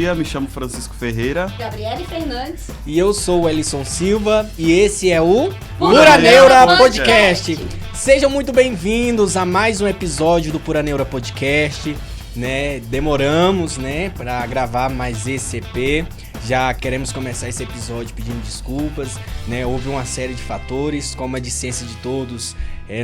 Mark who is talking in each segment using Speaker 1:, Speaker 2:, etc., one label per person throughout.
Speaker 1: dia, me chamo Francisco Ferreira.
Speaker 2: Gabriele Fernandes.
Speaker 3: E eu sou o Elisson Silva e esse é o
Speaker 1: Pura Neura
Speaker 3: Podcast. Sejam muito bem-vindos a mais um episódio do Pura Neura Podcast, né? Demoramos, né, para gravar mais esse EP. Já queremos começar esse episódio pedindo desculpas, né? Houve uma série de fatores, como a de ciência de todos.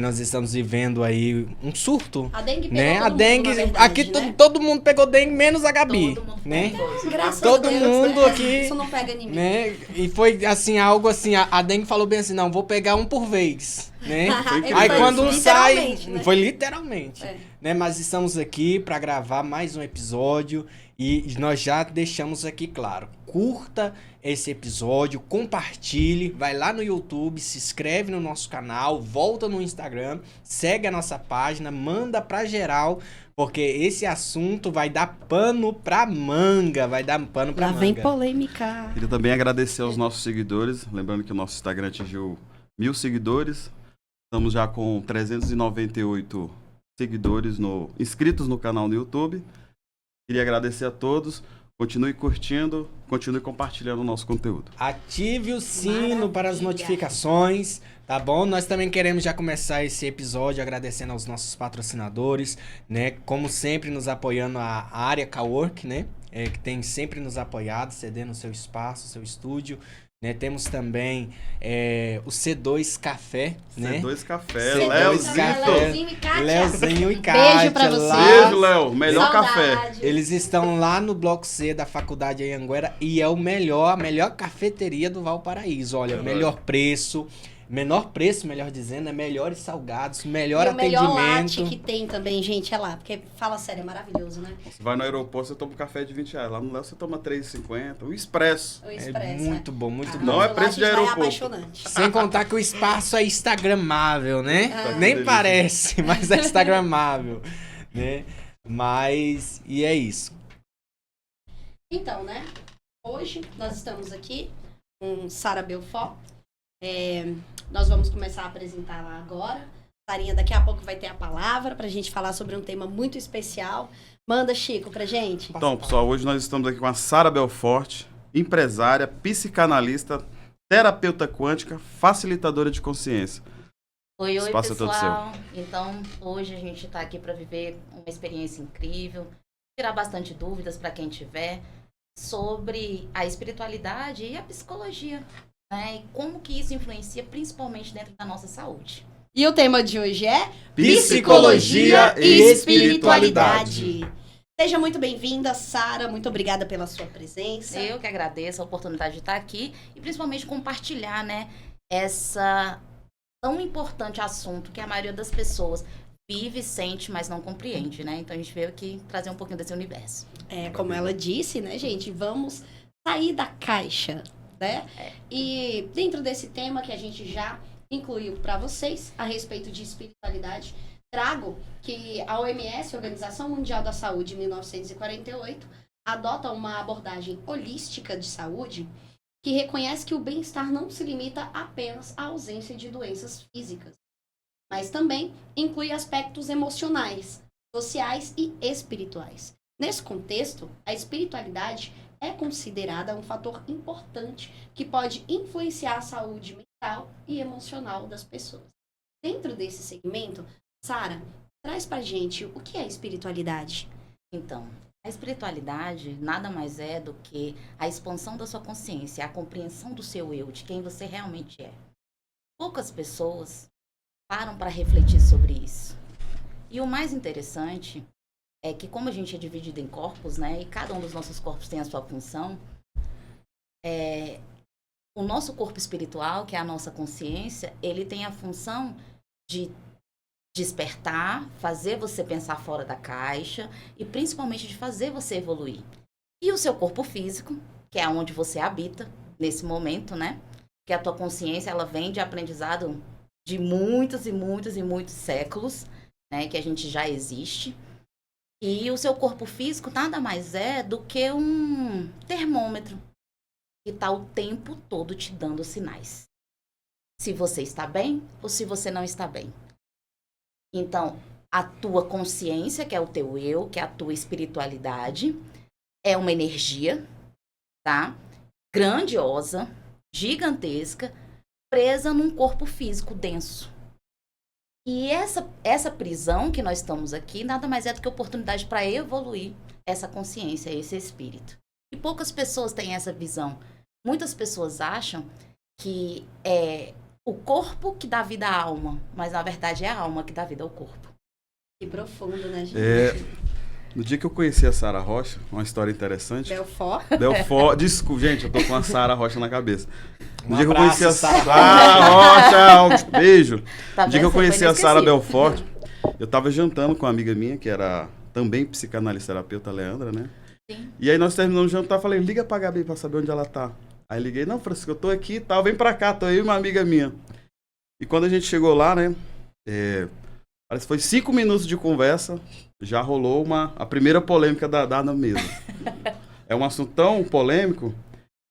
Speaker 3: Nós estamos vivendo aí um surto.
Speaker 2: A dengue pegou
Speaker 3: né?
Speaker 2: todo
Speaker 3: A dengue,
Speaker 2: mundo, na verdade,
Speaker 3: aqui
Speaker 2: né?
Speaker 3: todo mundo pegou dengue, menos a Gabi, né?
Speaker 2: Graças
Speaker 3: Todo
Speaker 2: a Deus,
Speaker 3: mundo
Speaker 2: né?
Speaker 3: aqui,
Speaker 2: Isso não pega em mim.
Speaker 3: né? E foi assim, algo assim, a dengue falou bem assim, não, vou pegar um por vez, né?
Speaker 2: Ele
Speaker 3: Aí
Speaker 2: foi
Speaker 3: quando um sai,
Speaker 2: literalmente, né?
Speaker 3: foi literalmente,
Speaker 2: É.
Speaker 3: né? Mas estamos aqui para gravar mais um episódio e nós já deixamos aqui claro, curta esse episódio, compartilhe, vai lá no YouTube, se inscreve no nosso canal, volta no Instagram, segue a nossa página, manda pra geral, porque esse assunto vai dar pano pra manga, vai dar pano pra
Speaker 2: Lá
Speaker 3: manga.
Speaker 2: vem polêmica.
Speaker 1: Queria também agradecer aos nossos seguidores, lembrando que o nosso Instagram atingiu 1.000 seguidores. Estamos já com 398 seguidores inscritos no canal no YouTube. Queria agradecer a todos. Continue curtindo, continue compartilhando o nosso conteúdo.
Speaker 3: Ative o sino
Speaker 2: Maravilha.
Speaker 3: para as notificações, tá bom? Nós também queremos já começar esse episódio agradecendo aos nossos patrocinadores, né? Como sempre, nos apoiando a área Cowork, né? Que tem sempre nos apoiado, cedendo o seu espaço, o seu estúdio. Né? Temos também o C2 Café, né?
Speaker 1: C2 Café,
Speaker 3: C2
Speaker 1: Leozito.
Speaker 3: Café.
Speaker 2: Leozinho e Kátia.
Speaker 3: Leozinho e Kátia.
Speaker 2: Beijo pra vocês.
Speaker 3: lá.
Speaker 1: Beijo, Léo. Melhor
Speaker 2: Saudade.
Speaker 1: café.
Speaker 3: Eles estão lá no Bloco C da Faculdade Anhanguera e é a melhor cafeteria do Valparaíso. Olha, melhor preço, menor preço, melhor dizendo, melhores salgados, melhor
Speaker 2: E o melhor
Speaker 3: atendimento.
Speaker 2: latte que tem também, gente, é lá. Porque, fala sério, é maravilhoso, né?
Speaker 1: Você vai no aeroporto, você toma um café de R$20. Lá no Léo você toma R$3,50. O Expresso.
Speaker 2: O
Speaker 3: É
Speaker 2: Expresso,
Speaker 3: muito bom, muito
Speaker 2: Ah,
Speaker 3: bom.
Speaker 1: Não é
Speaker 2: mas o
Speaker 1: preço de
Speaker 2: latte já
Speaker 1: aeroporto.
Speaker 2: apaixonante.
Speaker 3: Sem contar que o espaço é instagramável, né?
Speaker 2: Ah.
Speaker 3: Nem
Speaker 1: delícia.
Speaker 3: parece, mas é instagramável, né? Mas, e é isso.
Speaker 2: Então, né? Hoje nós estamos aqui com Sara Belfort. Nós vamos começar a apresentá-la agora. Sarinha daqui a pouco vai ter a palavra pra gente falar sobre um tema muito especial. Manda, Chico, pra gente.
Speaker 1: Então, pessoal, hoje nós estamos aqui com a Sara Belfort, empresária, psicanalista, terapeuta quântica, facilitadora de consciência.
Speaker 4: Oi,
Speaker 1: Espaço é todo
Speaker 4: pessoal. Então, hoje a gente está aqui para viver uma experiência incrível, tirar bastante dúvidas para quem tiver sobre a espiritualidade e a psicologia, né? E como que isso influencia principalmente dentro da nossa saúde.
Speaker 2: E o tema de hoje é
Speaker 1: Psicologia
Speaker 3: e
Speaker 2: espiritualidade. Seja muito bem-vinda, Sara. Muito obrigada pela sua presença.
Speaker 4: Eu que agradeço a oportunidade de estar aqui e principalmente compartilhar, né, essa tão importante assunto que a maioria das pessoas vive, sente, mas não compreende, né? Então a gente veio aqui trazer um pouquinho desse universo.
Speaker 2: Como ela disse, né, gente? Vamos sair da caixa, né? E dentro desse tema que a gente já incluiu para vocês a respeito de espiritualidade, trago que a OMS, Organização Mundial da Saúde, em 1948, adota uma abordagem holística de saúde que reconhece que o bem-estar não se limita apenas à ausência de doenças físicas, mas também inclui aspectos emocionais, sociais e espirituais. Nesse contexto, a espiritualidade é considerada um fator importante que pode influenciar a saúde mental e emocional das pessoas. Dentro desse segmento, Sara, traz pra gente o que é espiritualidade.
Speaker 4: Então, a espiritualidade nada mais é do que a expansão da sua consciência, a compreensão do seu eu, de quem você realmente é. Poucas pessoas param para refletir sobre isso. E o mais interessante é que, como a gente é dividido em corpos, né, e cada um dos nossos corpos tem a sua função, o nosso corpo espiritual, que é a nossa consciência, ele tem a função de despertar, fazer você pensar fora da caixa e principalmente de fazer você evoluir. E o seu corpo físico, que é onde você habita nesse momento, né? Que a tua consciência, ela vem de aprendizado de muitos e muitos e muitos séculos, né? Que a gente já existe. E o seu corpo físico nada mais é do que um termômetro que está o tempo todo te dando sinais. Se você está bem ou se você não está bem. Então, a tua consciência, que é o teu eu, que é a tua espiritualidade, é uma energia, tá? Grandiosa, gigantesca, presa num corpo físico denso. E essa prisão que nós estamos aqui, nada mais é do que oportunidade para evoluir essa consciência, esse espírito. E poucas pessoas têm essa visão. Muitas pessoas acham que é o corpo que dá vida à alma, mas na verdade é a alma que dá vida ao corpo.
Speaker 2: Que profundo, né, gente?
Speaker 1: No dia que eu conheci a Sara Rocha, uma história interessante.
Speaker 2: Belfort.
Speaker 1: Desculpa, gente, eu tô com a Sara Rocha na cabeça. No
Speaker 3: Um
Speaker 1: dia que eu
Speaker 3: abraço,
Speaker 1: conheci a
Speaker 3: Sara
Speaker 1: Sara Rocha, um beijo.
Speaker 4: Tá
Speaker 1: No dia que eu
Speaker 4: vendo? Você
Speaker 1: conheci
Speaker 4: foi
Speaker 1: a Sara
Speaker 4: inesquecível.
Speaker 1: Belfort, eu tava jantando com uma amiga minha, que era também psicanalista terapeuta, Leandra, né?
Speaker 4: Sim.
Speaker 1: E aí nós terminamos o jantar, falei, liga pra Gabi pra saber onde ela tá. Aí liguei, não, Francisco, eu tô aqui e tal, vem pra cá, tô eu e uma amiga minha. E quando a gente chegou lá, né, parece que foi 5 minutos de conversa, já rolou a primeira polêmica da mesa. É um assunto tão polêmico,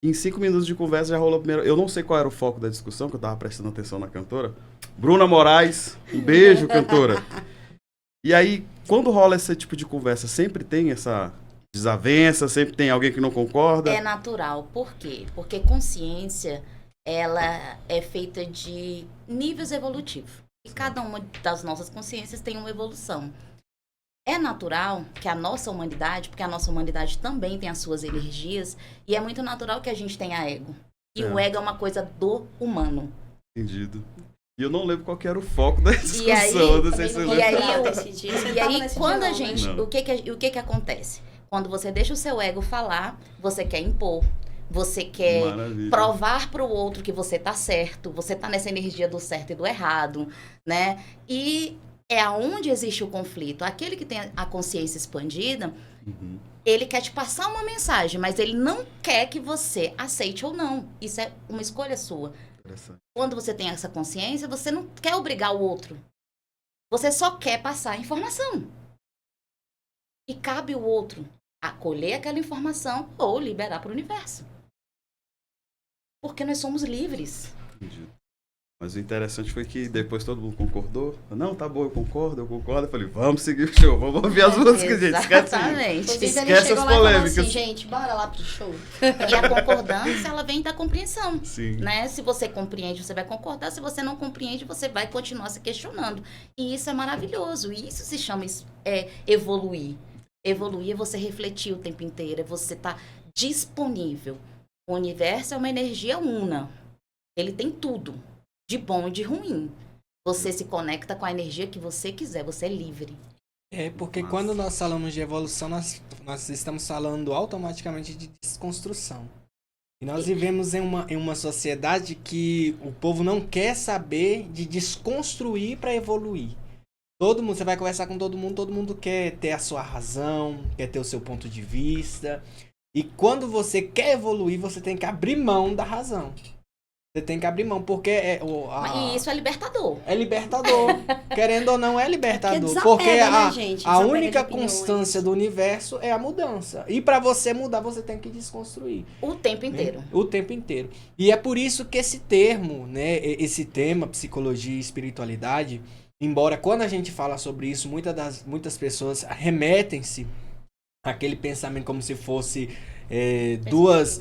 Speaker 1: que em 5 minutos de conversa já rolou a primeira... Eu não sei qual era o foco da discussão, que eu tava prestando atenção na cantora. Bruna Moraes, um beijo, cantora. E aí, quando rola esse tipo de conversa, sempre tem essa desavença, sempre tem alguém que não concorda?
Speaker 4: É natural. Por quê? Porque consciência, ela é feita de níveis evolutivos. E cada uma das nossas consciências tem uma evolução. É natural que a nossa humanidade, porque a nossa humanidade também tem as suas energias, e é muito natural que a gente tenha ego. E o ego é uma coisa do humano.
Speaker 1: Entendido. E eu não lembro qual que era o foco da discussão.
Speaker 4: aí-
Speaker 1: eu não sei se você
Speaker 2: Também não
Speaker 1: lembra.
Speaker 4: E aí,
Speaker 2: lembrava
Speaker 4: eu-
Speaker 2: desse dia. Você não
Speaker 4: E
Speaker 2: tava
Speaker 4: aí,
Speaker 2: nesse
Speaker 4: quando
Speaker 2: dia
Speaker 4: a
Speaker 2: não, né?
Speaker 4: gente...
Speaker 1: Não.
Speaker 4: O que acontece? Quando você deixa o seu ego falar, você quer impor. Você quer
Speaker 1: Maravilha.
Speaker 4: provar para o outro que você tá certo. Você tá nessa energia do certo e do errado, né? E é aonde existe o conflito. Aquele que tem a consciência expandida,
Speaker 1: Uhum.
Speaker 4: ele quer te passar uma mensagem, mas ele não quer que você aceite ou não. Isso é uma escolha sua.
Speaker 1: Interessante.
Speaker 4: Quando você tem essa consciência, você não quer obrigar o outro. Você só quer passar a informação. E cabe o outro acolher aquela informação ou liberar para o universo. Porque nós somos livres.
Speaker 1: Entendido. Mas o interessante foi que depois todo mundo concordou. Não, tá bom, eu concordo. Eu falei, vamos seguir o show, vamos ouvir as músicas, gente. Esquece isso.
Speaker 4: Exatamente.
Speaker 2: Inclusive, ele
Speaker 1: Esquece
Speaker 2: chegou
Speaker 1: as
Speaker 2: lá e falou
Speaker 1: polêmicas.
Speaker 2: assim, gente, bora lá pro show.
Speaker 4: E a concordância, ela vem da compreensão.
Speaker 1: Sim.
Speaker 4: Né? Se você compreende, você vai concordar. Se você não compreende, você vai continuar se questionando. E isso é maravilhoso. E isso se chama evoluir. Evoluir é você refletir o tempo inteiro, é você estar disponível. O universo é uma energia una. Ele tem tudo, de bom e de ruim. Você se conecta com a energia que você quiser, você é livre.
Speaker 3: É, porque
Speaker 1: Massa.
Speaker 3: quando nós falamos de evolução, nós estamos falando automaticamente de desconstrução. E nós vivemos em uma sociedade que o povo não quer saber de desconstruir para evoluir. Todo mundo, você vai conversar com todo mundo quer ter a sua razão, quer ter o seu ponto de vista. E quando você quer evoluir, você tem que abrir mão da razão. Você tem que abrir mão, porque
Speaker 4: E isso é libertador.
Speaker 3: é libertador. Querendo ou não, é libertador.
Speaker 2: Porque
Speaker 3: Porque
Speaker 2: desapega, né,
Speaker 3: a
Speaker 2: gente?
Speaker 3: a
Speaker 2: Desapega
Speaker 3: única
Speaker 2: de opiniões.
Speaker 3: constância do universo é a mudança. E para você mudar, você tem que desconstruir.
Speaker 4: O tempo inteiro.
Speaker 3: O tempo inteiro. E é por isso que esse termo, né, esse tema, psicologia e espiritualidade, embora quando a gente fala sobre isso, muitas pessoas remetem-se àquele pensamento como se fosse duas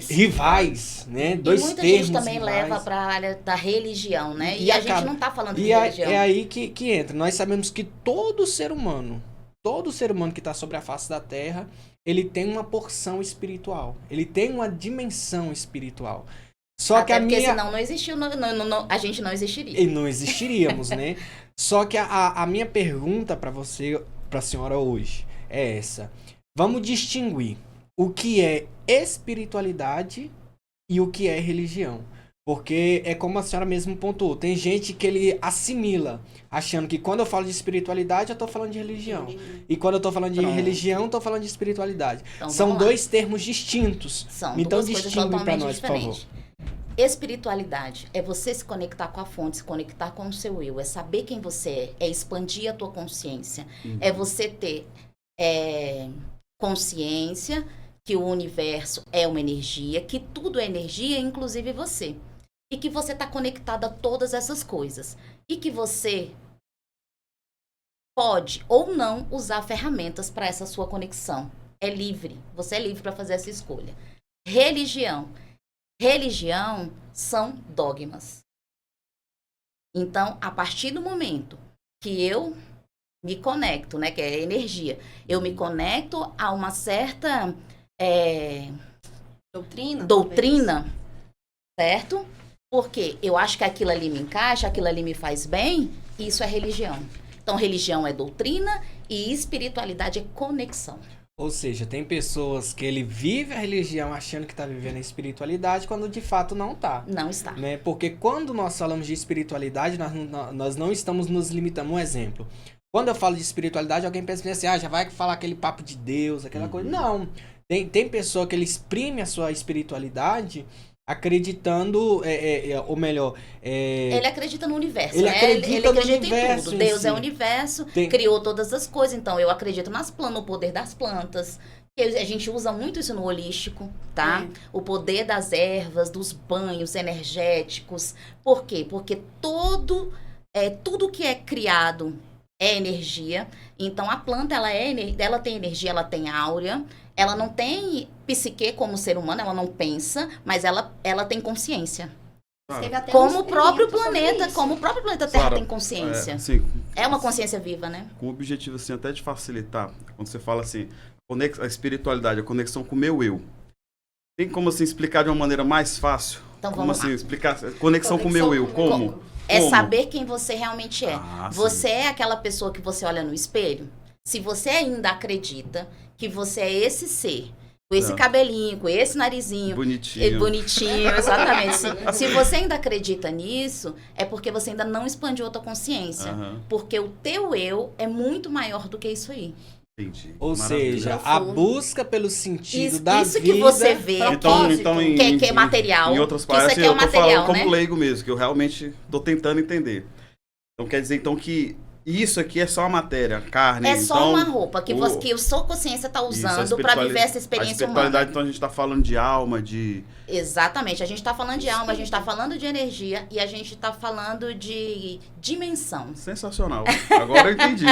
Speaker 3: rivais, né? Dois
Speaker 4: E muita
Speaker 3: termos
Speaker 4: gente também
Speaker 3: rivais.
Speaker 4: leva para a área da religião, né?
Speaker 3: E
Speaker 4: E a
Speaker 3: acaba-
Speaker 4: gente não tá falando de
Speaker 3: E
Speaker 4: religião.
Speaker 3: é aí que entra. Nós sabemos que todo ser humano que está sobre a face da Terra, ele tem uma porção espiritual. Ele tem uma dimensão espiritual. Só
Speaker 4: Até
Speaker 3: que a
Speaker 4: porque
Speaker 3: minha...
Speaker 4: senão não existiu, a gente não existiria.
Speaker 3: E não existiríamos, né? Só que a minha pergunta para você, para a senhora hoje, é essa. Vamos distinguir o que é espiritualidade e o que é religião. Porque é como a senhora mesmo pontuou. Tem gente que ele assimila, achando que quando eu falo de espiritualidade, eu tô falando de religião. E quando eu tô falando de
Speaker 4: Pronto.
Speaker 3: religião, eu tô falando de espiritualidade.
Speaker 4: Então,
Speaker 3: São
Speaker 4: vamos lá.
Speaker 3: dois termos distintos.
Speaker 4: São
Speaker 3: Então
Speaker 4: duas coisas
Speaker 3: distingue para
Speaker 4: totalmente
Speaker 3: nós, por favor.
Speaker 4: diferentes. Espiritualidade é você se conectar com a fonte, se conectar com o seu eu, é saber quem você é expandir a tua consciência, é você ter consciência que o universo é uma energia, que tudo é energia, inclusive você. E que você está conectado a todas essas coisas. E que você pode ou não usar ferramentas para essa sua conexão. é livre. Você é livre para fazer essa escolha. Religião. Religião são dogmas. Então, a partir do momento que eu me conecto, né, que é energia, eu me conecto a uma certa doutrina, certo? Porque eu acho que aquilo ali me encaixa, aquilo ali me faz bem, isso é religião. Então, religião é doutrina e espiritualidade é conexão.
Speaker 3: Ou seja, tem pessoas que ele vive a religião achando que está vivendo a espiritualidade, quando de fato não está.
Speaker 4: Não está.
Speaker 3: Né? Porque quando nós falamos de espiritualidade, nós não estamos nos limitando. Um exemplo. Quando eu falo de espiritualidade, alguém pensa assim, já vai falar aquele papo de Deus, aquela coisa. Não. Tem pessoa que ele exprime a sua espiritualidade acreditando, ou melhor...
Speaker 4: ele acredita no universo,
Speaker 3: ele
Speaker 4: né?
Speaker 3: acredita
Speaker 4: Ele acredita
Speaker 3: no universo
Speaker 4: em tudo. Deus
Speaker 3: si.
Speaker 4: é o universo, criou todas as coisas. Então, eu acredito no poder das plantas. A gente usa muito isso no holístico, tá? O poder das ervas, dos banhos energéticos. Por quê? Porque tudo que é criado é energia. Então, a planta, ela tem energia, ela tem áurea. Ela não tem psique como ser humano, ela não pensa, mas ela tem consciência. Como o próprio planeta Terra tem consciência. É uma consciência viva, né?
Speaker 1: Com o objetivo, assim, até de facilitar, quando você fala assim, a espiritualidade, a conexão com o meu eu. Tem como, assim, explicar de uma maneira mais fácil?
Speaker 4: Então,
Speaker 1: como,
Speaker 4: vamos
Speaker 1: assim,
Speaker 4: lá.
Speaker 1: explicar conexão com o meu eu? Como?
Speaker 4: É saber quem você realmente é. Você
Speaker 1: sim.
Speaker 4: é aquela pessoa que você olha no espelho? Se você ainda acredita que você é esse ser, com esse cabelinho, com esse narizinho. Bonitinho, exatamente. Se você ainda acredita nisso, é porque você ainda não expandiu a tua consciência. Porque o teu eu é muito maior do que isso aí.
Speaker 1: Entendi.
Speaker 3: Ou seja, a busca pelo sentido da vida...
Speaker 4: Isso que você vê, que é material.
Speaker 1: Em outras palavras,
Speaker 4: isso aqui é o material,
Speaker 1: falando como leigo mesmo, que eu realmente estou tentando entender. Então, quer dizer que isso aqui é só a matéria, carne.
Speaker 4: É só uma roupa que a sua consciência está usando para viver essa experiência humana.
Speaker 1: Então a gente está falando de alma, de...
Speaker 4: Exatamente. A gente está falando de alma, a gente está falando de energia e a gente está falando de dimensão.
Speaker 1: Sensacional. Agora eu entendi.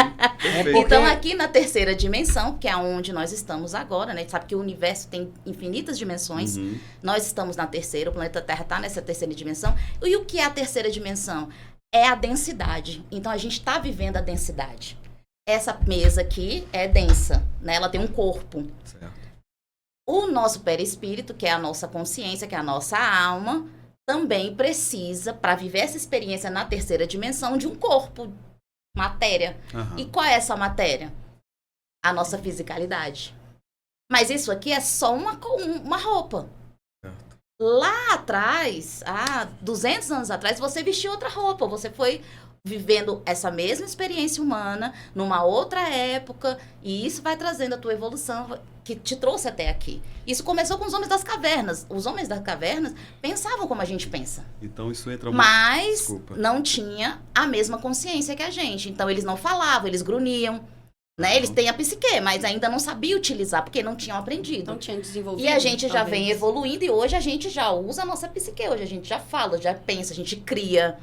Speaker 4: Então aqui na terceira dimensão, que é onde nós estamos agora, né? A gente sabe que o universo tem infinitas dimensões. Nós estamos na terceira, o planeta Terra está nessa terceira dimensão. E o que é a terceira dimensão? É a densidade. Então, a gente está vivendo a densidade. Essa mesa aqui é densa, né? Ela tem um corpo.
Speaker 1: Certo.
Speaker 4: O nosso perispírito, que é a nossa consciência, que é a nossa alma, também precisa, para viver essa experiência na terceira dimensão, de um corpo, matéria. E qual é essa matéria? A nossa fisicalidade. Mas isso aqui é só uma roupa. Lá atrás, há 200 anos atrás, você vestiu outra roupa. Você foi vivendo essa mesma experiência humana numa outra época. E isso vai trazendo a tua evolução que te trouxe até aqui. Isso começou com os homens das cavernas. Os homens das cavernas pensavam como a gente pensa.
Speaker 1: Então isso entra muito...
Speaker 4: Mas não tinha a mesma consciência que a gente. Então eles não falavam, eles grunhiam. Né? Eles têm a psique, mas ainda não sabiam utilizar, porque não tinham aprendido.
Speaker 2: Não tinham desenvolvido.
Speaker 4: E a gente já vem evoluindo e hoje a gente já usa a nossa psique. Hoje a gente já fala, já pensa, a gente cria.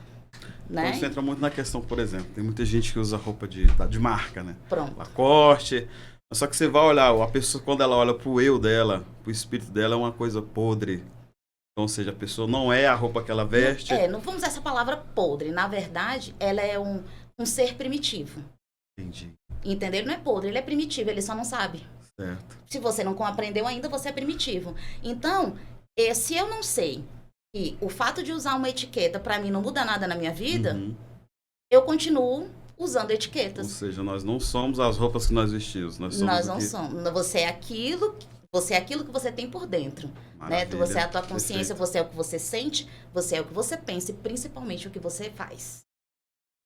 Speaker 4: Né?
Speaker 1: Então, isso entra muito na questão, por exemplo, tem muita gente que usa roupa de marca, né?
Speaker 4: Pronto.
Speaker 1: Lacoste. Só que você vai olhar, a pessoa, quando ela olha pro eu dela, pro espírito dela, é uma coisa podre. Então, ou seja, a pessoa não é a roupa que ela veste.
Speaker 4: Não vamos usar essa palavra podre. Na verdade, ela é um ser primitivo.
Speaker 1: Entendi.
Speaker 4: Entendeu? Ele não é podre, ele é primitivo, ele só não sabe.
Speaker 1: Certo.
Speaker 4: Se você não aprendeu ainda, você é primitivo. Então, se eu não sei que o fato de usar uma etiqueta, para mim, não muda nada na minha vida, eu continuo usando etiquetas.
Speaker 1: Ou seja, nós não somos as roupas que nós vestimos. Nós não
Speaker 4: somos. Você é aquilo que você tem por dentro. Né? Você é a tua consciência, você é o que você sente, você é o que você pensa e principalmente o que você faz.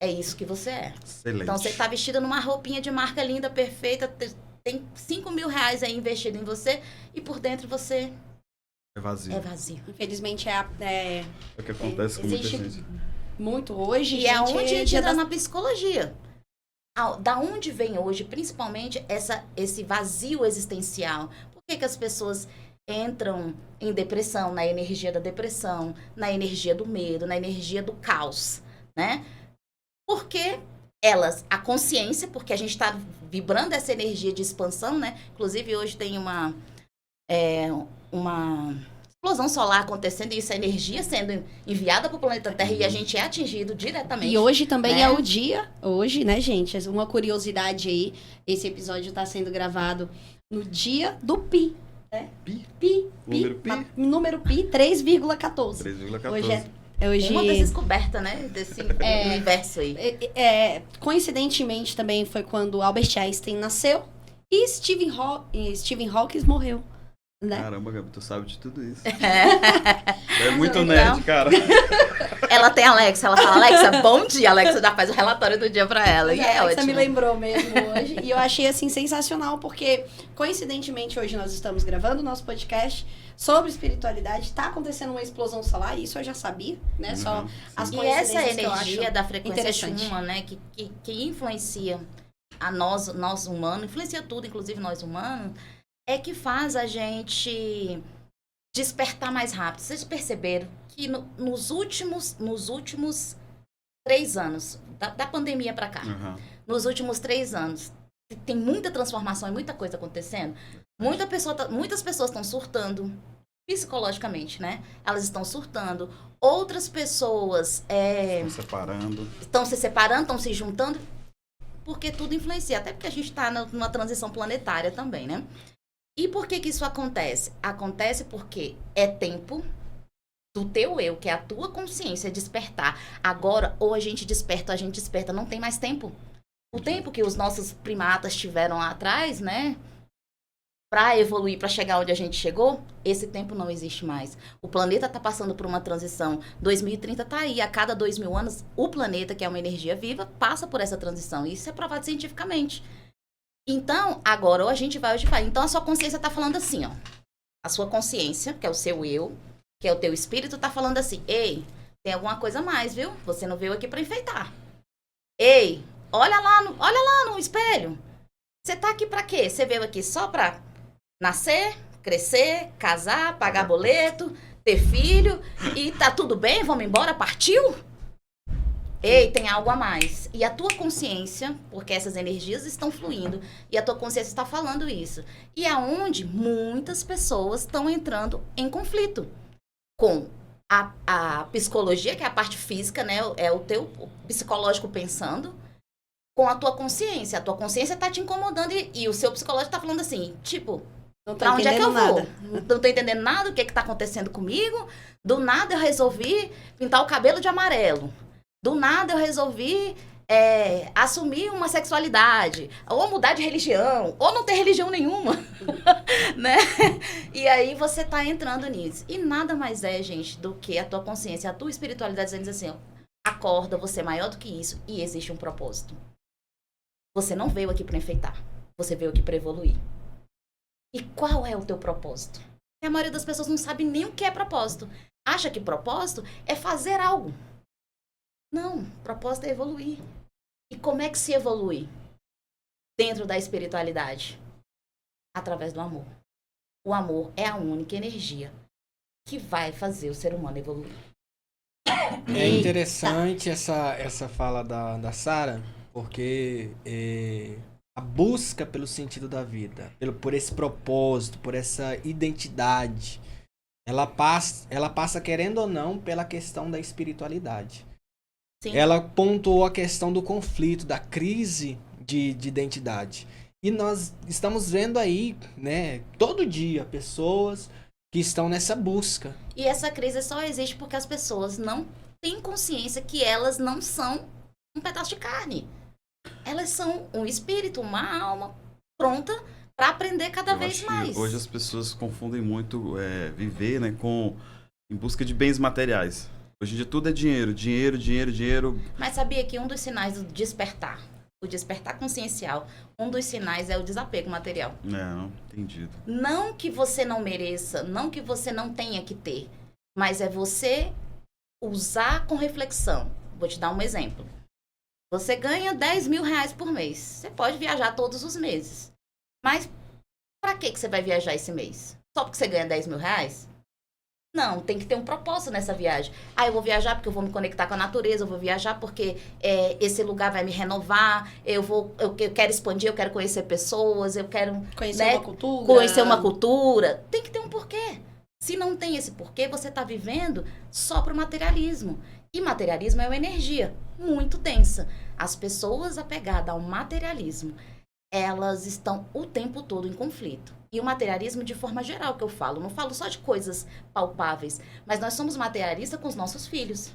Speaker 4: É isso que você é.
Speaker 1: Excelente.
Speaker 4: Então, você está vestida numa roupinha de marca linda, perfeita, tem 5 mil reais aí investido em você e por dentro você
Speaker 1: é vazio.
Speaker 2: Infelizmente,
Speaker 1: é o que acontece com muita gente.
Speaker 2: Muito hoje.
Speaker 4: E é onde a gente entra na psicologia. Da onde vem hoje, principalmente, esse vazio existencial? Por que as pessoas entram em depressão, na energia da depressão, na energia do medo, na energia do caos, né? Porque a consciência, porque a gente está vibrando essa energia de expansão, né? Inclusive, hoje tem uma explosão solar acontecendo e essa energia sendo enviada para o planeta Terra e a gente é atingido diretamente.
Speaker 2: E hoje também
Speaker 4: né?
Speaker 2: é o dia, hoje, né, gente? Uma curiosidade aí, esse episódio está sendo gravado no dia do Pi. Né?
Speaker 1: Pi? Número Pi?
Speaker 2: Número Pi, 3,14.
Speaker 1: 3,14.
Speaker 2: Hoje
Speaker 4: Uma das descobertas, né? Desse universo aí.
Speaker 2: Coincidentemente também foi quando Albert Einstein nasceu e Stephen Hawking morreu. Né?
Speaker 1: Caramba, Gabi, tu sabe de tudo isso.
Speaker 4: É
Speaker 1: É muito nerd, cara.
Speaker 4: Ela tem a Alexa, ela fala, Alexa, bom dia. A Alexa já faz o relatório do dia pra ela. E é
Speaker 2: Alexa
Speaker 4: ótimo.
Speaker 2: me lembrou mesmo hoje. E eu achei, assim, sensacional, porque, coincidentemente, hoje nós estamos gravando o nosso podcast sobre espiritualidade. Tá acontecendo uma explosão solar, isso eu já sabia, né? Só as
Speaker 4: E
Speaker 2: coincidências
Speaker 4: essa
Speaker 2: que eu
Speaker 4: energia
Speaker 2: acho
Speaker 4: da frequência
Speaker 2: interessante.
Speaker 4: Schumann, né? Que influencia a nós humanos, influencia tudo, inclusive nós humanos, é que faz a gente despertar mais rápido. Vocês perceberam que nos últimos 3 anos, da pandemia para cá, nos últimos 3 anos, tem muita transformação e muita coisa acontecendo. Muitas pessoas estão surtando psicologicamente, né? Elas estão surtando. Outras pessoas estão se separando, estão se juntando, porque tudo influencia. Até porque a gente está numa transição planetária também, né? E por que isso acontece? Acontece porque é tempo do teu eu, que é a tua consciência, despertar. Agora, ou a gente desperta, não tem mais tempo. O tempo que os nossos primatas tiveram lá atrás, né? Para evoluir, para chegar onde a gente chegou, esse tempo não existe mais. O planeta está passando por uma transição. 2030 está aí. A cada 2.000 anos, o planeta, que é uma energia viva, passa por essa transição. Isso é provado cientificamente. Então, agora, ou a gente vai, ou a gente vai. Então, a sua consciência está falando assim, ó. A sua consciência, que é o seu eu, que é o teu espírito, está falando assim, ei, tem alguma coisa a mais, viu? Você não veio aqui para enfeitar. Ei, olha lá no espelho. Você tá aqui para quê? Você veio aqui só para nascer, crescer, casar, pagar boleto, ter filho e tá tudo bem? Vamos embora? Partiu? Ei, tem algo a mais. E a tua consciência, porque essas energias estão fluindo, e a tua consciência está falando isso. E é onde muitas pessoas estão entrando em conflito com a psicologia, que é a parte física, né? É o teu psicológico pensando, com a tua consciência. A tua consciência tá te incomodando e o seu psicológico tá falando assim, tipo,
Speaker 2: Não tô
Speaker 4: pra onde é que eu
Speaker 2: entendendo
Speaker 4: vou?
Speaker 2: nada.
Speaker 4: Não tô entendendo nada, o que tá acontecendo comigo. Do nada eu resolvi pintar o cabelo de amarelo. Do nada eu resolvi assumir uma sexualidade, ou mudar de religião, ou não ter religião nenhuma, né? E aí você tá entrando nisso. E nada mais é, gente, do que a tua consciência, a tua espiritualidade dizendo assim, ó, acorda, você é maior do que isso e existe um propósito. Você não veio aqui para enfeitar, você veio aqui para evoluir. E qual é o teu propósito? E a maioria das pessoas não sabe nem o que é propósito. Acha que propósito é fazer algo. Não, propósito é evoluir. E como é que se evolui? Dentro da espiritualidade. Através do amor. O amor é a única energia que vai fazer o ser humano evoluir.
Speaker 3: É interessante essa fala da Sara, porque a busca pelo sentido da vida, por esse propósito, por essa identidade, ela passa, querendo ou não, pela questão da espiritualidade.
Speaker 4: Sim.
Speaker 3: Ela pontuou a questão do conflito, da crise de identidade. E nós estamos vendo aí, né, todo dia, pessoas que estão nessa busca.
Speaker 4: E essa crise só existe porque as pessoas não têm consciência que elas não são um pedaço de carne. Elas são um espírito, uma alma pronta para aprender cada vez mais.
Speaker 1: Hoje as pessoas confundem muito viver, né, em busca de bens materiais. Hoje em dia tudo é dinheiro, dinheiro, dinheiro, dinheiro.
Speaker 4: Mas sabia que um dos sinais do despertar, o despertar consciencial, um dos sinais é o desapego material.
Speaker 1: Não, entendido.
Speaker 4: Não que você não mereça, não que você não tenha que ter, mas é você usar com reflexão. Vou te dar um exemplo. Você ganha 10 mil reais por mês. Você pode viajar todos os meses. Mas para que você vai viajar esse mês? Só porque você ganha 10 mil reais? Não, tem que ter um propósito nessa viagem. Ah, eu vou viajar porque eu vou me conectar com a natureza, eu vou viajar porque esse lugar vai me renovar, eu quero expandir, eu quero conhecer pessoas, eu quero
Speaker 2: Conhecer
Speaker 4: né,
Speaker 2: uma cultura.
Speaker 4: conhecer uma cultura. Tem que ter um porquê. Se não tem esse porquê, você está vivendo só para o materialismo. E materialismo é uma energia muito densa. As pessoas apegadas ao materialismo, elas estão o tempo todo em conflito. E o materialismo de forma geral que eu falo. Não falo só de coisas palpáveis. Mas nós somos materialistas com os nossos filhos.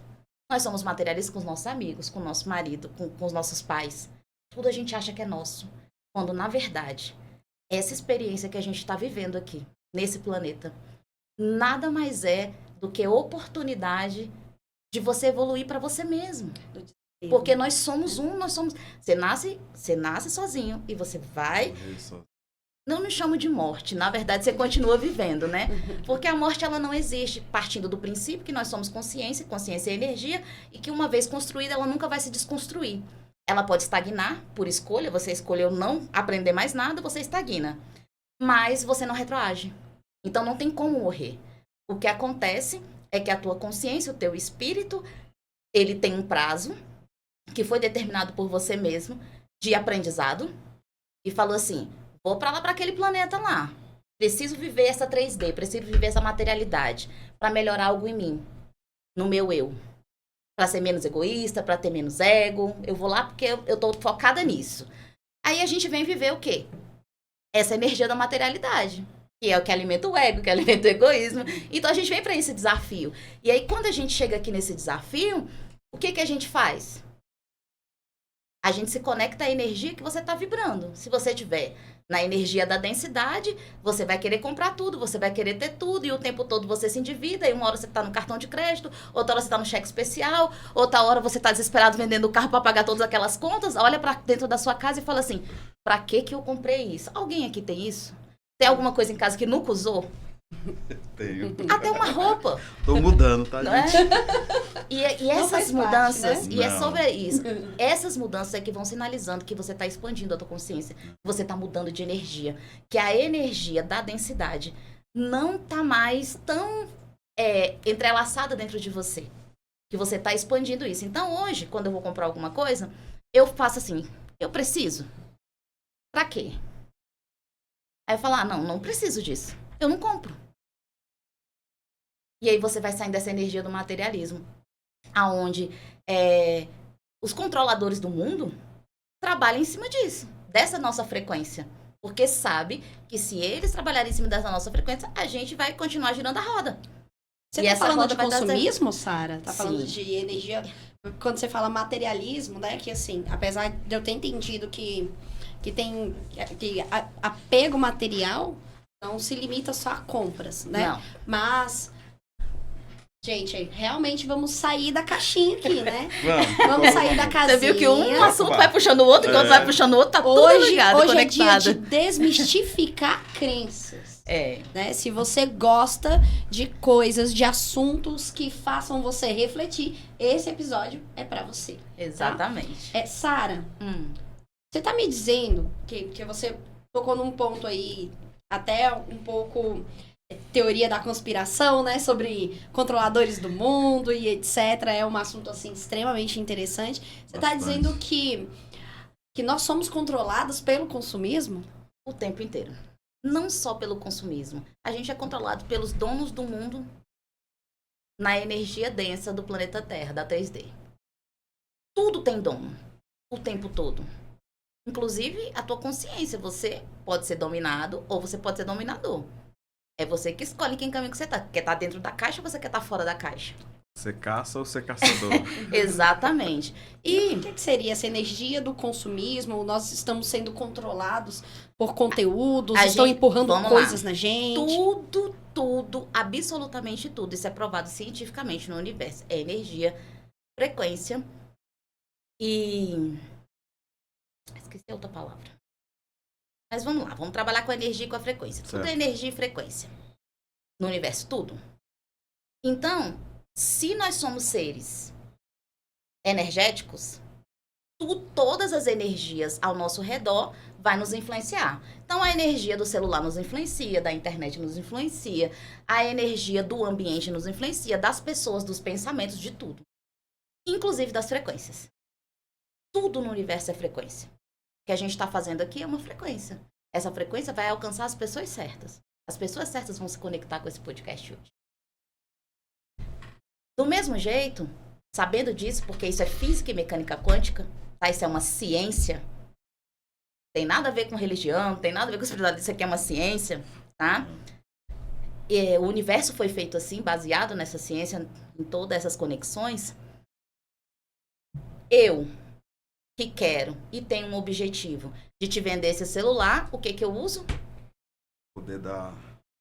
Speaker 4: Nós somos materialistas com os nossos amigos, com o nosso marido, com os nossos pais. Tudo a gente acha que é nosso. Quando, na verdade, essa experiência que a gente está vivendo aqui, nesse planeta, nada mais é do que oportunidade de você evoluir para você mesmo. Porque nós somos Você nasce sozinho e você vai. Não me chamo de morte, na verdade você continua vivendo, né? Porque a morte ela não existe, partindo do princípio que nós somos consciência, consciência é energia, e que uma vez construída ela nunca vai se desconstruir. Ela pode estagnar por escolha, você escolheu não aprender mais nada, você estagna. Mas você não retroage. Então não tem como morrer. O que acontece é que a tua consciência, o teu espírito, ele tem um prazo que foi determinado por você mesmo de aprendizado e falou assim: vou para lá, para aquele planeta lá. Preciso viver essa 3D, preciso viver essa materialidade para melhorar algo em mim, no meu eu. Para ser menos egoísta, para ter menos ego. Eu vou lá porque eu tô focada nisso. Aí a gente vem viver o quê? Essa energia da materialidade, que é o que alimenta o ego, que alimenta o egoísmo. Então a gente vem para esse desafio. E aí quando a gente chega aqui nesse desafio, o que a gente faz? A gente se conecta à energia que você está vibrando. Se você estiver na energia da densidade, você vai querer comprar tudo, você vai querer ter tudo, e o tempo todo você se endivida, e uma hora você está no cartão de crédito, outra hora você está no cheque especial, outra hora você está desesperado vendendo o carro para pagar todas aquelas contas, olha para dentro da sua casa e fala assim: para que eu comprei isso? Alguém aqui tem isso? Tem alguma coisa em casa que nunca usou?
Speaker 1: Tenho.
Speaker 4: Até uma roupa.
Speaker 1: Tô mudando, tá,
Speaker 4: Não é?
Speaker 1: gente?
Speaker 4: E
Speaker 2: Não faz
Speaker 4: essas
Speaker 2: parte,
Speaker 4: mudanças,
Speaker 2: né?
Speaker 4: e é
Speaker 1: Não.
Speaker 4: sobre isso. Essas mudanças é que vão sinalizando que você está expandindo a tua consciência, que você está mudando de energia, que a energia da densidade não tá mais tão entrelaçada dentro de você, que você está expandindo isso. Então hoje, quando eu vou comprar alguma coisa, eu faço assim: eu preciso? Pra quê? Aí eu falo: ah, não preciso disso. Eu não compro. E aí você vai saindo dessa energia do materialismo, aonde os controladores do mundo trabalham em cima disso, dessa nossa frequência. Porque sabe que se eles trabalharem em cima dessa nossa frequência, a gente vai continuar girando a roda.
Speaker 2: Você
Speaker 4: E
Speaker 2: tá
Speaker 4: essa
Speaker 2: falando
Speaker 4: roda
Speaker 2: de
Speaker 4: vai dar
Speaker 2: consumismo, Sara? Tá
Speaker 4: Sim.
Speaker 2: falando de energia. Quando você fala materialismo, né? Que assim, apesar de eu ter entendido que apego material não se limita só a compras, né?
Speaker 4: Não.
Speaker 2: Mas, gente, realmente vamos sair da caixinha aqui, né?
Speaker 1: Vamos.
Speaker 2: Vamos sair da casinha.
Speaker 4: Você viu que um assunto vai puxando o outro, enquanto
Speaker 1: É.
Speaker 4: vai puxando o outro, tá tudo
Speaker 2: Hoje
Speaker 4: ligado,
Speaker 2: é dia
Speaker 4: conectado.
Speaker 2: de desmistificar crenças.
Speaker 4: É,
Speaker 2: Né? Se você gosta de coisas, de assuntos que façam você refletir, esse episódio é pra você.
Speaker 4: exatamente.
Speaker 2: Sara, você tá me dizendo que você tocou num ponto aí, até um pouco teoria da conspiração, né? Sobre controladores do mundo e etc. É um assunto, assim, extremamente interessante. Você tá
Speaker 1: Bastante.
Speaker 2: dizendo que nós somos controlados pelo consumismo?
Speaker 4: O tempo inteiro. Não só pelo consumismo. A gente é controlado pelos donos do mundo na energia densa do planeta Terra, da 3D. Tudo tem dono. O tempo todo. Inclusive a tua consciência. Você pode ser dominado ou você pode ser dominador. É você que escolhe quem caminho que você tá. Quer estar dentro da caixa ou você quer estar fora da caixa?
Speaker 1: Você caça ou você caçador?
Speaker 4: Exatamente. E
Speaker 2: O que seria essa energia do consumismo? Nós estamos sendo controlados por conteúdos,
Speaker 4: A
Speaker 2: estão
Speaker 4: gente-
Speaker 2: empurrando
Speaker 4: vamos
Speaker 2: coisas
Speaker 4: lá.
Speaker 2: na gente.
Speaker 4: tudo, absolutamente tudo. Isso é provado cientificamente no universo. É energia, frequência e... Esqueci a outra palavra. Mas vamos lá, vamos trabalhar com a energia e com a frequência. Tudo
Speaker 1: Certo.
Speaker 4: é energia e frequência. No universo, tudo. Então, se nós somos seres energéticos, todas as energias ao nosso redor vai nos influenciar. Então, a energia do celular nos influencia, da internet nos influencia, a energia do ambiente nos influencia, das pessoas, dos pensamentos, de tudo. Inclusive das frequências. Tudo no universo é frequência. O que a gente está fazendo aqui é uma frequência. Essa frequência vai alcançar as pessoas certas. As pessoas certas vão se conectar com esse podcast hoje. Do mesmo jeito, sabendo disso, porque isso é física e mecânica quântica, tá? Isso é uma ciência. Tem nada a ver com religião, não tem nada a ver com espiritualidade, isso aqui é uma ciência, tá? E o universo foi feito assim, baseado nessa ciência, em todas essas conexões. Eu, que quero e tenho um objetivo de te vender esse celular, o que que eu uso?
Speaker 1: Poder dar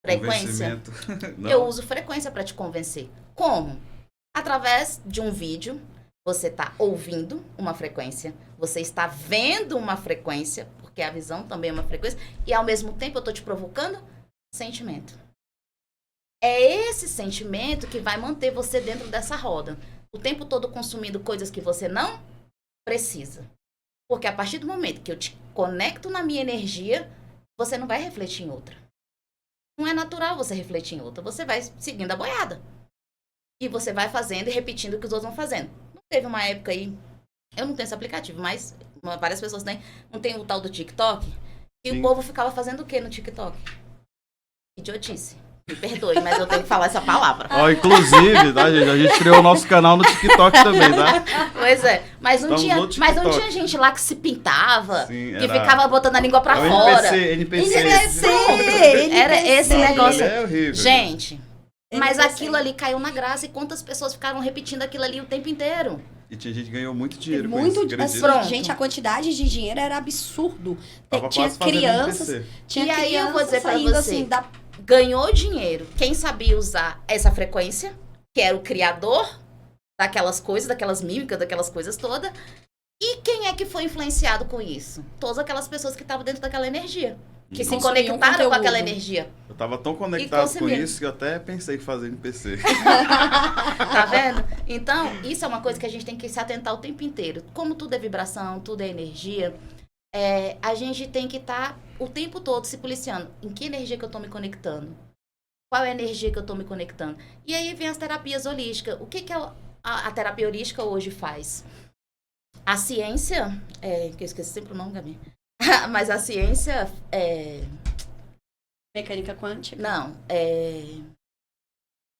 Speaker 4: Frequência.
Speaker 1: Não.
Speaker 4: Eu uso frequência para te convencer. Como? Através de um vídeo, você está ouvindo uma frequência, você está vendo uma frequência, porque a visão também é uma frequência, e ao mesmo tempo eu estou te provocando sentimento. É esse sentimento que vai manter você dentro dessa roda. O tempo todo consumindo coisas que você não precisa. Porque a partir do momento que eu te conecto na minha energia, você não vai refletir em outra. Não é natural você refletir em outra. Você vai seguindo a boiada. E você vai fazendo e repetindo o que os outros vão fazendo. Não teve uma época aí, eu não tenho esse aplicativo, mas várias pessoas têm, não tem o tal do TikTok, e
Speaker 1: Sim.
Speaker 4: o povo ficava fazendo o que no TikTok? Idiotice. Me perdoe, mas eu tenho que falar essa palavra.
Speaker 1: Ó, inclusive, tá, gente? A gente criou o nosso canal no TikTok também, tá?
Speaker 4: Pois é, mas não
Speaker 1: Estamos no
Speaker 4: tinha
Speaker 1: TikTok.
Speaker 4: gente lá que se pintava,
Speaker 1: Sim,
Speaker 4: que
Speaker 1: era-
Speaker 4: ficava botando a língua pra
Speaker 1: É o
Speaker 4: fora.
Speaker 1: NPC.
Speaker 4: Era esse negócio.
Speaker 1: Ele é horrível.
Speaker 4: Gente, mas
Speaker 2: NPC.
Speaker 4: aquilo ali caiu na graça e quantas pessoas ficaram repetindo aquilo ali o tempo inteiro?
Speaker 1: E tinha gente que ganhou muito dinheiro com
Speaker 2: Muito,
Speaker 1: isso, acredita?
Speaker 4: Pronto.
Speaker 2: gente, a quantidade de dinheiro era absurdo.
Speaker 1: Tava
Speaker 2: Tinha
Speaker 1: quase fazendo
Speaker 2: crianças,
Speaker 1: NPC.
Speaker 2: tinha
Speaker 4: E aí eu vou
Speaker 2: crianças
Speaker 4: dizer pra
Speaker 2: saindo
Speaker 4: você,
Speaker 2: assim da
Speaker 4: ganhou dinheiro quem sabia usar essa frequência, que era o criador daquelas coisas, daquelas mímicas, daquelas coisas todas. E quem é que foi influenciado com isso? Todas aquelas pessoas que estavam dentro daquela energia. Que se
Speaker 2: Consumiam
Speaker 4: conectaram com
Speaker 2: conteúdo.
Speaker 4: aquela energia.
Speaker 1: Eu tava tão conectado com
Speaker 4: consumiram.
Speaker 1: isso que eu até pensei em fazer NPC.
Speaker 4: Tá vendo? Então, isso é uma coisa que a gente tem que se atentar o tempo inteiro. Como tudo é vibração, tudo é energia, a gente tem que estar o tempo todo se policiando. Em que energia que eu tô me conectando? Qual é a energia que eu tô me conectando? E aí vem as terapias holísticas. O que que a terapia holística hoje faz? A ciência... que eu esqueci sempre o nome, Gabi. Mas a ciência...
Speaker 2: mecânica quântica,
Speaker 4: Não,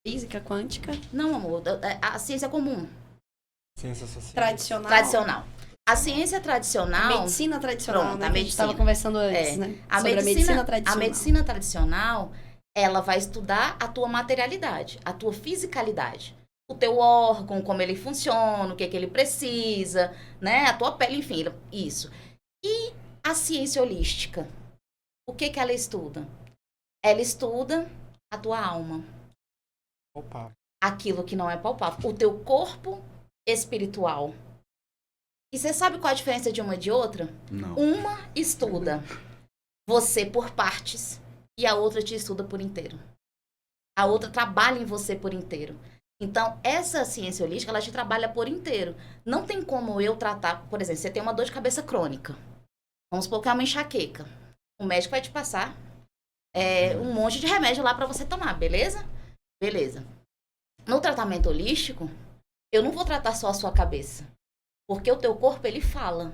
Speaker 2: física quântica,
Speaker 4: não, amor. A ciência comum.
Speaker 3: Ciência social.
Speaker 4: Tradicional. A ciência tradicional...
Speaker 2: medicina tradicional,
Speaker 4: Pronto,
Speaker 2: né?
Speaker 4: a
Speaker 2: Que a gente estava
Speaker 4: medicina.
Speaker 2: conversando antes, né?
Speaker 4: A
Speaker 2: Sobre
Speaker 4: medicina,
Speaker 2: tradicional.
Speaker 4: a medicina tradicional, ela vai estudar a tua materialidade, a tua fisicalidade. O teu órgão, como ele funciona, o que que ele precisa, né? A tua pele, enfim, isso. E a ciência holística? O que que ela estuda? Ela estuda a tua alma.
Speaker 3: Opa.
Speaker 4: Aquilo que não é palpável. O teu corpo espiritual. E você sabe qual a diferença de uma e de outra?
Speaker 1: Não.
Speaker 4: Uma estuda você por partes e a outra te estuda por inteiro. A outra trabalha em você por inteiro. Então, essa ciência holística, ela te trabalha por inteiro. Não tem como eu tratar, por exemplo, você tem uma dor de cabeça crônica. Vamos supor que é uma enxaqueca. O médico vai te passar um monte de remédio lá para você tomar, beleza? Beleza. No tratamento holístico, eu não vou tratar só a sua cabeça. Porque o teu corpo, ele fala.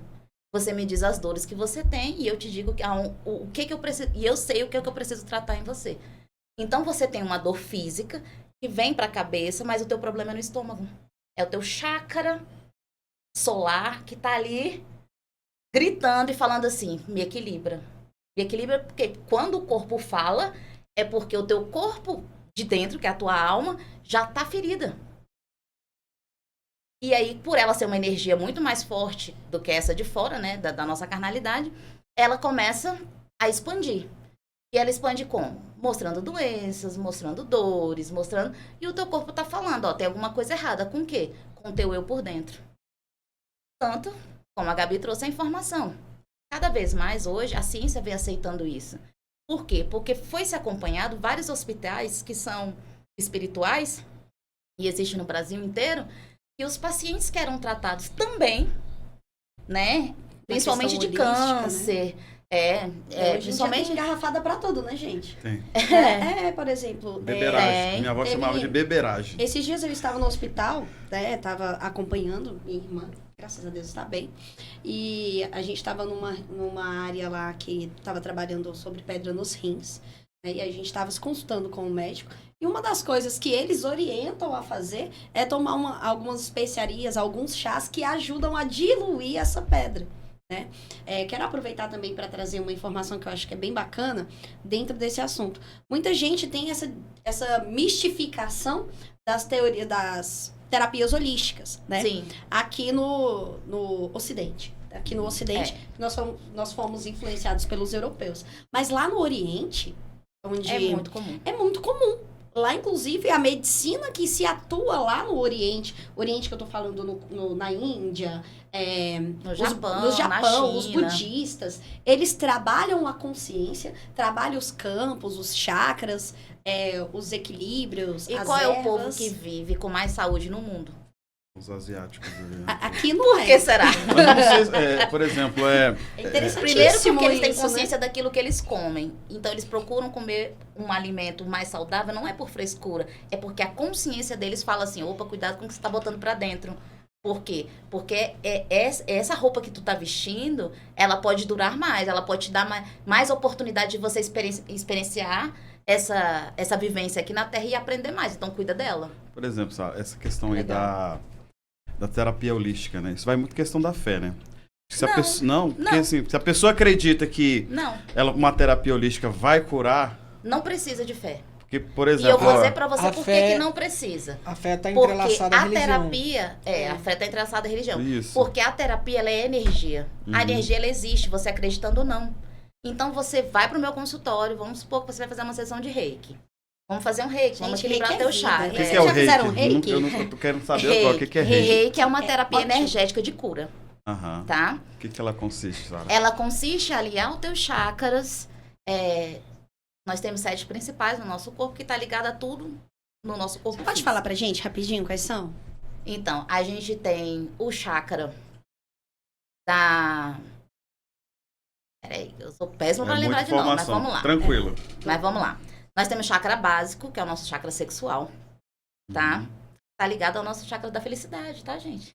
Speaker 4: Você me diz as dores que você tem e eu te digo o que que eu preciso. E eu sei o que eu preciso tratar em você. Então, você tem uma dor física que vem para a cabeça, mas o teu problema é no estômago. É o teu chakra solar que tá ali gritando e falando assim, me equilibra. Me equilibra porque quando o corpo fala, é porque o teu corpo de dentro, que é a tua alma, já tá ferida. E aí, por ela ser uma energia muito mais forte do que essa de fora, né, da nossa carnalidade, ela começa a expandir. E ela expande como? Mostrando doenças, mostrando dores, mostrando... E o teu corpo tá falando, ó, tem alguma coisa errada. Com o quê? Com o teu eu por dentro. Tanto, como a Gabi trouxe a informação. Cada vez mais, hoje, a ciência vem aceitando isso. Por quê? Porque foi se acompanhado vários hospitais que são espirituais, e existe no Brasil inteiro, e os pacientes que eram tratados também né? Principalmente de
Speaker 2: questão holística, né?
Speaker 4: câncer.
Speaker 2: Hoje
Speaker 4: Principalmente.
Speaker 2: tem engarrafada pra tudo, né, gente?
Speaker 1: Tem.
Speaker 2: Por exemplo...
Speaker 1: Beberagem. Minha avó
Speaker 2: teve-
Speaker 1: chamava de beberagem.
Speaker 2: Esses dias eu estava no hospital, né? Tava acompanhando minha irmã, graças a Deus está bem. E a gente estava numa área lá que estava trabalhando sobre pedra nos rins. Né, e a gente estava se consultando com o médico. E uma das coisas que eles orientam a fazer é tomar algumas especiarias, alguns chás que ajudam a diluir essa pedra. Né? Quero aproveitar também para trazer uma informação que eu acho que é bem bacana dentro desse assunto. Muita gente tem essa mistificação das teorias, das terapias holísticas, né?
Speaker 4: Sim.
Speaker 2: Aqui no Ocidente. Aqui no Ocidente, nós fomos influenciados pelos europeus. Mas lá no Oriente, onde
Speaker 4: É muito comum.
Speaker 2: é muito comum. Lá, inclusive, a medicina que se atua lá no Oriente que eu tô falando na Índia,
Speaker 4: No Japão,
Speaker 2: no Japão,
Speaker 4: na
Speaker 2: os
Speaker 4: China.
Speaker 2: budistas, eles trabalham a consciência, trabalham os campos, os chakras, os equilíbrios,
Speaker 4: E
Speaker 2: as
Speaker 4: qual é o
Speaker 2: ervas.
Speaker 4: povo que vive com mais saúde no mundo?
Speaker 1: Os asiáticos.
Speaker 2: Aqui não
Speaker 4: Por que
Speaker 2: é.
Speaker 4: será?
Speaker 1: Mas eu não sei, por exemplo,
Speaker 2: É interessantíssimo
Speaker 4: Primeiro porque eles têm
Speaker 2: isso,
Speaker 4: consciência daquilo que eles comem. Então eles procuram comer um alimento mais saudável, não é por frescura, é porque a consciência deles fala assim, opa, cuidado com o que você tá botando pra dentro. Por quê? Porque essa roupa que tu tá vestindo, ela pode durar mais, ela pode te dar mais oportunidade de você experienciar essa vivência aqui na Terra e aprender mais. Então cuida dela.
Speaker 1: Por exemplo, essa questão aí
Speaker 4: Legal.
Speaker 1: da terapia holística, né? Isso vai muito questão da fé, né? Se a
Speaker 4: Não,
Speaker 1: pessoa, não, porque
Speaker 4: não.
Speaker 1: assim, se a pessoa acredita que
Speaker 4: Não,
Speaker 1: uma terapia holística vai curar,
Speaker 4: não precisa de fé.
Speaker 1: porque, por
Speaker 4: E eu
Speaker 1: exemplo,
Speaker 4: vou dizer pra você
Speaker 3: a
Speaker 4: por
Speaker 3: fé-
Speaker 4: que que não precisa.
Speaker 3: A fé tá
Speaker 4: Porque
Speaker 3: entrelaçada à
Speaker 4: a
Speaker 3: religião.
Speaker 4: terapia, a fé tá entrelaçada à religião.
Speaker 1: isso.
Speaker 4: Porque a terapia, ela é energia.
Speaker 1: Uhum.
Speaker 4: A energia, ela existe, você acreditando ou não. Então, você vai pro meu consultório, vamos supor que você vai fazer uma sessão de reiki. Vamos fazer um reiki, vamos
Speaker 2: Gente,
Speaker 4: equilibrar
Speaker 2: reiki é
Speaker 4: teu
Speaker 2: vida.
Speaker 4: chakra.
Speaker 1: O que
Speaker 2: Vocês
Speaker 1: é o
Speaker 2: já
Speaker 1: reiki?
Speaker 2: fizeram reiki?
Speaker 1: Eu não tô querendo saber agora o que é reiki.
Speaker 4: Reiki é uma terapia
Speaker 2: ótimo.
Speaker 4: energética de cura,
Speaker 1: Aham.
Speaker 4: tá?
Speaker 1: O que ela consiste, Sara?
Speaker 4: Ela consiste em alinhar os teus chakras. Nós temos 7 principais no nosso corpo, que tá ligado a tudo no nosso corpo.
Speaker 2: Pode
Speaker 4: físico.
Speaker 2: falar pra gente rapidinho quais são?
Speaker 4: Então, a gente tem o chakra da... Peraí, eu sou péssima pra lembrar de nome, mas vamos lá.
Speaker 1: Tranquilo.
Speaker 4: Mas vamos lá. Nós temos o chakra básico, que é o nosso chakra sexual, tá? Tá ligado ao nosso chakra da felicidade, tá, gente?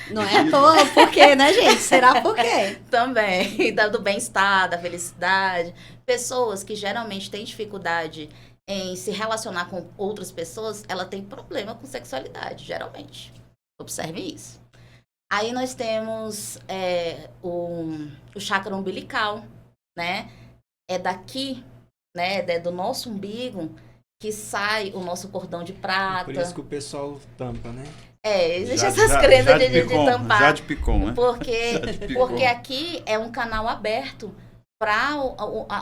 Speaker 2: Não é à toa, por quê, né, gente? Será por quê?
Speaker 4: Também, do bem-estar, da felicidade. Pessoas que geralmente têm dificuldade em se relacionar com outras pessoas, ela tem problema com sexualidade, geralmente. Observe isso. Aí nós temos o chakra umbilical, né? É daqui, né? É do nosso umbigo que sai o nosso cordão de prata.
Speaker 3: Por isso que o pessoal tampa, né?
Speaker 4: Existe essas crenças de tampar.
Speaker 1: Já de picom, né?
Speaker 4: Porque aqui é um canal aberto para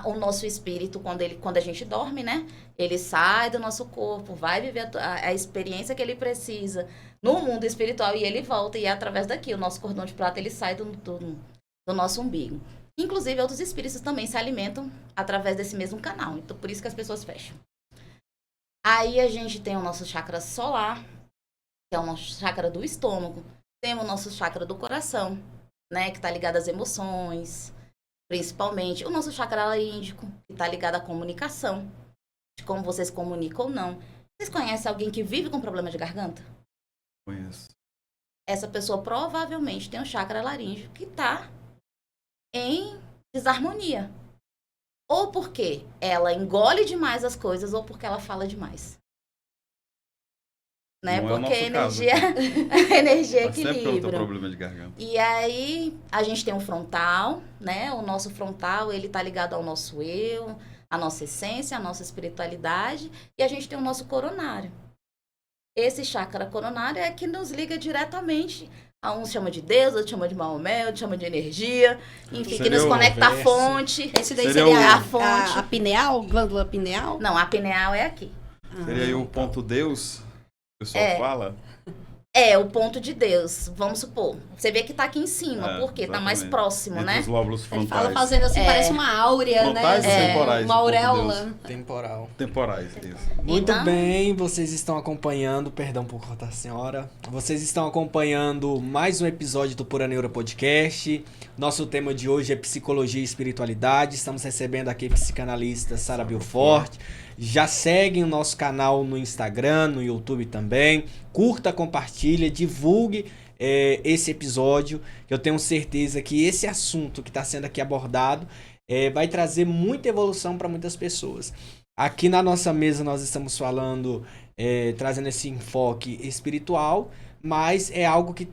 Speaker 4: o nosso espírito, quando a gente dorme, né? Ele sai do nosso corpo, vai viver a experiência que ele precisa no mundo espiritual e ele volta. E é através daqui, o nosso cordão de prata, ele sai do nosso umbigo. Inclusive, outros espíritos também se alimentam através desse mesmo canal. Então, por isso que as pessoas fecham. Aí a gente tem o nosso chakra solar, que é o nosso chakra do estômago. Temos o nosso chakra do coração, né? Que está ligado às emoções, principalmente. O nosso chakra laríngeo, que está ligado à comunicação, de como vocês comunicam ou não. Vocês conhecem alguém que vive com problema de garganta?
Speaker 1: Conheço.
Speaker 4: Essa pessoa provavelmente tem um chakra laríngeo que está em desarmonia. Ou porque ela engole demais as coisas, ou porque ela fala demais. Né?
Speaker 1: Não é o
Speaker 4: Porque a
Speaker 1: nosso caso
Speaker 4: energia, a energia
Speaker 1: Mas sempre que eu tô
Speaker 4: equilibra.
Speaker 1: problema de garganta.
Speaker 4: E aí, a gente tem o frontal, né? O nosso frontal, ele tá ligado ao nosso eu, à nossa essência, à nossa espiritualidade. E a gente tem o nosso coronário. Esse chakra coronário é que nos liga diretamente. A uns chama de Deus, outros chama de Maomé, outros chama de energia. Enfim, que
Speaker 1: Seria
Speaker 4: nos
Speaker 1: o
Speaker 4: conecta à
Speaker 3: verso.
Speaker 4: fonte.
Speaker 2: Esse daí
Speaker 1: Seria
Speaker 2: seria
Speaker 1: o-
Speaker 2: a fonte. A pineal, glândula pineal?
Speaker 4: Não, a pineal é aqui.
Speaker 1: Seria aí o
Speaker 2: Ah,
Speaker 1: ponto Deus, que o pessoal fala.
Speaker 4: É o ponto de Deus, vamos supor. Você vê que tá aqui em cima,
Speaker 1: É,
Speaker 4: porque tá mais
Speaker 1: exatamente.
Speaker 4: próximo,
Speaker 1: Entre
Speaker 4: né?
Speaker 1: os lóbulos
Speaker 2: Ele
Speaker 1: frontais.
Speaker 2: fala fazendo assim, parece uma áurea,
Speaker 1: Frontais
Speaker 2: né?
Speaker 1: e temporais,
Speaker 2: Uma
Speaker 1: o povo de
Speaker 2: auréola.
Speaker 3: Temporal.
Speaker 1: Temporais, isso.
Speaker 3: Muito
Speaker 4: Então-
Speaker 3: bem, vocês estão acompanhando, perdão por cortar a senhora, vocês estão acompanhando mais um episódio do Pura Neura Podcast. Nosso tema de hoje é psicologia e espiritualidade. Estamos recebendo aqui a psicanalista Sara Belfort. Já seguem o nosso canal no Instagram, no YouTube também. Curta, compartilha, divulgue esse episódio. Eu tenho certeza que esse assunto que está sendo aqui abordado vai trazer muita evolução para muitas pessoas. Aqui na nossa mesa nós estamos falando, trazendo esse enfoque espiritual, mas é algo que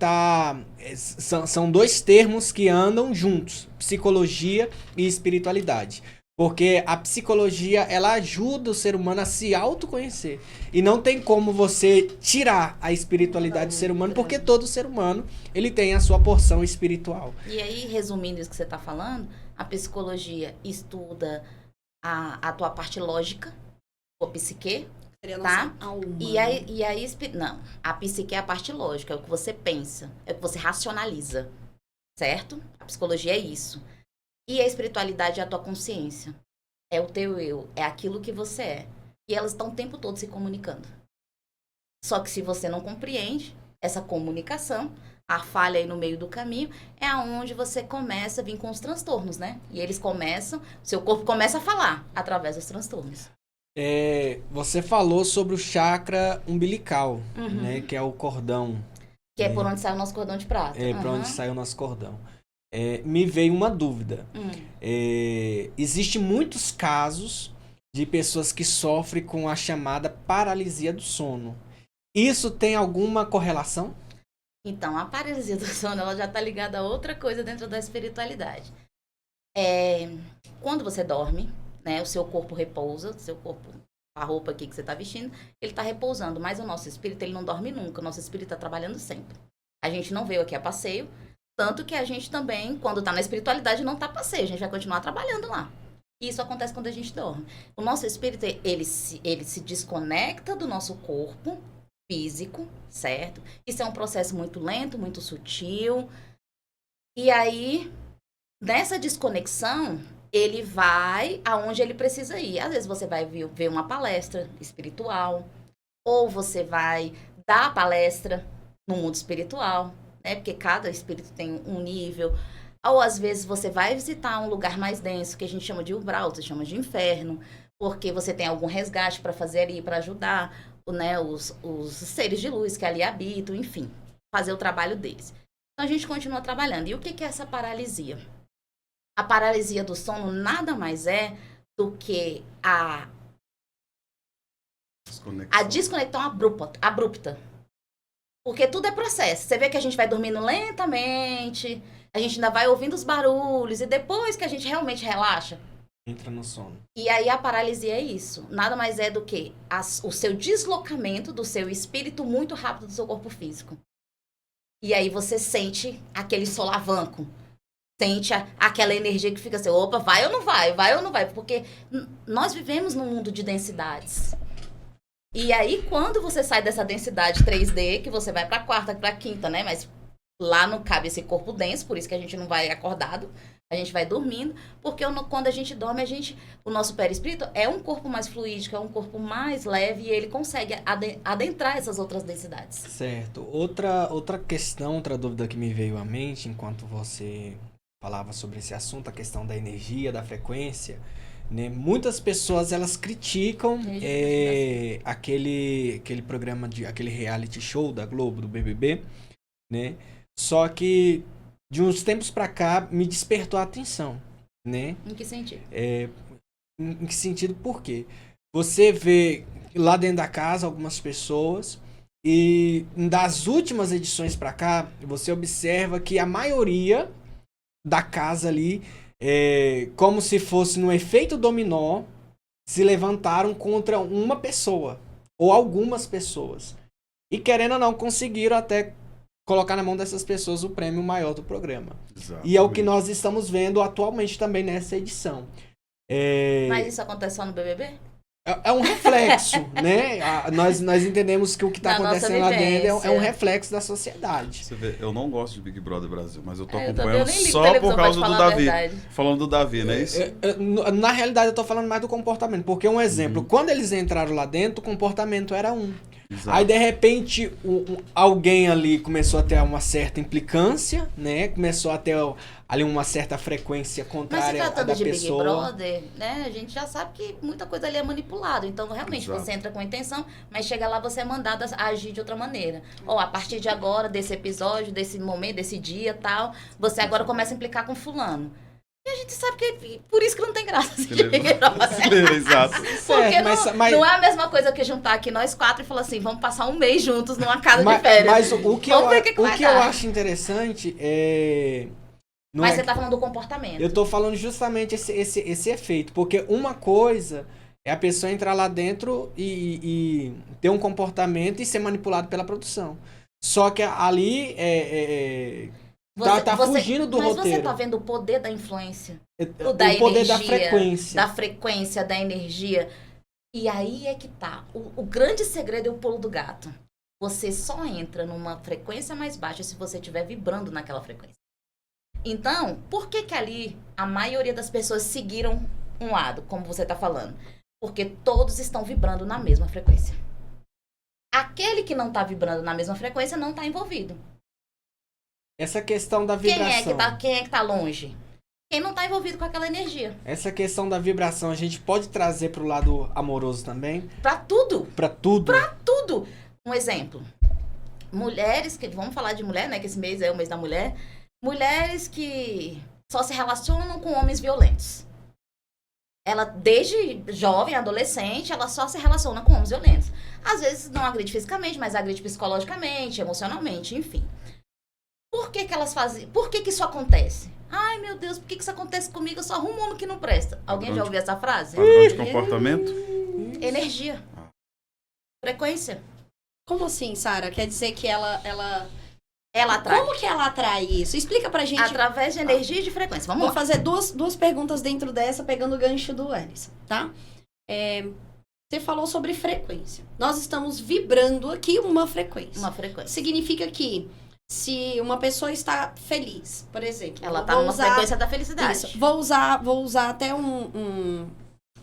Speaker 3: são dois termos que andam juntos, psicologia e espiritualidade. Porque a psicologia, ela ajuda o ser humano a se autoconhecer. E não tem como você tirar a espiritualidade do ser humano, porque todo ser humano, ele tem a sua porção espiritual.
Speaker 4: E aí, resumindo isso que você tá falando, a psicologia estuda a tua parte lógica, a psique,
Speaker 2: Seria a
Speaker 4: Tá.
Speaker 2: nossa alma.
Speaker 4: não, a psique é a parte lógica, é o que você pensa, é o que você racionaliza, certo? A psicologia é isso. E a espiritualidade é a tua consciência, é o teu eu, é aquilo que você é. E elas estão o tempo todo se comunicando. Só que se você não compreende essa comunicação, a falha aí no meio do caminho, é aonde você começa a vir com os transtornos, né? E eles começam, seu corpo começa a falar através dos transtornos.
Speaker 3: Você falou sobre o chakra umbilical,
Speaker 4: Uhum.
Speaker 3: né, que é o cordão.
Speaker 4: Que é por onde sai o nosso cordão de prata.
Speaker 3: Para onde
Speaker 4: Aham.
Speaker 3: sai o nosso cordão. Me veio uma dúvida. Existem muitos casos de pessoas que sofrem com a chamada paralisia do sono. Isso tem alguma correlação?
Speaker 4: Então, a paralisia do sono, ela já está ligada a outra coisa dentro da espiritualidade. Quando você dorme, né, o seu corpo repousa, seu corpo, a roupa aqui que você está vestindo, ele está repousando, mas o nosso espírito, ele não dorme nunca, o nosso espírito está trabalhando sempre. A gente não veio aqui a passeio, tanto que a gente também, quando está na espiritualidade, não está a passeio, a gente vai continuar trabalhando lá. E isso acontece quando a gente dorme. O nosso espírito, ele se desconecta do nosso corpo físico, certo? Isso é um processo muito lento, muito sutil. E aí, nessa desconexão, ele vai aonde ele precisa ir. Às vezes você vai ver uma palestra espiritual, ou você vai dar a palestra no mundo espiritual, né? Porque cada espírito tem um nível. Ou às vezes você vai visitar um lugar mais denso, que a gente chama de umbral, você chama de inferno, porque você tem algum resgate para fazer ali, para ajudar, né, os seres de luz que ali habitam, enfim, fazer o trabalho deles. Então a gente continua trabalhando. E o que é essa paralisia? A paralisia do sono nada mais é do que a desconexão abrupta. Porque tudo é processo. Você vê que a gente vai dormindo lentamente, a gente ainda vai ouvindo os barulhos, e depois que a gente realmente relaxa,
Speaker 3: Entra no sono.
Speaker 4: e aí a paralisia é isso. Nada mais é do que o seu deslocamento do seu espírito muito rápido do seu corpo físico. E aí você sente aquele solavanco. Sente aquela energia que fica assim, opa, vai ou não vai? Vai ou não vai? Porque nós vivemos num mundo de densidades. E aí, quando você sai dessa densidade 3D, que você vai pra quarta, pra quinta, né? Mas lá não cabe esse corpo denso, por isso que a gente não vai acordado. A gente vai dormindo, porque quando a gente dorme, o nosso perispírito é um corpo mais fluídico, é um corpo mais leve e ele consegue adentrar essas outras densidades.
Speaker 3: Certo. Outra questão, outra dúvida que me veio à mente enquanto você falava sobre esse assunto, a questão da energia, da frequência, né? Muitas pessoas, elas criticam aquele programa, aquele reality show da Globo, do BBB, né? Só que de uns tempos pra cá me despertou a atenção, né?
Speaker 4: Em que sentido?
Speaker 3: Em que sentido? Por quê? Você vê lá dentro da casa algumas pessoas e das últimas edições pra cá, você observa que a maioria da casa ali, como se fosse no efeito dominó, se levantaram contra uma pessoa ou algumas pessoas. E querendo ou não, conseguiram até colocar na mão dessas pessoas o prêmio maior do programa.
Speaker 1: Exatamente.
Speaker 3: E é o que nós estamos vendo atualmente também nessa edição.
Speaker 4: Mas isso acontece só no BBB?
Speaker 3: É um reflexo, né? Nós entendemos que o que está
Speaker 4: Da nossa
Speaker 3: acontecendo lá dentro é um
Speaker 4: vivência.
Speaker 3: reflexo da sociedade.
Speaker 1: Você vê, eu não gosto de Big Brother Brasil, mas eu tô
Speaker 4: Eu
Speaker 1: acompanhando
Speaker 4: nem ligo
Speaker 1: só
Speaker 4: televisão,
Speaker 1: por
Speaker 4: pra
Speaker 1: causa
Speaker 4: te
Speaker 1: do
Speaker 4: falar a
Speaker 1: Davi.
Speaker 4: verdade.
Speaker 1: Falando do Davi, não é isso?
Speaker 3: Na realidade, eu tô falando mais do comportamento. Porque um exemplo, quando eles entraram lá dentro, o comportamento era um.
Speaker 1: Exato.
Speaker 3: Aí, de repente, alguém ali começou a ter uma certa implicância, né? Começou a ter ali uma certa frequência
Speaker 4: Mas se
Speaker 3: contrária à
Speaker 4: tratando
Speaker 3: da
Speaker 4: de Big
Speaker 3: pessoa.
Speaker 4: Brother, né, a gente já sabe que muita coisa ali é manipulado. Então, realmente,
Speaker 1: Exato.
Speaker 4: você entra com intenção, mas chega lá, você é mandado a agir de outra maneira. Ou, a partir de agora, desse episódio, desse momento, desse dia, tal, você agora começa a implicar com fulano. E a gente sabe que por isso que não tem graça esse Big Brother.
Speaker 1: Exato.
Speaker 4: Porque
Speaker 3: Certo, mas-
Speaker 4: não é a mesma coisa que juntar aqui nós 4 e falar assim, vamos passar um mês juntos numa casa
Speaker 3: Mas,
Speaker 4: de férias.
Speaker 3: mas o que,
Speaker 4: Vamos ver o que vai
Speaker 3: eu
Speaker 4: dar.
Speaker 3: acho interessante é... não
Speaker 4: Mas
Speaker 3: é
Speaker 4: você
Speaker 3: que-
Speaker 4: tá falando do comportamento.
Speaker 3: Eu tô falando justamente esse efeito. Porque uma coisa é a pessoa entrar lá dentro e ter um comportamento e ser manipulado pela produção. Só que ali tá fugindo do
Speaker 4: mas
Speaker 3: roteiro.
Speaker 4: você tá vendo o poder da influência.
Speaker 3: O
Speaker 4: Da
Speaker 3: poder da
Speaker 4: energia,
Speaker 3: frequência.
Speaker 4: Da frequência, da energia. E aí é que tá. O grande segredo é o pulo do gato. Você só entra numa frequência mais baixa se você estiver vibrando naquela frequência. Então, por que que ali a maioria das pessoas seguiram um lado, como você tá falando? Porque todos estão vibrando na mesma frequência. Aquele que não tá vibrando na mesma frequência não tá envolvido.
Speaker 3: Essa questão da
Speaker 4: Quem
Speaker 3: vibração.
Speaker 4: é que tá longe? Quem não tá envolvido com aquela energia.
Speaker 3: Essa questão da vibração a gente pode trazer pro lado amoroso também?
Speaker 4: Pra tudo.
Speaker 3: Pra tudo?
Speaker 4: Tudo. Um exemplo. Mulheres que... Vamos falar de mulher, né? Que esse mês é o mês da mulher. Mulheres que só se relacionam com homens violentos. Ela, desde jovem, adolescente, ela só se relaciona com homens violentos. Às vezes não agride fisicamente, mas agride psicologicamente, emocionalmente, enfim. Por que que elas fazem... Por que que isso acontece? Ai, meu Deus, por que que isso acontece comigo? Eu só arrumo um homem que não presta. Alguém já ouviu essa frase?
Speaker 1: Padrão de comportamento?
Speaker 4: Energia. Frequência.
Speaker 2: Como assim, Sara? Quer dizer que ela...
Speaker 4: Ela atrai.
Speaker 2: Como que ela atrai isso? Explica pra gente.
Speaker 4: Através de energia e de frequência. Vamos
Speaker 2: Vou
Speaker 4: lá.
Speaker 2: fazer duas perguntas dentro dessa, pegando o gancho do Ellison, tá? Você falou sobre frequência. Nós estamos vibrando aqui uma frequência.
Speaker 4: Uma frequência.
Speaker 2: Significa que se uma pessoa está feliz, por exemplo...
Speaker 4: Ela
Speaker 2: eu
Speaker 4: tá
Speaker 2: vou
Speaker 4: numa
Speaker 2: usar-
Speaker 4: frequência da felicidade.
Speaker 2: Isso. Vou usar até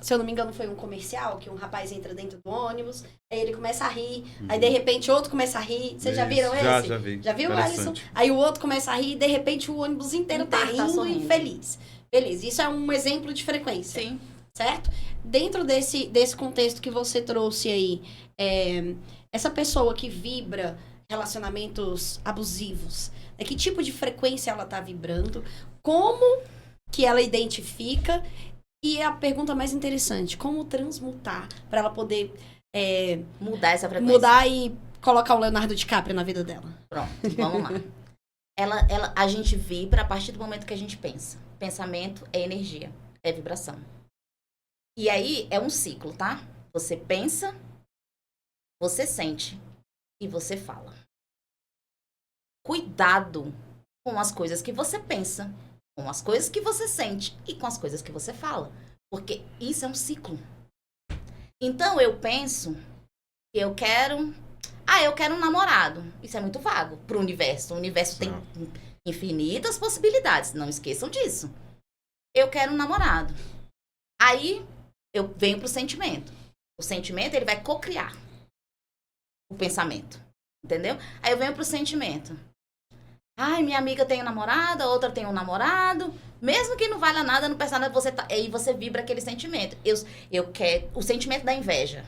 Speaker 2: se eu não me engano, foi um comercial que um rapaz entra dentro do ônibus, aí ele começa a rir, aí de repente outro começa a rir. Vocês já viram esse?
Speaker 1: Já vi.
Speaker 2: Já viu, Alisson?
Speaker 1: Interessante.
Speaker 2: Aí o outro começa a rir e de repente o ônibus inteiro tá
Speaker 4: Inteiro tá
Speaker 2: rindo e
Speaker 4: sorrindo.
Speaker 2: feliz. Beleza, isso é um exemplo de frequência,
Speaker 4: Sim.
Speaker 2: certo? Dentro desse contexto que você trouxe aí, essa pessoa que vibra relacionamentos abusivos, que tipo de frequência ela tá vibrando? Como que ela identifica? E a pergunta mais interessante, como transmutar para ela poder
Speaker 4: Mudar essa frequência.
Speaker 2: mudar e colocar o Leonardo DiCaprio na vida dela?
Speaker 4: Pronto, vamos lá. A gente vibra a partir do momento que a gente pensa. Pensamento é energia, é vibração. E aí é um ciclo, tá? Você pensa, você sente e você fala. Cuidado com as coisas que você pensa, com as coisas que você sente e com as coisas que você fala. Porque isso é um ciclo. Então eu penso que eu quero um namorado. Isso é muito vago pro universo. O universo tem infinitas possibilidades. Não esqueçam disso. Eu quero um namorado. Aí eu venho pro sentimento. O sentimento, ele vai cocriar o pensamento. Entendeu? Aí eu venho pro sentimento. Ai, minha amiga tem um namorado, a outra tem um namorado. Mesmo que não valha nada no personagem, aí você vibra aquele sentimento. Eu quero o sentimento da inveja.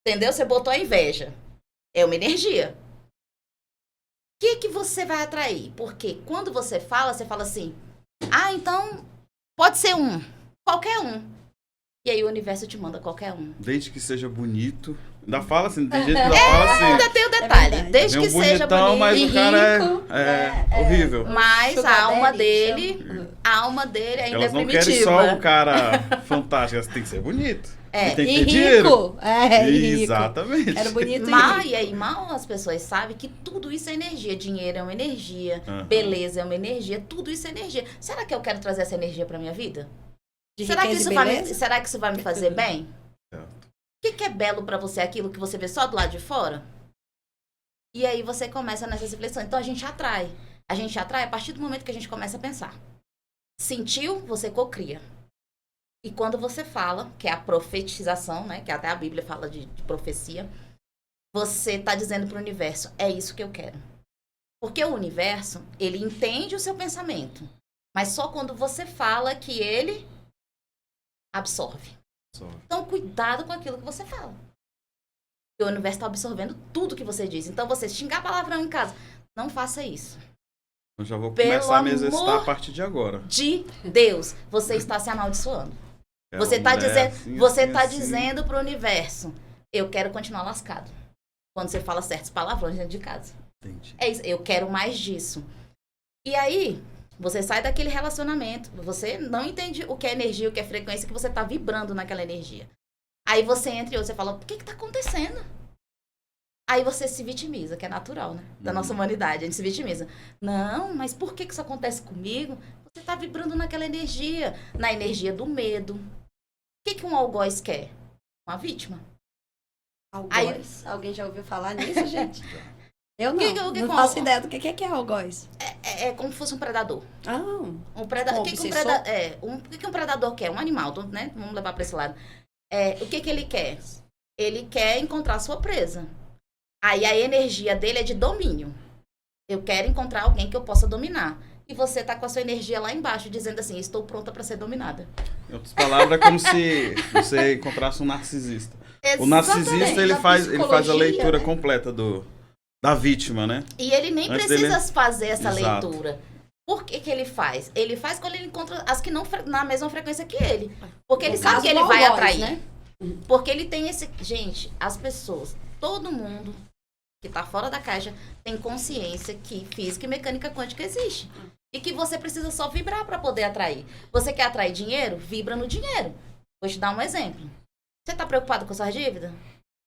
Speaker 4: Entendeu? Você botou a inveja. É uma energia. O que você vai atrair? Porque quando você fala assim, então pode ser qualquer um. E aí o universo te manda qualquer um.
Speaker 1: Desde que seja bonito. Ainda fala assim, tem gente que ainda fala assim.
Speaker 4: Ainda tem o detalhe.
Speaker 2: verdade.
Speaker 4: Desde
Speaker 1: Vem
Speaker 4: que
Speaker 1: um
Speaker 4: seja
Speaker 1: bonitão,
Speaker 4: bonito.
Speaker 1: mas
Speaker 2: e
Speaker 1: o cara
Speaker 2: rico,
Speaker 1: é horrível.
Speaker 4: Mas
Speaker 2: Sugar
Speaker 4: a alma
Speaker 2: daddy,
Speaker 4: dele, a alma dele ainda
Speaker 1: Elas
Speaker 4: é
Speaker 1: não
Speaker 4: primitiva.
Speaker 1: querem só um cara fantástico, elas têm que ser bonito.
Speaker 4: É,
Speaker 1: E tem que
Speaker 2: E
Speaker 1: ter dinheiro.
Speaker 2: rico. E rico.
Speaker 1: Exatamente.
Speaker 2: Era bonito
Speaker 4: E aí, mal as pessoas sabem que tudo isso é energia. Dinheiro é uma energia,
Speaker 1: Aham.
Speaker 4: beleza é uma energia, tudo isso é energia. Será que eu quero trazer essa energia pra minha vida?
Speaker 2: De
Speaker 4: Será que,
Speaker 2: riqueza e beleza?
Speaker 4: será que isso vai me fazer bem? que é belo pra você? Aquilo que você vê só do lado de fora? E aí você começa nessa reflexão. Então a gente atrai. A gente atrai a partir do momento que a gente começa a pensar. Sentiu, você cocria. E quando você fala, que é a profetização, né? Que até a Bíblia fala de profecia, você está dizendo para o universo, é isso que eu quero. Porque o universo, ele entende o seu pensamento. Mas só quando você fala que ele absorve. Então, cuidado com aquilo que você fala. Porque o universo está absorvendo tudo que você diz. Então, você xingar palavrão em casa, não faça isso.
Speaker 1: Eu já vou
Speaker 4: Pelo
Speaker 1: começar a me exercitar
Speaker 4: amor
Speaker 1: a partir de agora.
Speaker 4: De Deus, você está se amaldiçoando.
Speaker 1: Quero
Speaker 4: Você está
Speaker 1: mulher
Speaker 4: dizendo,
Speaker 1: assim,
Speaker 4: você
Speaker 1: assim,
Speaker 4: tá
Speaker 1: assim.
Speaker 4: dizendo pro universo, eu quero continuar lascado. Quando você fala certos palavrões dentro de casa.
Speaker 1: Entendi.
Speaker 4: É isso, eu quero mais disso. E aí, você sai daquele relacionamento, você não entende o que é energia, o que é frequência, que você tá vibrando naquela energia. Aí você entra e você fala, o que tá acontecendo? Aí você se vitimiza, que é natural, né? Da nossa humanidade, a gente se vitimiza. Não, mas por que isso acontece comigo? Você tá vibrando naquela energia, na energia do medo. O que um algoz quer? Uma vítima.
Speaker 2: Algoz. Alguém já ouviu falar nisso, gente? Eu não.
Speaker 4: Que
Speaker 2: Não faço ideia do que é algoz.
Speaker 4: É como se fosse um predador.
Speaker 2: Ah,
Speaker 4: Um predador. O que um predador quer? Um animal, né? Vamos levar para esse lado. O que ele quer? Ele quer encontrar a sua presa. Aí a energia dele é de domínio. Eu quero encontrar alguém que eu possa dominar. E você tá com a sua energia lá embaixo, dizendo assim, estou pronta para ser dominada.
Speaker 1: Em outras palavras, é como se você encontrasse um narcisista. O narcisista, ele
Speaker 2: Da
Speaker 1: faz a
Speaker 2: psicologia,
Speaker 1: leitura
Speaker 2: né?
Speaker 1: completa da vítima, né?
Speaker 4: E ele nem
Speaker 1: Antes
Speaker 4: precisa
Speaker 1: dele-
Speaker 4: fazer essa
Speaker 1: Exato.
Speaker 4: leitura. Por que ele faz? Ele faz quando ele encontra as que não na mesma frequência que ele. Porque ele
Speaker 2: No
Speaker 4: sabe
Speaker 2: caso
Speaker 4: que ele
Speaker 2: do
Speaker 4: vai
Speaker 2: algoz,
Speaker 4: atrair.
Speaker 2: né?
Speaker 4: Porque ele tem esse... Gente, as pessoas, todo mundo que tá fora da caixa tem consciência que física e mecânica quântica existe. E que você precisa só vibrar para poder atrair. Você quer atrair dinheiro? Vibra no dinheiro. Vou te dar um exemplo. Você tá preocupado com suas dívidas?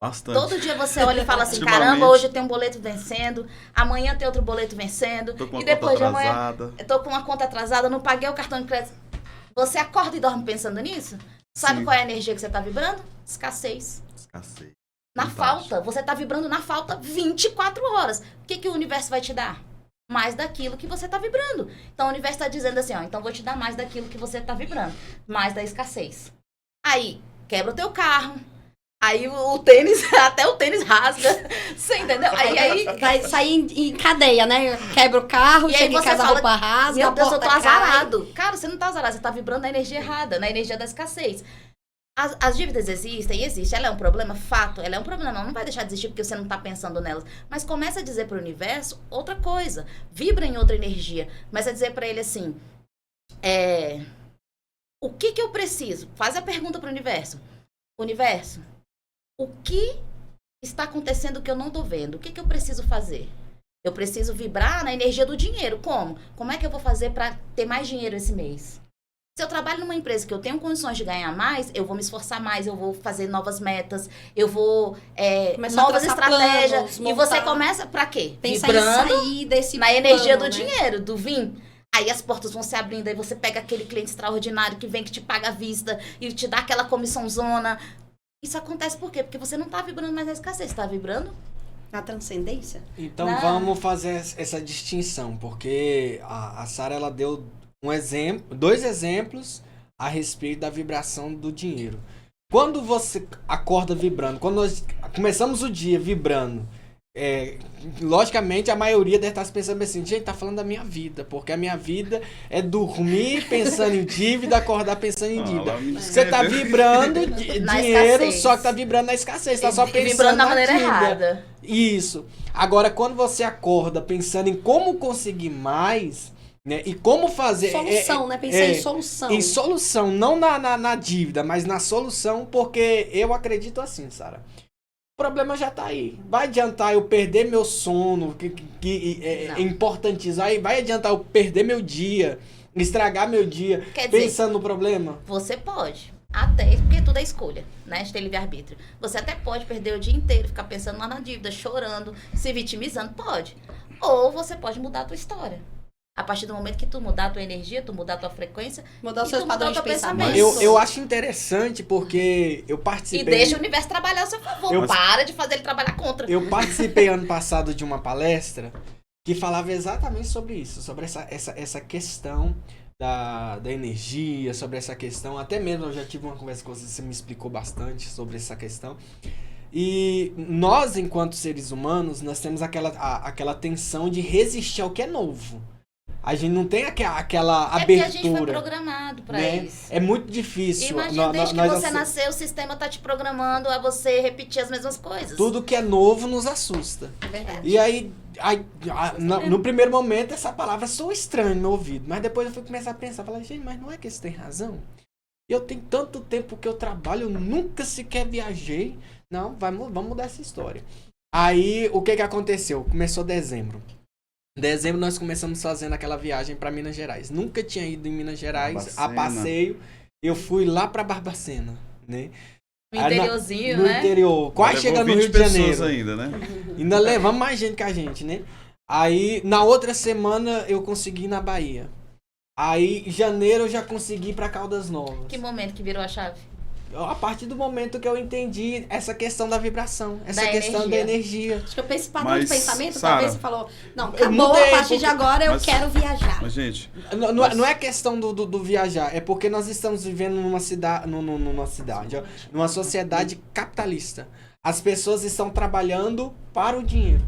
Speaker 1: Bastante.
Speaker 4: Todo dia você olha e fala assim,
Speaker 1: Ultimamente.
Speaker 4: caramba, hoje tem um boleto vencendo, amanhã tem outro boleto vencendo,
Speaker 1: Tô com uma
Speaker 4: e depois
Speaker 1: conta
Speaker 4: de amanhã
Speaker 1: atrasada.
Speaker 4: eu tô com uma conta atrasada, não paguei o cartão de crédito. Você acorda e dorme pensando nisso? Sabe
Speaker 1: Sim.
Speaker 4: qual é a energia que você tá vibrando? Escassez.
Speaker 1: Escassez.
Speaker 4: Na
Speaker 1: Fantástico.
Speaker 4: falta. Você tá vibrando na falta 24 horas. O que o universo vai te dar? Mais daquilo que você tá vibrando. Então o universo tá dizendo assim, ó, então vou te dar mais daquilo que você tá vibrando. Mais da escassez. Aí, quebra o teu carro. Aí o tênis, até o tênis rasga. Você entendeu? Aí
Speaker 2: Vai sair em cadeia, né? Quebra o carro,
Speaker 4: E aí
Speaker 2: chega em
Speaker 4: você
Speaker 2: casa, a
Speaker 4: fala,
Speaker 2: roupa rasga,
Speaker 4: meu
Speaker 2: a
Speaker 4: Deus, eu
Speaker 2: porta
Speaker 4: tô
Speaker 2: cai.
Speaker 4: azarado. Cara, você não tá azarado, você tá vibrando na energia errada, na energia da escassez. As dívidas existem, existe. Ela é um problema? Fato. Ela é um problema. Não vai deixar de existir porque você não tá pensando nelas. Mas começa a dizer pro universo outra coisa. Vibra em outra energia. Começa a dizer pra ele assim, o que eu preciso? Faz a pergunta pro universo. Universo, o que está acontecendo que eu não tô vendo? O que eu preciso fazer? Eu preciso vibrar na energia do dinheiro. Como? Como é que eu vou fazer para ter mais dinheiro esse mês? Se eu trabalho numa empresa que eu tenho condições de ganhar mais, eu vou me esforçar mais, eu vou fazer novas metas, eu vou
Speaker 2: Começar a
Speaker 4: novas
Speaker 2: traçar
Speaker 4: estratégias.
Speaker 2: planos,
Speaker 4: E você
Speaker 2: montar.
Speaker 4: começa para quê?
Speaker 2: Pensar
Speaker 4: Vibrando
Speaker 2: em sair desse
Speaker 4: na energia do
Speaker 2: plano, né?
Speaker 4: dinheiro, do vim. Aí as portas vão se abrindo, aí você pega aquele cliente extraordinário que vem, que te paga à vista e te dá aquela comissãozona. Isso acontece por quê? Porque você não tá vibrando mais na escassez, você tá vibrando.
Speaker 2: Na transcendência?
Speaker 3: Então
Speaker 4: Não.
Speaker 3: vamos fazer essa distinção, porque a Sara ela deu dois exemplos a respeito da vibração do dinheiro. Quando você acorda vibrando, quando nós começamos o dia vibrando, logicamente a maioria deve estar pensando assim, gente, tá falando da minha vida, porque a minha vida é dormir pensando em dívida, acordar pensando em dívida.
Speaker 1: ela me
Speaker 3: Você tá
Speaker 1: escreveu.
Speaker 3: vibrando
Speaker 4: Na
Speaker 3: dinheiro,
Speaker 4: escassez.
Speaker 3: só que tá vibrando na escassez, tá só
Speaker 4: E
Speaker 3: pensando
Speaker 4: vibrando da
Speaker 3: na
Speaker 4: maneira
Speaker 3: dívida.
Speaker 4: errada.
Speaker 3: Isso. Agora, quando você acorda pensando em como conseguir mais, né, e como fazer...
Speaker 2: Solução, né? Pensar em solução.
Speaker 3: Em solução, não na dívida, mas na solução, porque eu acredito assim, Sara. O problema já tá aí. Vai adiantar eu perder meu sono, que é
Speaker 4: Não.
Speaker 3: importantíssimo. Aí vai adiantar eu perder meu dia, estragar meu dia,
Speaker 4: Quer dizer,
Speaker 3: pensando no problema?
Speaker 4: você pode. Até, porque tudo é escolha, né? De ter livre-arbítrio. Você até pode perder o dia inteiro, ficar pensando lá na dívida, chorando, se vitimizando, pode. Ou você pode mudar a tua história. A partir do momento que tu mudar a tua energia, tu mudar a tua frequência,
Speaker 2: Mudar os
Speaker 4: e
Speaker 2: seus
Speaker 4: tu mudar
Speaker 2: padrões
Speaker 4: o
Speaker 2: de
Speaker 4: teu
Speaker 2: pensamento.
Speaker 4: pensamento.
Speaker 3: Eu acho interessante porque eu
Speaker 4: E
Speaker 3: participei...
Speaker 4: deixa o universo trabalhar ao seu favor. Para de fazer ele trabalhar contra.
Speaker 3: Eu participei ano passado de uma palestra que falava exatamente sobre isso, sobre essa questão da energia, sobre essa questão. Até mesmo eu já tive uma conversa com você me explicou bastante sobre essa questão. E nós, enquanto seres humanos, nós temos aquela tensão de resistir ao que é novo. A gente não tem aquela
Speaker 4: É
Speaker 3: abertura.
Speaker 4: porque a gente foi programado pra
Speaker 3: né?
Speaker 4: isso.
Speaker 3: É muito difícil.
Speaker 4: Imagina, desde que você nasceu, o sistema tá te programando a você repetir as mesmas coisas.
Speaker 3: Tudo que é novo nos assusta.
Speaker 2: É verdade.
Speaker 3: E aí, no primeiro momento, essa palavra soa estranha no meu ouvido. Mas depois eu fui começar a pensar. Falar, gente, mas não é que eles têm razão? Eu tenho tanto tempo que eu trabalho, eu nunca sequer viajei. Não, vamos mudar essa história. Aí, o que aconteceu? Começou dezembro. Em dezembro, nós começamos fazendo aquela viagem para Minas Gerais. Nunca tinha ido em Minas Gerais a passeio. Eu fui lá para Barbacena, né?
Speaker 4: No interiorzinho,
Speaker 3: no
Speaker 4: né?
Speaker 3: interior. Quase chegando no Rio de Janeiro.
Speaker 1: Ainda, né?
Speaker 3: Ainda levamos mais gente que a gente, né? Aí, na outra semana, eu consegui ir na Bahia. Aí, em janeiro, eu já consegui ir pra Caldas Novas.
Speaker 4: Que momento que virou a chave?
Speaker 3: A partir do momento que eu entendi essa questão da vibração, essa questão da energia.
Speaker 2: Acho que eu penso padrão de pensamento,
Speaker 1: Sara,
Speaker 2: talvez você falou, não,
Speaker 3: eu
Speaker 2: acabou,
Speaker 3: mudei,
Speaker 2: a partir de agora eu
Speaker 1: mas-
Speaker 2: quero viajar.
Speaker 1: Mas, gente,
Speaker 3: Não é questão do viajar, é porque nós estamos vivendo numa sociedade capitalista. As pessoas estão trabalhando para o dinheiro.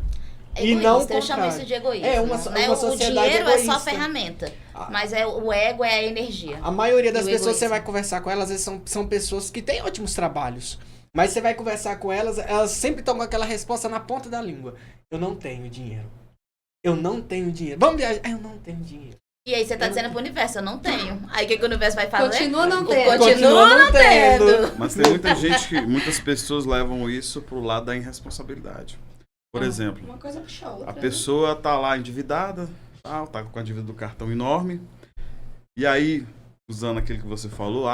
Speaker 3: E
Speaker 4: Egoísta,
Speaker 3: não o
Speaker 4: eu chamo
Speaker 3: contrário.
Speaker 4: isso de egoísmo.
Speaker 3: É uma
Speaker 4: né? O
Speaker 3: sociedade
Speaker 4: dinheiro é só
Speaker 3: egoísta.
Speaker 4: ferramenta,
Speaker 3: Ah.
Speaker 4: mas o ego é a energia.
Speaker 3: A maioria das
Speaker 4: E o
Speaker 3: pessoas
Speaker 4: egoísmo.
Speaker 3: você vai conversar com elas, às vezes são pessoas que têm ótimos trabalhos. Mas você vai conversar com elas, elas sempre estão com aquela resposta na ponta da língua. Eu não tenho dinheiro. Eu não tenho dinheiro. Vamos viajar. Eu não tenho dinheiro.
Speaker 4: E aí você tá dizendo pro universo, eu não tenho. Aí o que o universo vai fazer?
Speaker 2: Continua não
Speaker 4: O
Speaker 2: tendo.
Speaker 4: Continua não tendo.
Speaker 1: mas tem muita gente que... Muitas pessoas levam isso pro lado da irresponsabilidade. Por exemplo,
Speaker 2: Uma coisa puxa a outra.
Speaker 1: a pessoa tá lá endividada, tá com a dívida do cartão enorme. E aí, usando aquilo que você falou,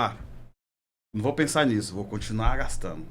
Speaker 1: não vou pensar nisso, vou continuar gastando.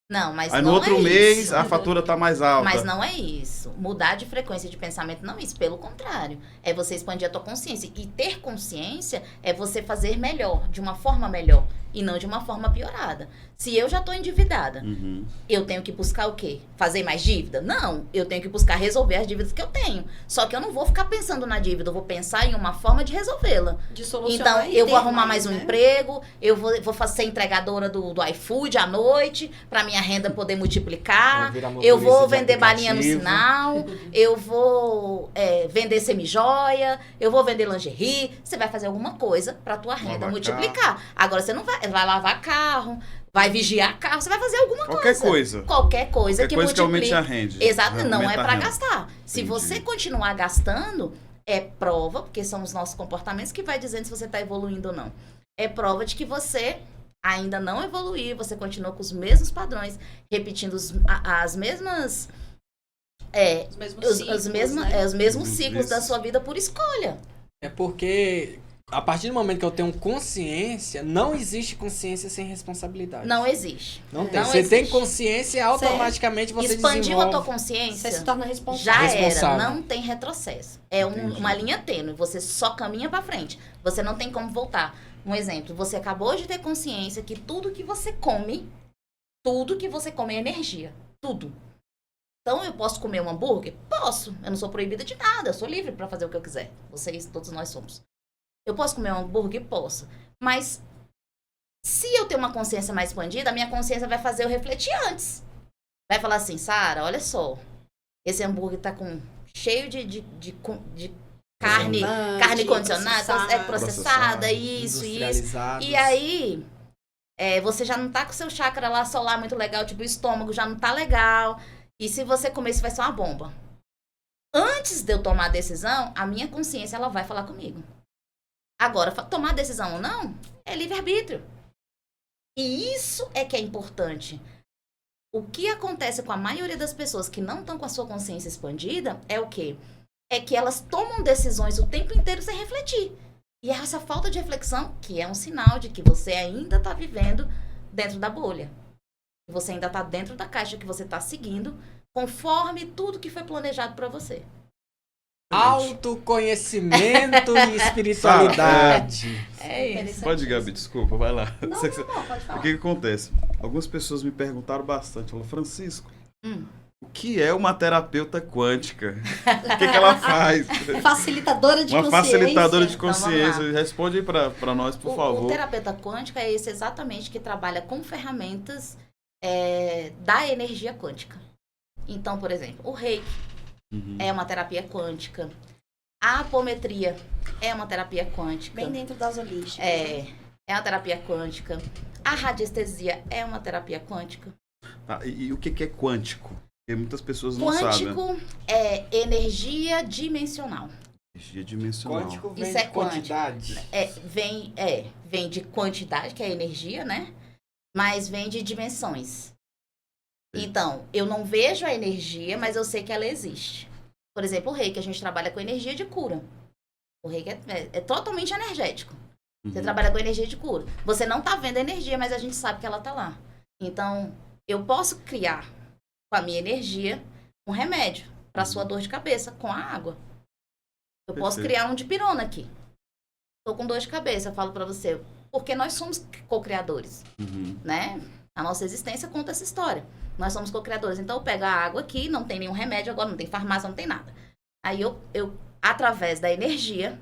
Speaker 4: Não, mas
Speaker 1: Aí
Speaker 4: não
Speaker 1: no outro
Speaker 4: é
Speaker 1: mês
Speaker 4: isso.
Speaker 1: a fatura tá mais alta.
Speaker 4: Mas não é isso. Mudar de frequência de pensamento não é isso. Pelo contrário. É você expandir a tua consciência. E ter consciência é você fazer melhor, de uma forma melhor. E não de uma forma piorada. Se eu já tô endividada,
Speaker 1: Uhum.
Speaker 4: eu tenho que buscar o quê? Fazer mais dívida? Não. Eu tenho que buscar resolver as dívidas que eu tenho. Só que eu não vou ficar pensando na dívida. Eu vou pensar em uma forma de resolvê-la.
Speaker 2: De solucionar
Speaker 4: Então,
Speaker 2: e
Speaker 4: eu vou
Speaker 2: ter
Speaker 4: arrumar mais um
Speaker 2: né?
Speaker 4: emprego, eu vou ser entregadora do iFood à noite, pra minha renda poder multiplicar. Eu vou vender balinha no sinal, eu vou vender semijoia, eu vou vender lingerie. Você vai fazer alguma coisa pra tua renda
Speaker 1: Lavar
Speaker 4: multiplicar. Agora, você não vai lavar carro, vai vigiar carro, você vai fazer alguma
Speaker 1: Qualquer coisa.
Speaker 4: Qualquer coisa
Speaker 1: Qualquer
Speaker 4: que
Speaker 1: coisa que aumente
Speaker 4: multiplique.
Speaker 1: a renda.
Speaker 4: Exato, não é
Speaker 1: Aumenta a
Speaker 4: pra
Speaker 1: renda.
Speaker 4: gastar. Se
Speaker 1: Entendi.
Speaker 4: você continuar gastando, é prova, porque são os nossos comportamentos que vai dizendo se você tá evoluindo ou não. É prova de que você ainda não evoluiu, você continua com os mesmos padrões, repetindo as mesmas...
Speaker 2: Os mesmos
Speaker 4: os
Speaker 2: ciclos,
Speaker 4: mesmos,
Speaker 2: né?
Speaker 4: os mesmos
Speaker 1: Os
Speaker 4: ciclos da
Speaker 1: mesmos.
Speaker 4: sua vida por escolha.
Speaker 3: É porque, a partir do momento que eu tenho consciência, não existe consciência sem responsabilidade.
Speaker 4: Não existe.
Speaker 3: Não tem.
Speaker 4: Não
Speaker 3: Você tem
Speaker 4: existe.
Speaker 3: consciência, automaticamente você
Speaker 4: Expandiu a
Speaker 3: desenvolve.
Speaker 4: tua
Speaker 2: Você
Speaker 4: consciência,
Speaker 2: se torna responsável.
Speaker 4: já
Speaker 3: Responsável.
Speaker 4: era, não tem retrocesso. É
Speaker 1: Entendi.
Speaker 4: uma linha tênue, você só caminha pra frente. Você não tem como voltar. Um exemplo, você acabou de ter consciência que tudo que você come é energia. Tudo. Então, eu posso comer um hambúrguer? Posso. Eu não sou proibida de nada. Eu sou livre para fazer o que eu quiser. Vocês, todos nós somos. Eu posso comer um hambúrguer? Posso. Mas, se eu tenho uma consciência mais expandida, a minha consciência vai fazer eu refletir antes. Vai falar assim, Sara, olha só. Esse hambúrguer tá cheio de carne, carne condicionada, processada, isso.
Speaker 3: Industrializados.
Speaker 4: E aí, você já não tá com o seu chakra lá solar muito legal, tipo, o estômago já não tá legal. E se você comer, isso vai ser uma bomba. Antes de eu tomar a decisão, a minha consciência, ela vai falar comigo. Agora, tomar a decisão ou não, é livre-arbítrio. E isso é que é importante. O que acontece com a maioria das pessoas que não estão com a sua consciência expandida é o quê? É que elas tomam decisões o tempo inteiro sem refletir. E essa falta de reflexão, que é um sinal de que você ainda está vivendo dentro da bolha. Você ainda está dentro da caixa que você está seguindo, conforme tudo que foi planejado para você.
Speaker 3: Autoconhecimento e espiritualidade.
Speaker 4: É isso.
Speaker 1: Pode, Gabi, desculpa, vai lá.
Speaker 2: Não, pode falar.
Speaker 1: O que acontece? Algumas pessoas me perguntaram bastante. Falaram, Francisco, o que é uma terapeuta quântica? O que ela faz?
Speaker 2: Facilitadora de
Speaker 1: Uma
Speaker 2: consciência.
Speaker 1: facilitadora de
Speaker 4: Então, vamos
Speaker 1: consciência.
Speaker 4: lá.
Speaker 1: Responde aí pra nós, por favor.
Speaker 4: O terapeuta quântico é esse exatamente que trabalha com ferramentas da energia quântica. Então, por exemplo, o Reiki é uma terapia quântica. A apometria é uma terapia quântica.
Speaker 2: Bem dentro das holísticas.
Speaker 4: É uma terapia quântica. A radiestesia é uma terapia quântica.
Speaker 1: Tá, e o que é quântico? Porque muitas pessoas não sabem.
Speaker 4: Quântico é energia dimensional.
Speaker 1: Energia dimensional.
Speaker 3: Quântico vem
Speaker 4: Isso
Speaker 3: de
Speaker 4: é quântico.
Speaker 3: quantidade.
Speaker 4: Vem de quantidade, que é energia, né? Mas vem de dimensões. Então, eu não vejo a energia, mas eu sei que ela existe. Por exemplo, o Reiki, a gente trabalha com energia de cura. O Reiki é totalmente energético. Você trabalha com energia de cura. Você não tá vendo a energia, mas a gente sabe que ela tá lá. Então, eu posso criar com a minha energia um remédio para sua dor de cabeça com a água. Eu posso
Speaker 1: Perfeito.
Speaker 4: criar um de pirona aqui. Tô com dor de cabeça, eu falo para você, porque nós somos co-criadores, né? A nossa existência conta essa história. Nós somos co-criadores. Então, eu pego a água aqui, não tem nenhum remédio agora, não tem farmácia, não tem nada. Aí, eu através da energia,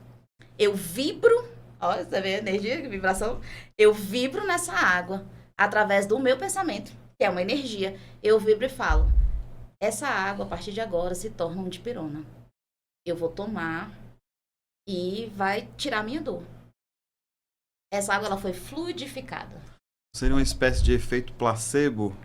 Speaker 4: eu vibro. Olha, você vê a energia, a vibração? Eu vibro nessa água através do meu pensamento, que é uma energia. Eu vibro e falo, essa água, a partir de agora, se torna um dipirona. Eu vou tomar e vai tirar a minha dor. Essa água, ela foi fluidificada.
Speaker 1: Seria uma espécie de efeito placebo?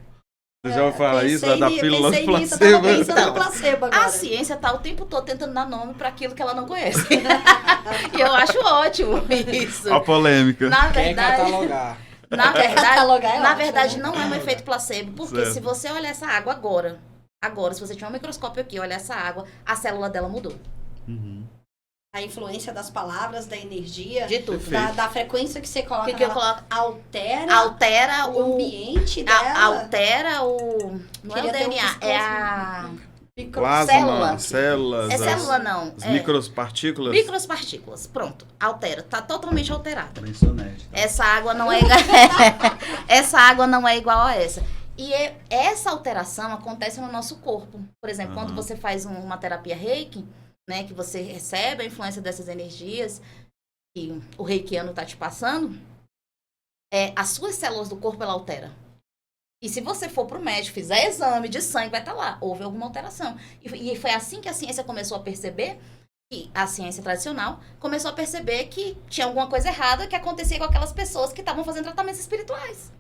Speaker 1: Você já ouviu falar isso? Da
Speaker 2: Pensei
Speaker 1: pílula
Speaker 2: nisso, eu
Speaker 1: placebo?
Speaker 2: tava pensando no placebo agora.
Speaker 4: A ciência tá o tempo todo tentando dar nome para aquilo que ela não conhece. E eu acho ótimo isso.
Speaker 1: A polêmica.
Speaker 4: Na
Speaker 3: Quer
Speaker 4: verdade,
Speaker 3: catalogar.
Speaker 2: Catalogar é
Speaker 4: na
Speaker 2: ótimo,
Speaker 4: verdade
Speaker 2: né?
Speaker 4: não é um efeito placebo, porque
Speaker 1: Certo.
Speaker 4: se você olhar essa água agora, se você tiver um microscópio aqui e olhar essa água, a célula dela mudou.
Speaker 2: A influência das palavras, da energia,
Speaker 4: De tudo.
Speaker 1: Perfeito.
Speaker 2: da frequência que você coloca,
Speaker 4: O que eu
Speaker 2: nela,
Speaker 4: coloco?
Speaker 2: altera o ambiente dela.
Speaker 4: Altera o... Não é o
Speaker 2: Queria ter um
Speaker 4: DNA, é a...
Speaker 1: Plasma,
Speaker 4: Célula.
Speaker 1: células,
Speaker 4: É célula não.
Speaker 1: as
Speaker 4: É
Speaker 1: micropartículas.
Speaker 4: micropartículas. Pronto. Altera. Tá totalmente alterada.
Speaker 1: Impressionante.
Speaker 4: Essa água não é igual... essa água não é igual a essa. E essa alteração acontece no nosso corpo. Por exemplo, quando você faz uma terapia Reiki, né, que você recebe a influência dessas energias que o reikiano tá te passando, as suas células do corpo, ela altera. E se você for pro médico, fizer exame de sangue, vai estar lá. Houve alguma alteração. E foi assim que a ciência começou a perceber, que a ciência tradicional começou a perceber que tinha alguma coisa errada que acontecia com aquelas pessoas que estavam fazendo tratamentos espirituais.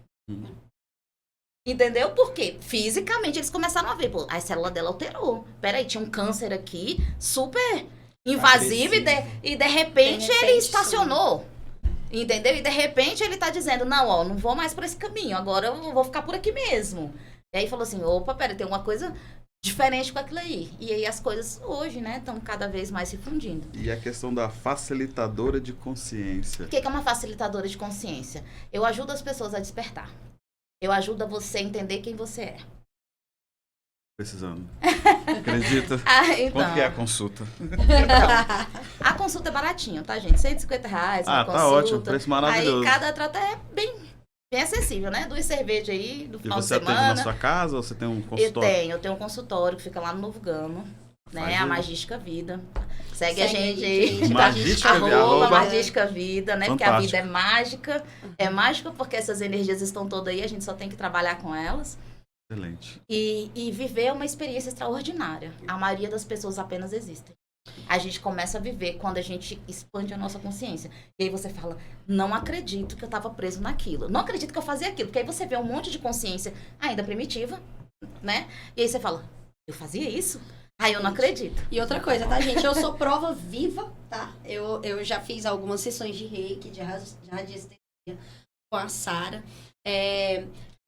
Speaker 4: Entendeu? Porque fisicamente eles começaram a ver, pô, a célula dela alterou. Peraí, tinha um câncer aqui, super invasivo, e de repente ele estacionou. Entendeu? E de repente ele tá dizendo, não, ó, não vou mais por esse caminho, agora eu vou ficar por aqui mesmo. E aí falou assim, opa, peraí, tem uma coisa diferente com aquilo aí. E aí as coisas hoje, né, estão cada vez mais se fundindo.
Speaker 1: E a questão da facilitadora de consciência.
Speaker 4: O que é uma facilitadora de consciência? Eu ajudo as pessoas a despertar. Eu ajudo você a entender quem você é.
Speaker 1: Precisando. Acredita?
Speaker 4: Então,
Speaker 1: Quanto que é a consulta?
Speaker 4: a consulta é baratinha, tá, gente? R$150 uma consulta.
Speaker 1: Tá ótimo. Preço maravilhoso.
Speaker 4: Aí cada trata é bem acessível, né? 2 cervejas aí, do
Speaker 1: E
Speaker 4: final de
Speaker 1: você atende
Speaker 4: semana.
Speaker 1: na sua casa ou você tem um consultório?
Speaker 4: Eu tenho um consultório que fica lá no Novo Gama, né?
Speaker 1: Faz
Speaker 4: A
Speaker 1: aí.
Speaker 4: Magística Vida. Segue a gente aí.
Speaker 2: gente,
Speaker 1: Magística Vida,
Speaker 4: Arroba
Speaker 1: arroba.
Speaker 4: Magística Vida, né? Porque a
Speaker 1: Fantástico.
Speaker 4: vida é mágica. É mágica porque essas energias estão todas aí, a gente só tem que trabalhar com elas.
Speaker 1: Excelente.
Speaker 4: E viver uma experiência extraordinária. A maioria das pessoas apenas existem. A gente começa a viver quando a gente expande a nossa consciência. E aí você fala, não acredito que eu estava preso naquilo. Não acredito que eu fazia aquilo. Porque aí você vê um monte de consciência ainda primitiva, né? E aí você fala, eu fazia isso? Aí eu não acredito.
Speaker 2: E outra coisa, tá, gente? Eu sou prova viva, tá? Eu já fiz algumas sessões de reiki, de radiestesia com a Sara.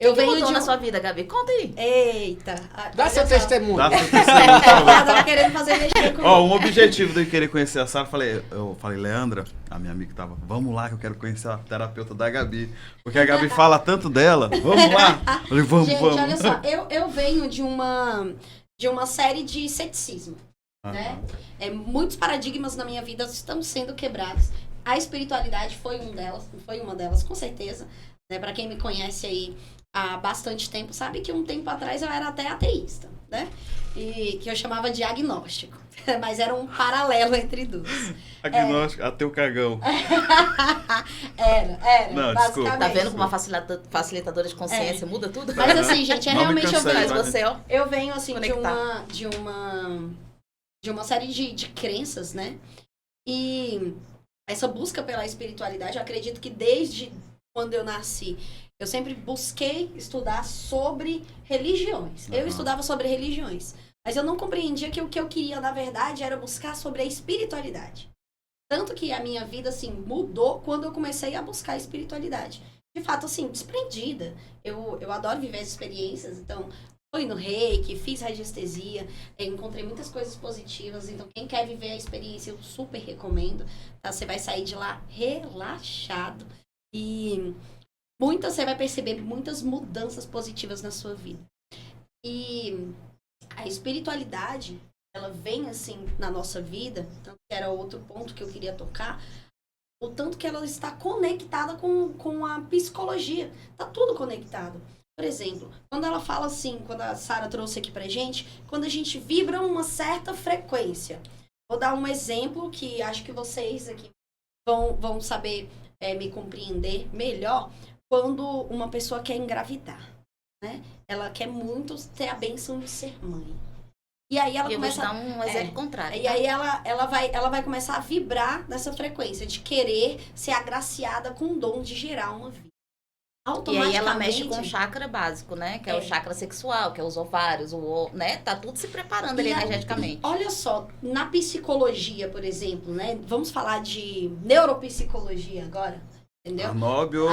Speaker 4: Eu venho mudou na sua vida, Gabi? Conta aí.
Speaker 2: Eita.
Speaker 3: Dá seu testemunho.
Speaker 1: Dá seu testemunho, por favor.
Speaker 2: Ela tava querendo fazer mexer comigo.
Speaker 1: Ó, um objetivo de eu querer conhecer a Sara, eu falei, Leandra, a minha amiga tava, vamos lá que eu quero conhecer a terapeuta da Gabi. Porque a Gabi fala tanto dela, vamos lá. Eu falei, vamos,
Speaker 2: Gente,
Speaker 1: vamos.
Speaker 2: olha só, eu venho de uma série de ceticismo. né? Muitos paradigmas na minha vida estão sendo quebrados. A espiritualidade foi uma delas, com certeza. Né? Para quem me conhece aí há bastante tempo, sabe que um tempo atrás eu era até ateísta, né? E que eu chamava de agnóstico. Mas era um paralelo entre duas.
Speaker 1: Agnóstico, ateu cagão.
Speaker 2: Era,
Speaker 1: Não,
Speaker 2: basicamente.
Speaker 1: desculpa.
Speaker 4: Tá vendo como uma facilitadora de consciência muda tudo?
Speaker 2: Mas assim, gente,
Speaker 1: Não me
Speaker 2: realmente eu
Speaker 1: cancele,
Speaker 2: venho,
Speaker 4: Mas você, ó.
Speaker 2: eu venho assim
Speaker 4: Conectar.
Speaker 2: de uma série de crenças, né? E essa busca pela espiritualidade, eu acredito que desde quando eu nasci, eu sempre busquei estudar sobre religiões. Eu estudava sobre religiões. Mas eu não compreendia que o que eu queria, na verdade, era buscar sobre a espiritualidade. Tanto que a minha vida, assim, mudou quando eu comecei a buscar a espiritualidade. De fato, assim, desprendida. Eu adoro viver as experiências, então... Fui no reiki, fiz radiestesia, encontrei muitas coisas positivas. Então, quem quer viver a experiência, eu super recomendo. Tá? Você vai sair de lá relaxado. E você vai perceber muitas mudanças positivas na sua vida. E a espiritualidade, ela vem assim na nossa vida, tanto que era outro ponto que eu queria tocar, o tanto que ela está conectada com a psicologia. Tá tudo conectado. Por exemplo, quando ela fala assim, quando a Sara trouxe aqui pra gente, quando a gente vibra uma certa frequência. Vou dar um exemplo que acho que vocês aqui vão saber me compreender melhor. Quando uma pessoa quer engravidar, né? Ela quer muito ter a bênção de ser mãe. E aí ela começa...
Speaker 4: Eu vou te dar um exemplo contrário.
Speaker 2: E aí ela vai começar a vibrar nessa frequência de querer ser agraciada com o dom de gerar uma vida.
Speaker 4: E aí ela mexe com o chakra básico, né? Que é o chakra sexual, que é os ovários, né? Tá tudo se preparando ali energeticamente.
Speaker 2: Olha só, na psicologia, por exemplo, né? Vamos falar de neuropsicologia agora, entendeu?
Speaker 1: Anóbio.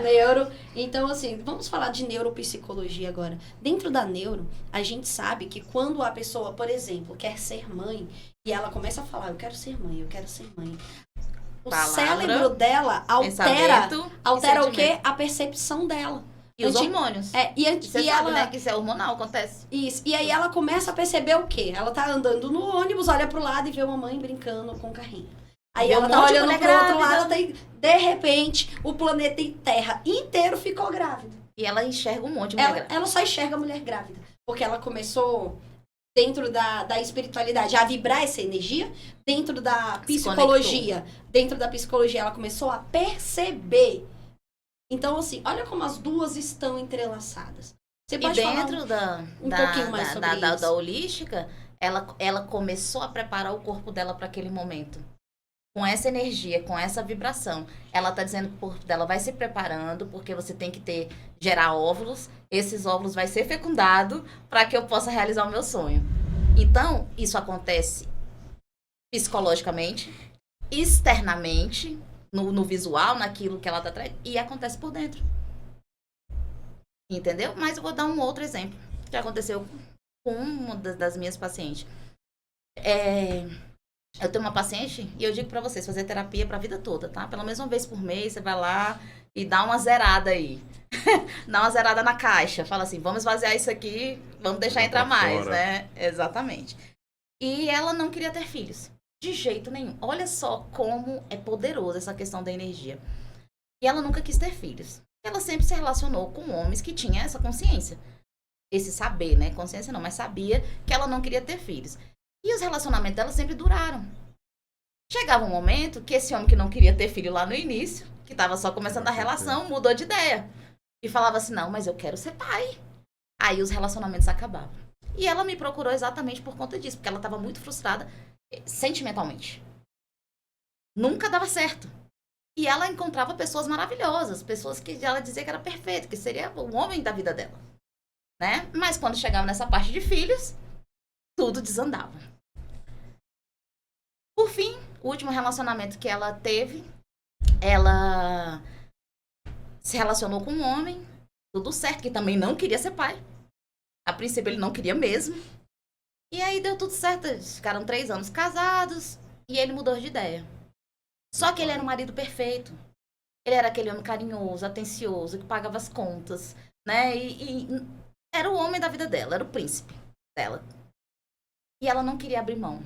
Speaker 2: Neuro. Então, assim, vamos falar de neuropsicologia agora. Dentro da neuro, a gente sabe que quando a pessoa, por exemplo, quer ser mãe, e ela começa a falar, eu quero ser mãe, eu quero ser mãe. O cérebro dela altera o quê? A percepção dela.
Speaker 4: E os hormônios.
Speaker 2: Você
Speaker 4: sabe,
Speaker 2: ela,
Speaker 4: né? Que isso é hormonal, acontece.
Speaker 2: Isso. E aí ela começa a perceber o quê? Ela tá andando no ônibus, olha pro lado e vê uma mãe brincando com o carrinho. Aí ela tá olhando pro outro lado, de repente, o planeta Terra inteiro ficou grávida.
Speaker 4: E ela enxerga um monte de mulher grávida.
Speaker 2: Ela só enxerga a mulher grávida. Porque ela começou... dentro da espiritualidade, a vibrar essa energia, dentro da psicologia, ela começou a perceber. Então, assim, olha como as duas estão entrelaçadas. Você pode
Speaker 4: dentro
Speaker 2: falar um pouquinho mais sobre isso?
Speaker 4: Da holística, ela começou a preparar o corpo dela para aquele momento. Com essa energia, com essa vibração. Ela tá dizendo que o corpo dela vai se preparando, porque você tem que gerar óvulos. Esses óvulos vai ser fecundado para que eu possa realizar o meu sonho. Então, isso acontece psicologicamente, externamente, no visual, naquilo que ela tá trazendo, e acontece por dentro. Entendeu? Mas eu vou dar um outro exemplo que aconteceu com uma das minhas pacientes. Eu tenho uma paciente e eu digo pra vocês, fazer terapia pra vida toda, tá? Pelo menos uma vez por mês, você vai lá e dá uma zerada aí. Dá uma zerada na caixa. Fala assim, vamos esvaziar isso aqui, vamos deixar entrar mais, né? Exatamente. E ela não queria ter filhos. De jeito nenhum. Olha só como é poderosa essa questão da energia. E ela nunca quis ter filhos. Ela sempre se relacionou com homens que tinham essa consciência. Esse saber, né? Consciência não, mas sabia que ela não queria ter filhos. E os relacionamentos dela sempre duraram. Chegava um momento que esse homem que não queria ter filho lá no início, que estava só começando a relação, mudou de ideia. E falava assim, não, mas eu quero ser pai. Aí os relacionamentos acabavam. E ela me procurou exatamente por conta disso, porque ela estava muito frustrada sentimentalmente. Nunca dava certo. E ela encontrava pessoas maravilhosas, pessoas que ela dizia que era perfeito, que seria o homem da vida dela. Né? Mas quando chegava nessa parte de filhos, tudo desandava. Por fim, o último relacionamento que ela teve, ela se relacionou com um homem, tudo certo, que também não queria ser pai. A princípio ele não queria mesmo. E aí deu tudo certo, eles ficaram 3 anos casados e ele mudou de ideia. Só que ele era um marido perfeito. Ele era aquele homem carinhoso, atencioso, que pagava as contas, né? E era o homem da vida dela, era o príncipe dela. E ela não queria abrir mão.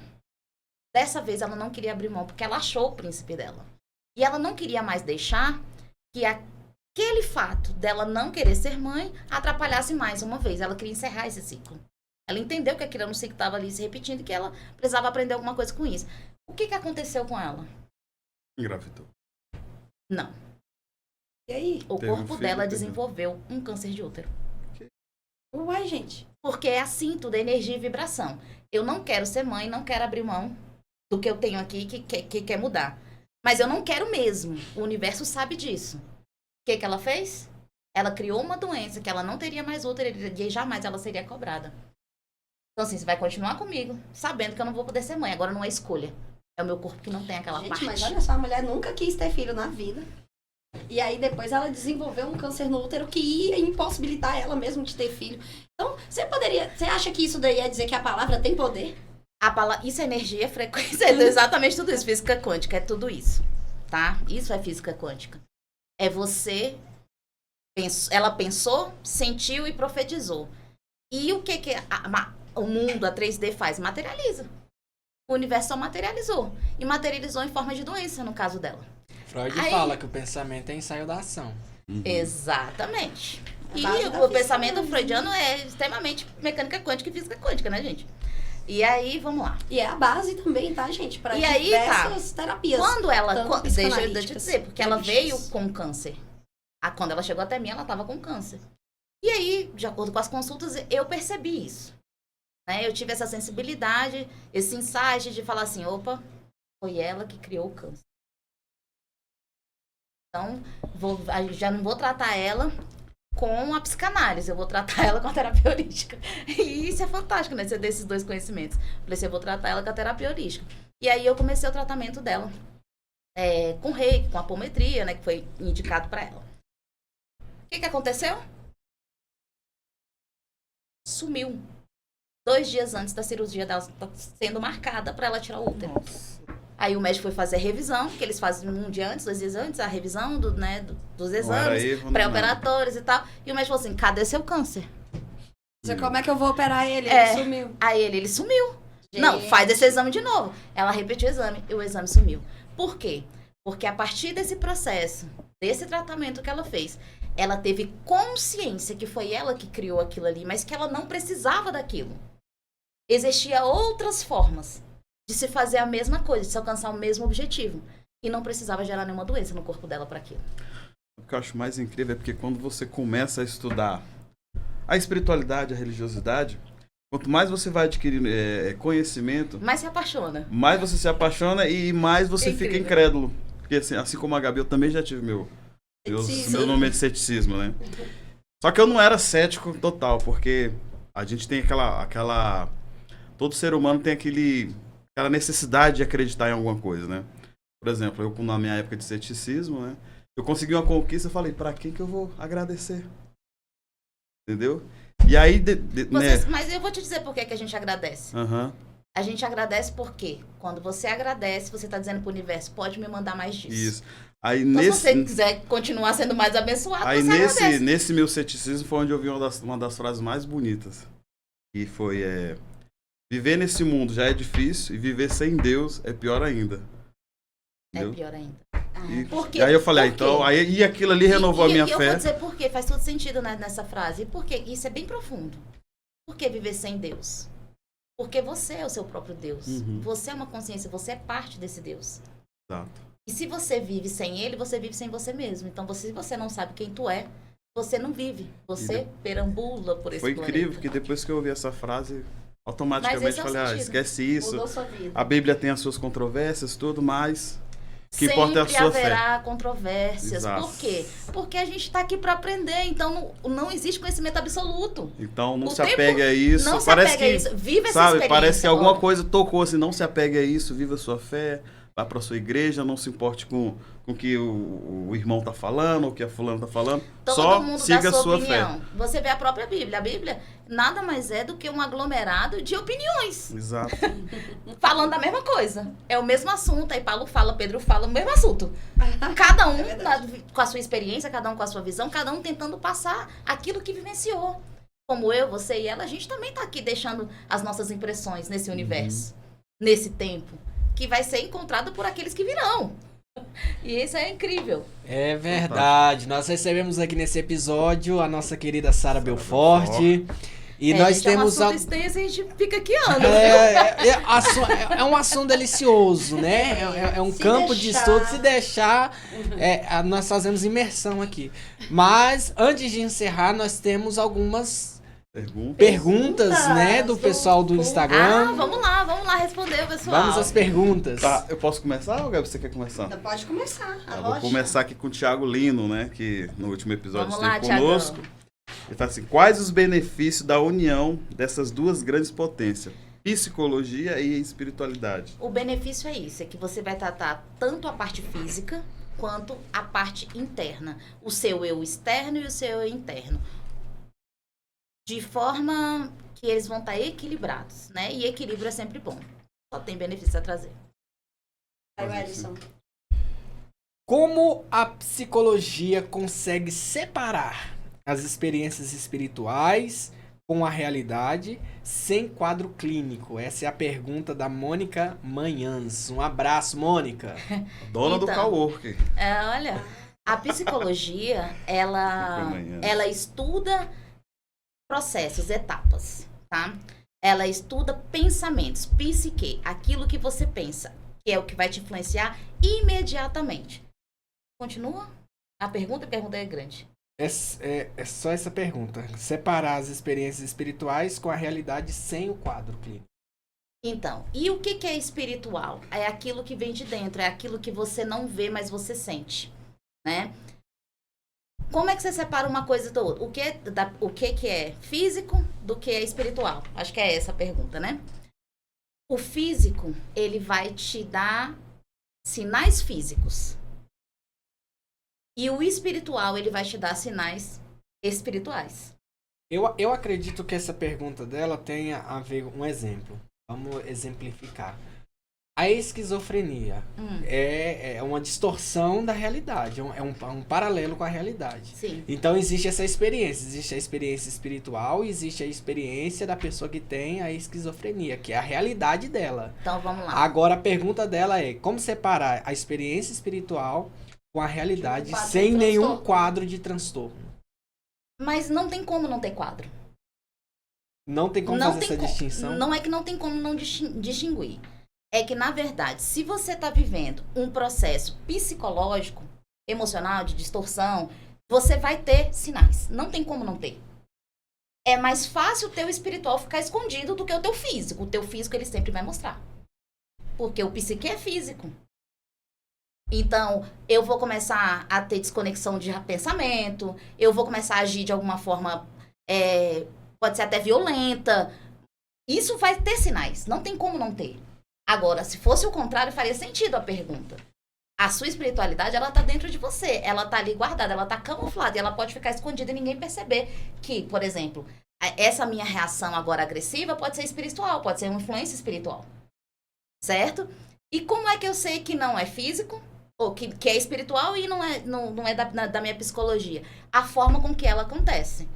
Speaker 4: Dessa vez ela não queria abrir mão, porque ela achou o príncipe dela. E ela não queria mais deixar que aquele fato dela não querer ser mãe atrapalhasse mais uma vez. Ela queria encerrar esse ciclo. Ela entendeu que aquilo era um ciclo que estava ali se repetindo e que ela precisava aprender alguma coisa com isso. O que aconteceu com ela?
Speaker 1: Engravidou.
Speaker 4: Não.
Speaker 2: E aí?
Speaker 4: O
Speaker 1: Teve um
Speaker 4: corpo
Speaker 1: filho,
Speaker 4: dela
Speaker 1: teve.
Speaker 4: desenvolveu um câncer de útero.
Speaker 2: Uai, gente.
Speaker 4: Porque é assim, tudo é energia e vibração. Eu não quero ser mãe, não quero abrir mão do que eu tenho aqui que quer mudar. Mas eu não quero mesmo. O universo sabe disso. O que ela fez? Ela criou uma doença que ela não teria mais útero e jamais ela seria cobrada. Então, assim, você vai continuar comigo, sabendo que eu não vou poder ser mãe. Agora não é escolha. É o meu corpo que não tem aquela
Speaker 2: Gente,
Speaker 4: parte.
Speaker 2: mas olha só, a mulher nunca quis ter filho na vida. E aí depois ela desenvolveu um câncer no útero que ia impossibilitar ela mesma de ter filho. Então, você acha que isso daí é dizer que a palavra tem poder?
Speaker 4: Isso é energia, frequência, é exatamente tudo isso. Física quântica é tudo isso, tá? Isso é física quântica. É você... Ela pensou, sentiu e profetizou. E o que o mundo, a 3D faz? Materializa. O universo só materializou. E materializou em forma de doença, no caso dela.
Speaker 3: Freud
Speaker 4: Aí-
Speaker 3: fala que o pensamento é ensaio da ação.
Speaker 1: Uhum.
Speaker 4: Exatamente.
Speaker 2: A
Speaker 4: E
Speaker 2: base da
Speaker 4: o pensamento
Speaker 2: física
Speaker 4: freudiano é extremamente mecânica quântica e física quântica, né, gente? E aí, vamos lá.
Speaker 2: E é a base também, tá, gente? Para
Speaker 4: E aí, tá.
Speaker 2: diversas terapias.
Speaker 4: Quando ela...
Speaker 2: tanto
Speaker 4: Deixa eu te
Speaker 2: psicanalíticas,
Speaker 4: dizer, porque ela
Speaker 2: holísticas.
Speaker 4: veio com câncer. Quando ela chegou até mim, ela estava com câncer. E aí, de acordo com as consultas, eu percebi isso. Né? Eu tive essa sensibilidade, esse insight de falar assim, opa, foi ela que criou o câncer. Então, já não vou tratar ela com a psicanálise, eu vou tratar ela com a terapia holística. E isso é fantástico, né? Você ter esses dois conhecimentos. Falei assim, eu vou tratar ela com a terapia holística. E aí eu comecei o tratamento dela com reiki, com apometria, né? Que foi indicado para ela. O que aconteceu? Sumiu. 2 dias antes da cirurgia dela tá sendo marcada para ela tirar o útero. Aí o médico foi fazer a revisão, que eles fazem 1 dia antes, 2 dias antes, a revisão dos
Speaker 1: Não era
Speaker 4: exames
Speaker 1: Eva, não
Speaker 4: pré-operatórios e tal. E o médico falou assim, cadê seu câncer?
Speaker 2: Como é que eu vou operar ele?
Speaker 4: É.
Speaker 2: Ele sumiu.
Speaker 4: Aí ele sumiu.
Speaker 2: Gente.
Speaker 4: Não, faz esse exame de novo. Ela repetiu o exame e o exame sumiu. Por quê? Porque a partir desse processo, desse tratamento que ela fez, ela teve consciência que foi ela que criou aquilo ali, mas que ela não precisava daquilo. Existiam outras formas de se fazer a mesma coisa, de se alcançar o mesmo objetivo. E não precisava gerar nenhuma doença no corpo dela para aquilo.
Speaker 1: O que eu acho mais incrível é porque quando você começa a estudar a espiritualidade, a religiosidade, quanto mais você vai adquirindo conhecimento,
Speaker 4: Mas se apaixona.
Speaker 1: mais você se apaixona e mais você
Speaker 4: Incrível.
Speaker 1: fica incrédulo. Porque assim como a Gabi, eu também já tive meu momento de ceticismo, né? Só que eu não era cético total, porque a gente tem aquela todo ser humano tem aquela necessidade de acreditar em alguma coisa, né? Por exemplo, eu na minha época de ceticismo, né? Eu consegui uma conquista, eu falei, pra quem que eu vou agradecer? Entendeu? E aí, né?
Speaker 4: Mas eu vou te dizer por que a gente agradece.
Speaker 1: Aham.
Speaker 4: A gente agradece porque quando você agradece, você está dizendo pro universo, pode me mandar mais disso.
Speaker 1: Isso. Aí
Speaker 4: Então, se você
Speaker 1: nesse,
Speaker 4: quiser continuar sendo mais abençoado,
Speaker 1: aí
Speaker 4: você agradece.
Speaker 1: nesse meu ceticismo foi onde eu vi uma das frases mais bonitas. Que foi, viver nesse mundo já é difícil e viver sem Deus é pior ainda.
Speaker 4: É
Speaker 1: Entendeu?
Speaker 4: pior ainda.
Speaker 1: E,
Speaker 4: Por quê?
Speaker 1: e aí eu falei,
Speaker 4: Por quê?
Speaker 1: então, e aquilo ali renovou a minha
Speaker 4: eu
Speaker 1: fé.
Speaker 4: vou dizer por quê, faz todo sentido nessa frase. E por quê? Isso é bem profundo. Por que viver sem Deus? Porque você é o seu próprio Deus.
Speaker 1: Uhum.
Speaker 4: Você é uma consciência, você é parte desse Deus.
Speaker 1: Exato.
Speaker 4: E se você vive sem ele, você vive sem você mesmo. Então, se você não sabe quem tu é, você não vive. Você perambula por esse
Speaker 1: Foi
Speaker 4: planeta.
Speaker 1: incrível que depois que eu ouvi essa frase,
Speaker 4: Mas
Speaker 1: automaticamente
Speaker 4: esse é o
Speaker 1: falei,
Speaker 4: sentido.
Speaker 1: esquece isso.
Speaker 2: Mudou sua vida.
Speaker 1: A Bíblia tem as suas controvérsias, tudo, mas o que
Speaker 4: Sempre
Speaker 1: importa é a sua fé.
Speaker 4: haverá controvérsias.
Speaker 1: Exato.
Speaker 4: Por quê? Porque a gente está aqui para aprender. Então, não existe conhecimento absoluto.
Speaker 1: Então não
Speaker 4: O
Speaker 1: se
Speaker 4: tempo-
Speaker 1: apegue a isso.
Speaker 4: Não se
Speaker 1: Parece
Speaker 4: apega a
Speaker 1: que,
Speaker 4: isso. Vive essa
Speaker 1: sabe,
Speaker 4: experiência.
Speaker 1: parece que alguma
Speaker 4: Olha,
Speaker 1: coisa tocou assim, não se apegue a isso, viva a sua fé, vá para sua igreja, não se importe com o que o irmão tá falando, o que a fulana tá falando.
Speaker 4: Todo
Speaker 1: Só
Speaker 4: mundo
Speaker 1: siga
Speaker 4: dá
Speaker 1: a sua fé.
Speaker 4: opinião. Você vê a própria Bíblia. A Bíblia nada mais é do que um aglomerado de opiniões.
Speaker 1: Exato.
Speaker 4: Falando da mesma coisa. É o mesmo assunto. Aí Paulo fala, Pedro fala, o mesmo assunto. Cada um
Speaker 2: verdade.
Speaker 4: com a sua experiência, cada um com a sua visão, cada um tentando passar aquilo que vivenciou. como eu, você e ela, a gente também tá aqui deixando as nossas impressões nesse universo, nesse tempo, que vai ser encontrado por aqueles que virão. E isso é incrível.
Speaker 3: É verdade. Nós recebemos aqui nesse episódio a nossa querida Sara Belfort. E nós
Speaker 4: gente,
Speaker 3: temos
Speaker 4: é um assunto extenso, a gente fica aqui anos.
Speaker 3: É um assunto delicioso, né? É um
Speaker 2: Se
Speaker 3: campo de
Speaker 2: deixar.
Speaker 3: estudo. Se deixar, nós fazemos imersão aqui. Mas, antes de encerrar, nós temos algumas perguntas, né? Do pessoal do Instagram.
Speaker 4: Vamos lá responder, pessoal.
Speaker 3: Vamos às perguntas.
Speaker 1: Tá, eu posso começar ou, Gabi, você quer começar?
Speaker 2: Então pode começar.
Speaker 1: Vou começar aqui com o Thiago Lino, né? Que no último episódio
Speaker 4: Vamos lá,
Speaker 1: esteve conosco. Ele fala assim: quais os benefícios da união dessas duas grandes potências? Psicologia e espiritualidade.
Speaker 4: O benefício é isso, é que você vai tratar tanto a parte física quanto a parte interna. O seu eu externo e o seu eu interno. De forma que eles vão estar equilibrados, né? E equilíbrio é sempre bom. Só tem benefício a trazer.
Speaker 2: Aí, Wellington.
Speaker 3: Como a psicologia consegue separar as experiências espirituais com a realidade sem quadro clínico? Essa é a pergunta da Mônica Manhãs. Um abraço, Mônica.
Speaker 1: Dona do
Speaker 4: Então,
Speaker 1: coworking.
Speaker 4: Olha, a psicologia, ela estuda processos, etapas, tá? Ela estuda pensamentos, psique, aquilo que você pensa, que é o que vai te influenciar imediatamente. Continua? A pergunta é grande.
Speaker 3: É só essa pergunta. Separar as experiências espirituais com a realidade sem o quadro clínico.
Speaker 4: Então, e o que é espiritual? É aquilo que vem de dentro, é aquilo que você não vê, mas você sente, né? Como é que você separa uma coisa da outra? O que é físico do que é espiritual? Acho que é essa a pergunta, né? O físico, ele vai te dar sinais físicos. E o espiritual, ele vai te dar sinais espirituais.
Speaker 3: Eu acredito que essa pergunta dela tenha a ver com um exemplo. Vamos exemplificar. A esquizofrenia é uma distorção da realidade, é um paralelo com a realidade.
Speaker 4: Sim.
Speaker 3: Então existe essa experiência, existe a experiência espiritual e existe a experiência da pessoa que tem a esquizofrenia, que é a realidade dela.
Speaker 4: Então vamos lá.
Speaker 3: Agora a pergunta dela é, como separar a experiência espiritual com a realidade sem nenhum quadro de transtorno?
Speaker 4: Mas não tem como não ter quadro.
Speaker 3: Não tem como fazer essa distinção?
Speaker 4: Não é que não tem como não distinguir. É que, na verdade, se você está vivendo um processo psicológico, emocional, de distorção, você vai ter sinais. Não tem como não ter. É mais fácil o teu espiritual ficar escondido do que o teu físico. O teu físico, ele sempre vai mostrar. Porque o psique é físico. Então, eu vou começar a ter desconexão de pensamento, eu vou começar a agir de alguma forma, pode ser até violenta. Isso vai ter sinais, não tem como não ter. Agora, se fosse o contrário, faria sentido a pergunta. A sua espiritualidade, ela tá dentro de você, ela tá ali guardada, ela tá camuflada e ela pode ficar escondida e ninguém perceber que, por exemplo, essa minha reação agora agressiva pode ser espiritual, pode ser uma influência espiritual. Certo? E como é que eu sei que não é físico? Ou que é espiritual e não é da minha psicologia? A forma com que ela acontece.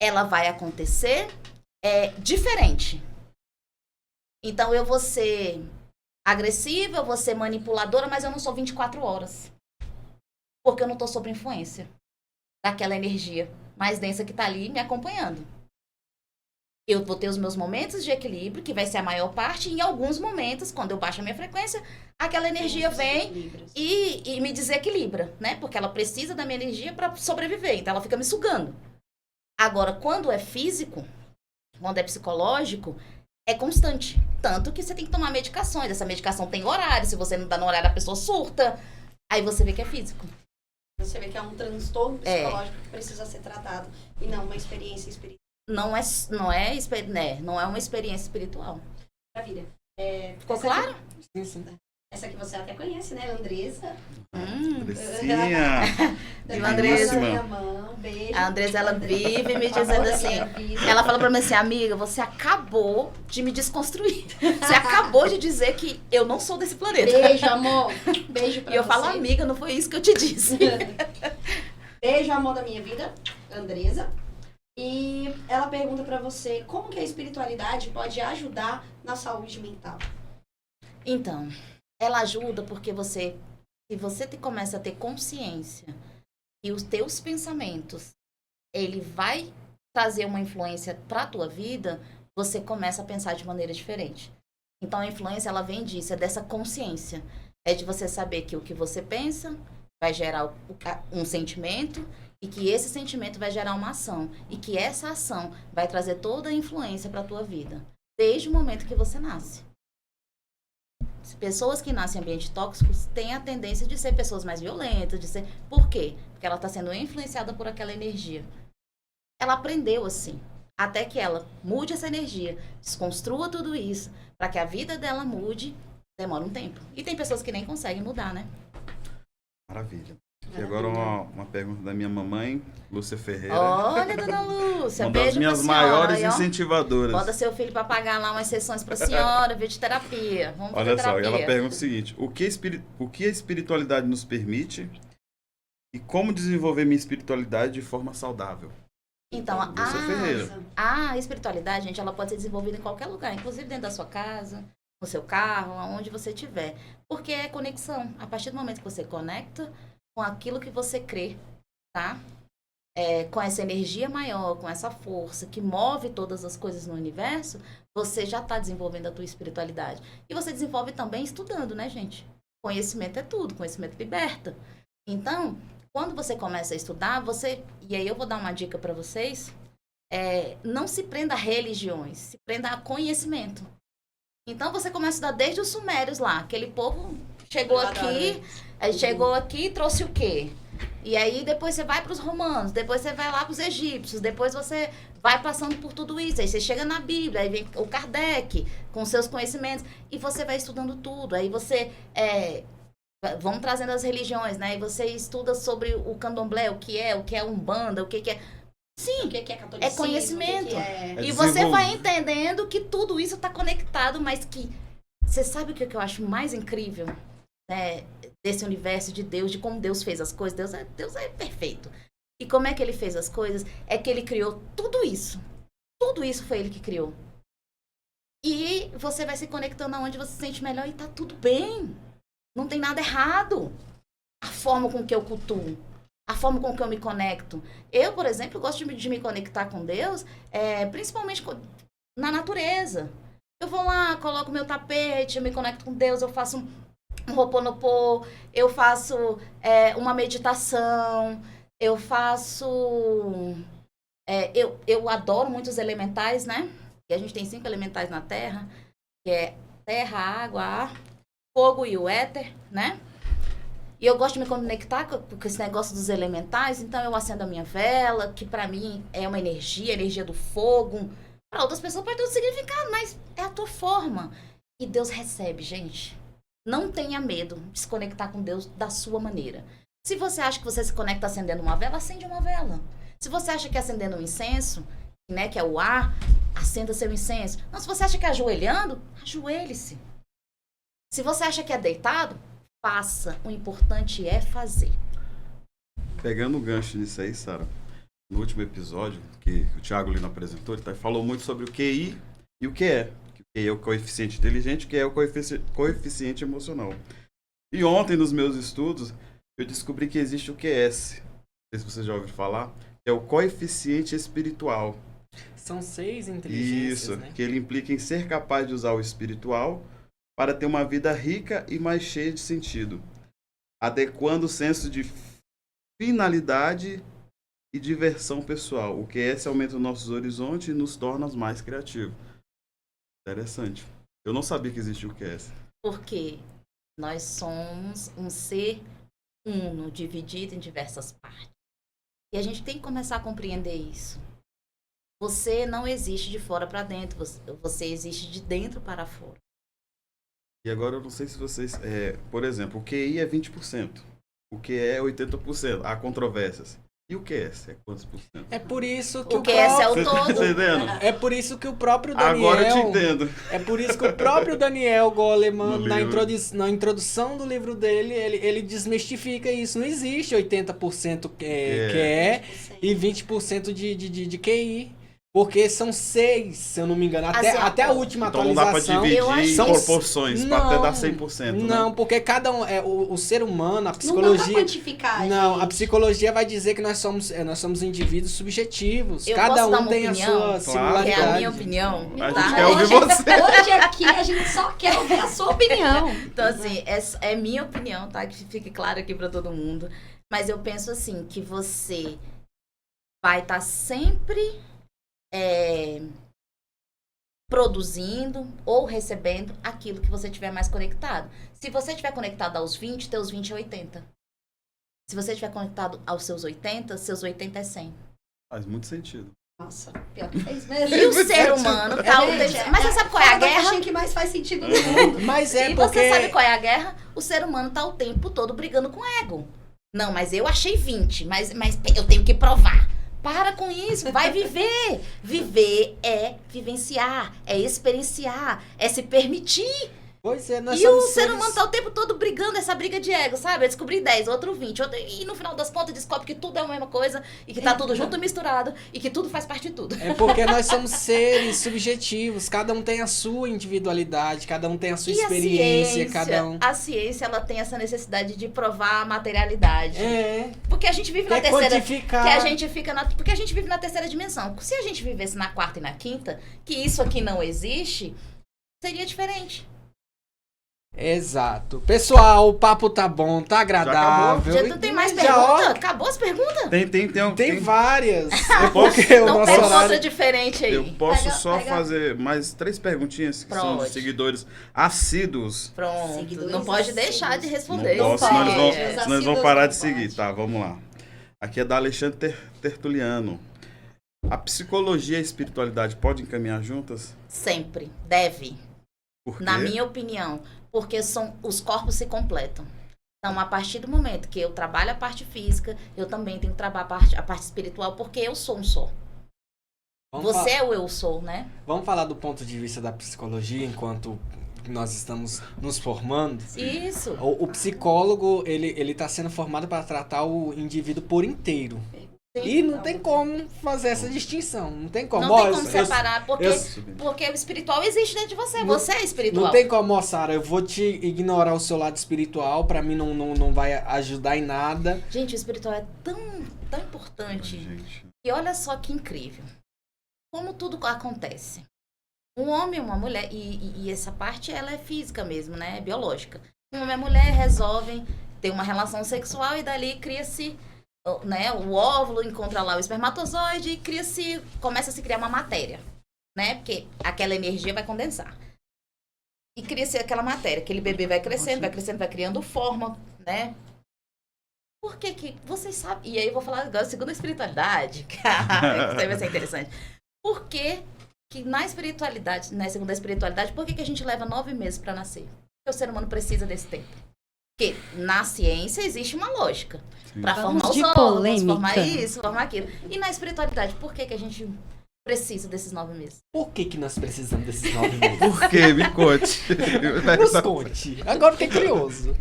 Speaker 4: Ela vai acontecer diferente. Então, eu vou ser agressiva, eu vou ser manipuladora, mas eu não sou 24 horas. Porque eu não estou sob influência daquela energia mais densa que está ali me acompanhando. Eu vou ter os meus momentos de equilíbrio, que vai ser a maior parte, e em alguns momentos, quando eu baixo a minha frequência, aquela energia vem e me desequilibra, né? Porque ela precisa da minha energia para sobreviver, então ela fica me sugando. Agora, quando é físico, quando é psicológico, é constante. Tanto que você tem que tomar medicações. Essa medicação tem horário, se você não dá no horário, a pessoa surta. Aí você vê que é físico.
Speaker 2: Você vê que é um transtorno psicológico que precisa ser tratado e não uma experiência espiritual.
Speaker 4: Não é uma experiência espiritual.
Speaker 2: Maravilha.
Speaker 4: Ficou claro?
Speaker 3: Sim, sim.
Speaker 2: Essa que você até conhece, né? Andressa.
Speaker 1: Andressinha.
Speaker 4: Viu, Andressa?
Speaker 2: Minha mão, beijo.
Speaker 4: A Andressa, ela vive me dizendo assim. Ela fala pra mim assim, amiga, você acabou de me desconstruir. Você acabou de dizer que eu não sou desse planeta.
Speaker 2: Beijo, amor. Beijo pra você.
Speaker 4: E eu falo, amiga, não foi isso que eu te disse.
Speaker 2: Beijo, amor da minha vida, Andressa. E ela pergunta pra você como que a espiritualidade pode ajudar na saúde mental.
Speaker 4: Então, ela ajuda porque se você começa a ter consciência e os teus pensamentos, ele vai trazer uma influência para a tua vida, você começa a pensar de maneira diferente. Então, a influência, ela vem disso, é dessa consciência. É de você saber que o que você pensa vai gerar um sentimento e que esse sentimento vai gerar uma ação. E que essa ação vai trazer toda a influência para a tua vida, desde o momento que você nasce. Pessoas que nascem em ambientes tóxicos têm a tendência de ser pessoas mais violentas, de ser... Por quê? Porque ela está sendo influenciada por aquela energia. Ela aprendeu assim. Até que ela mude essa energia, desconstrua tudo isso, para que a vida dela mude, demora um tempo. E tem pessoas que nem conseguem mudar, né?
Speaker 1: Maravilha. E agora uma pergunta da minha mamãe, Lúcia Ferreira.
Speaker 4: Olha, dona Lúcia,
Speaker 1: uma das
Speaker 4: beijo
Speaker 1: minhas
Speaker 4: pra senhora,
Speaker 1: maiores
Speaker 4: aí, ó.
Speaker 1: incentivadoras.
Speaker 4: Bota seu filho para pagar lá umas sessões pra senhora, ver de terapia. Vamos fazer
Speaker 1: Olha só,
Speaker 4: terapia.
Speaker 1: e ela pergunta o seguinte: o que a espiritualidade nos permite e como desenvolver minha espiritualidade de forma saudável?
Speaker 4: Então,
Speaker 1: Lúcia Ferreira.
Speaker 4: a espiritualidade, gente, ela pode ser desenvolvida em qualquer lugar, inclusive dentro da sua casa, no seu carro, aonde você estiver. Porque é conexão. A partir do momento que você conecta com aquilo que você crê, tá? Com essa energia maior, com essa força que move todas as coisas no universo, você já está desenvolvendo a tua espiritualidade. E você desenvolve também estudando, né, gente? Conhecimento é tudo, conhecimento liberta. Então, quando você começa a estudar, e aí eu vou dar uma dica para vocês, não se prenda a religiões, se prenda a conhecimento. Então, você começa a estudar desde os sumérios lá, aquele povo chegou aqui e trouxe o quê? E aí depois você vai para os romanos, depois você vai lá para os egípcios, depois você vai passando por tudo isso, aí você chega na Bíblia, aí vem o Kardec com seus conhecimentos, e você vai estudando tudo, aí você... vamos trazendo as religiões, né? E você estuda sobre o candomblé, o que é Umbanda, o que é... Sim,
Speaker 2: O que é catolicismo?
Speaker 4: é conhecimento.
Speaker 2: O que é...
Speaker 4: E você vai entendendo que tudo isso está conectado, mas que... Você sabe o que eu acho mais incrível, né, desse universo de Deus, de como Deus fez as coisas? Deus é perfeito. E como é que ele fez as coisas? É que ele criou tudo isso. Tudo isso foi ele que criou. E você vai se conectando aonde você se sente melhor e tá tudo bem. Não tem nada errado. A forma com que eu cultuo, a forma com que eu me conecto. Eu, por exemplo, gosto de me conectar com Deus, principalmente na natureza. Eu vou lá, coloco meu tapete, eu me conecto com Deus, eu faço um Ho'oponopono, eu faço uma meditação, eu faço... eu adoro muito os elementais, né? E a gente tem 5 elementais na Terra, que é terra, água, ar, fogo e o éter, né? E eu gosto de me conectar com esse negócio dos elementais, então eu acendo a minha vela, que pra mim é uma energia, a energia do fogo. Para outras pessoas pode ter outro significado, mas é a tua forma. E Deus recebe, gente. Não tenha medo de se conectar com Deus da sua maneira. Se você acha que você se conecta acendendo uma vela, acende uma vela. Se você acha que é acendendo um incenso, né, que é o ar, acenda seu incenso. Não, se você acha que é ajoelhando, ajoelhe-se. Se você acha que é deitado, faça. O importante é fazer.
Speaker 1: Pegando o gancho nisso aí, Sara, no último episódio que o Thiago Lino apresentou, ele falou muito sobre o QI e o QE. Que o QI é o coeficiente inteligente, o QE é o coeficiente emocional. E ontem, nos meus estudos, eu descobri que existe o QS. Não sei se você já ouviu falar. Que é o coeficiente espiritual.
Speaker 3: São 6 inteligências,
Speaker 1: Isso,
Speaker 3: né?
Speaker 1: que ele implica em ser capaz de usar o espiritual para ter uma vida rica e mais cheia de sentido, adequando o senso de finalidade e diversão pessoal. O QS aumenta os nossos horizontes e nos torna mais criativos. Interessante. Eu não sabia que existia o QS.
Speaker 4: Porque nós somos um ser uno, dividido em diversas partes. E a gente tem que começar a compreender isso. Você não existe de fora para dentro, você existe de dentro para fora.
Speaker 1: E agora eu não sei se vocês... por exemplo, o QI é 20%. O QE é 80%. Há controvérsias. E o QS? É quantos por cento?
Speaker 3: É por isso que
Speaker 4: O QS é o
Speaker 1: Você tá
Speaker 4: todo.
Speaker 1: entendendo?
Speaker 3: É por isso que o próprio Daniel...
Speaker 1: Agora eu te entendo.
Speaker 3: É por isso que o próprio Daniel Goleman,
Speaker 1: No
Speaker 3: na
Speaker 1: livro.
Speaker 3: introdução do livro dele, ele desmistifica isso. Não existe 80% QE e 20% de QI. Porque são 6, se eu não me engano. Até,
Speaker 4: Assim,
Speaker 3: até a última
Speaker 1: Então não dá pra
Speaker 3: atualização.
Speaker 1: dividir
Speaker 4: eu acho
Speaker 1: em
Speaker 3: são-
Speaker 1: proporções, pra até
Speaker 3: Não,
Speaker 1: dar 100%,
Speaker 3: Não,
Speaker 1: né?
Speaker 3: porque cada um... o ser humano, a
Speaker 2: Não dá pra
Speaker 3: psicologia...
Speaker 2: quantificar,
Speaker 3: Não, a
Speaker 2: gente.
Speaker 3: psicologia vai dizer que nós somos indivíduos subjetivos.
Speaker 4: Eu
Speaker 3: Cada
Speaker 4: posso dar
Speaker 3: um
Speaker 4: uma
Speaker 3: tem a
Speaker 4: opinião?
Speaker 3: sua
Speaker 1: Claro.
Speaker 4: Que
Speaker 3: singularidade.
Speaker 4: é a minha opinião.
Speaker 1: A
Speaker 4: Tá?
Speaker 1: gente quer ouvir
Speaker 2: Hoje,
Speaker 1: você.
Speaker 2: hoje aqui a gente só quer ouvir a sua opinião.
Speaker 4: Então, assim, é minha opinião, tá? Que fique claro aqui pra todo mundo. Mas eu penso assim, que você vai estar sempre produzindo ou recebendo aquilo que você tiver mais conectado. Se você estiver conectado aos 20, teus 20 é 80. Se você estiver conectado aos seus 80, seus 80 é 100.
Speaker 1: Faz muito sentido.
Speaker 2: Nossa, pior que fez mesmo.
Speaker 4: E o ser humano tá... Mas você sabe qual é a
Speaker 2: fora da
Speaker 4: guerra?
Speaker 2: caixinha que mais faz sentido no mundo.
Speaker 3: Mas é
Speaker 4: E
Speaker 3: porque...
Speaker 4: você sabe qual é a guerra? O ser humano tá o tempo todo brigando com o ego. Não, mas eu achei 20, mas eu tenho que provar. Para com isso, vai viver. Viver é vivenciar, é experienciar, é se permitir.
Speaker 3: Pois é, nós
Speaker 4: E o
Speaker 3: somos
Speaker 4: ser
Speaker 3: seres-
Speaker 4: humano tá o tempo todo brigando, essa briga de ego, sabe? Eu descobri 10, outro 20, outro... e no final das contas descobre que tudo é a mesma coisa, e que tá tudo junto e misturado, e que tudo faz parte de tudo.
Speaker 3: É porque nós somos seres subjetivos, cada um tem a sua individualidade, cada um tem a sua
Speaker 4: E
Speaker 3: experiência, cada um...
Speaker 4: a ciência, ela tem essa necessidade de provar a materialidade.
Speaker 3: É,
Speaker 4: Porque a gente vive na
Speaker 3: quer
Speaker 4: terceira...
Speaker 3: quantificar.
Speaker 4: Que a gente fica porque a gente vive na terceira dimensão. Se a gente vivesse na quarta e na quinta, que isso aqui não existe, seria diferente.
Speaker 3: Exato. Pessoal, o papo tá bom, tá agradável.
Speaker 4: Já não tem mais
Speaker 3: Já,
Speaker 4: pergunta?
Speaker 3: ó,
Speaker 4: Acabou as perguntas?
Speaker 3: Tem várias. É porque o
Speaker 4: Então
Speaker 3: nosso
Speaker 4: pega outra
Speaker 3: horário...
Speaker 4: diferente aí.
Speaker 1: Eu posso
Speaker 2: Pega-
Speaker 1: só
Speaker 2: pega-
Speaker 1: fazer mais 3 perguntinhas que são de
Speaker 4: Pode.
Speaker 1: seguidores assíduos.
Speaker 4: Pronto.
Speaker 2: Seguidores
Speaker 4: não pode
Speaker 2: assíduos.
Speaker 4: deixar de
Speaker 1: Não
Speaker 4: responder.
Speaker 1: posso,
Speaker 2: pode.
Speaker 1: senão eles vão,
Speaker 2: Os
Speaker 1: senão eles vão
Speaker 2: assíduos
Speaker 1: parar
Speaker 2: não
Speaker 1: de seguir.
Speaker 2: pode.
Speaker 1: Tá, vamos lá. Aqui é da Alexandre Tertuliano. A psicologia e a espiritualidade podem caminhar juntas?
Speaker 4: Sempre. Deve.
Speaker 1: Por quê?
Speaker 4: Na minha opinião. Porque os corpos se completam. Então, a partir do momento que eu trabalho a parte física, eu também tenho que trabalhar a parte espiritual, porque eu sou um só.
Speaker 3: Vamos
Speaker 4: Você é o eu sou, né?
Speaker 3: Vamos falar do ponto de vista da psicologia, enquanto nós estamos nos formando.
Speaker 4: Isso.
Speaker 3: O psicólogo, ele tá sendo formado para tratar o indivíduo por inteiro. E não tem como fazer essa distinção. Não tem como.
Speaker 4: Não tem
Speaker 3: Ó,
Speaker 4: como separar, porque
Speaker 3: eu-
Speaker 4: porque o espiritual existe dentro de você.
Speaker 3: Não-
Speaker 4: Você é espiritual.
Speaker 3: Não tem como, ó, Sara, eu vou te ignorar o seu lado espiritual, pra mim não vai ajudar em nada.
Speaker 4: Gente, o espiritual é tão importante.
Speaker 1: Gente.
Speaker 4: E olha só que incrível. Como tudo acontece. Um homem e uma mulher, e essa parte ela é física mesmo, né? É biológica. Um homem e uma mulher resolvem ter uma relação sexual e dali cria-se, né? O óvulo encontra lá o espermatozoide e começa a se criar uma matéria, né? Porque aquela energia vai condensar. E cria-se aquela matéria, aquele bebê vai crescendo, vai criando forma, né? Por que vocês sabem? E aí eu vou falar agora segundo a espiritualidade, que vai ser interessante. Por que na espiritualidade, né, segundo a espiritualidade, por que a gente leva 9 meses para nascer? Porque o ser humano precisa desse tempo. Porque na ciência existe uma lógica.
Speaker 1: Sim.
Speaker 4: Para
Speaker 2: Vamos
Speaker 4: formar os
Speaker 2: de
Speaker 4: órgãos,
Speaker 2: polêmica.
Speaker 4: formar isso, formar aquilo. E na espiritualidade, por que a gente precisa desses 9 meses?
Speaker 3: Por que nós precisamos desses 9 meses?
Speaker 1: Por quê? Me conte.
Speaker 3: Nos conte. Agora fiquei curioso.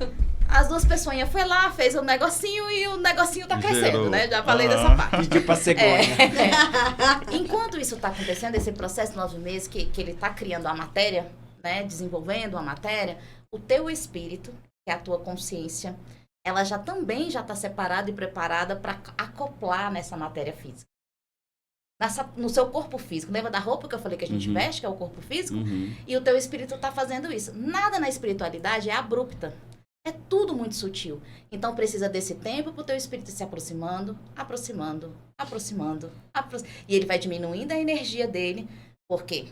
Speaker 4: As duas pessoinhas foi lá, fez um negocinho e o negocinho tá crescendo,
Speaker 1: Gerou.
Speaker 4: né? Já falei
Speaker 1: Aham.
Speaker 4: dessa parte.
Speaker 3: Pediu pra cegonha.
Speaker 4: Enquanto isso está acontecendo, esse processo de 9 meses, que ele está criando a matéria, né, desenvolvendo a matéria, o teu espírito, que é a tua consciência, ela já está separada e preparada para acoplar nessa matéria física. No seu corpo físico. Lembra da roupa que eu falei que a gente
Speaker 1: Uhum.
Speaker 4: veste, que é o corpo físico?
Speaker 1: Uhum.
Speaker 4: E o teu espírito está fazendo isso. Nada na espiritualidade é abrupta. É tudo muito sutil. Então precisa desse tempo para o teu espírito se aproximando. E ele vai diminuindo a energia dele, porque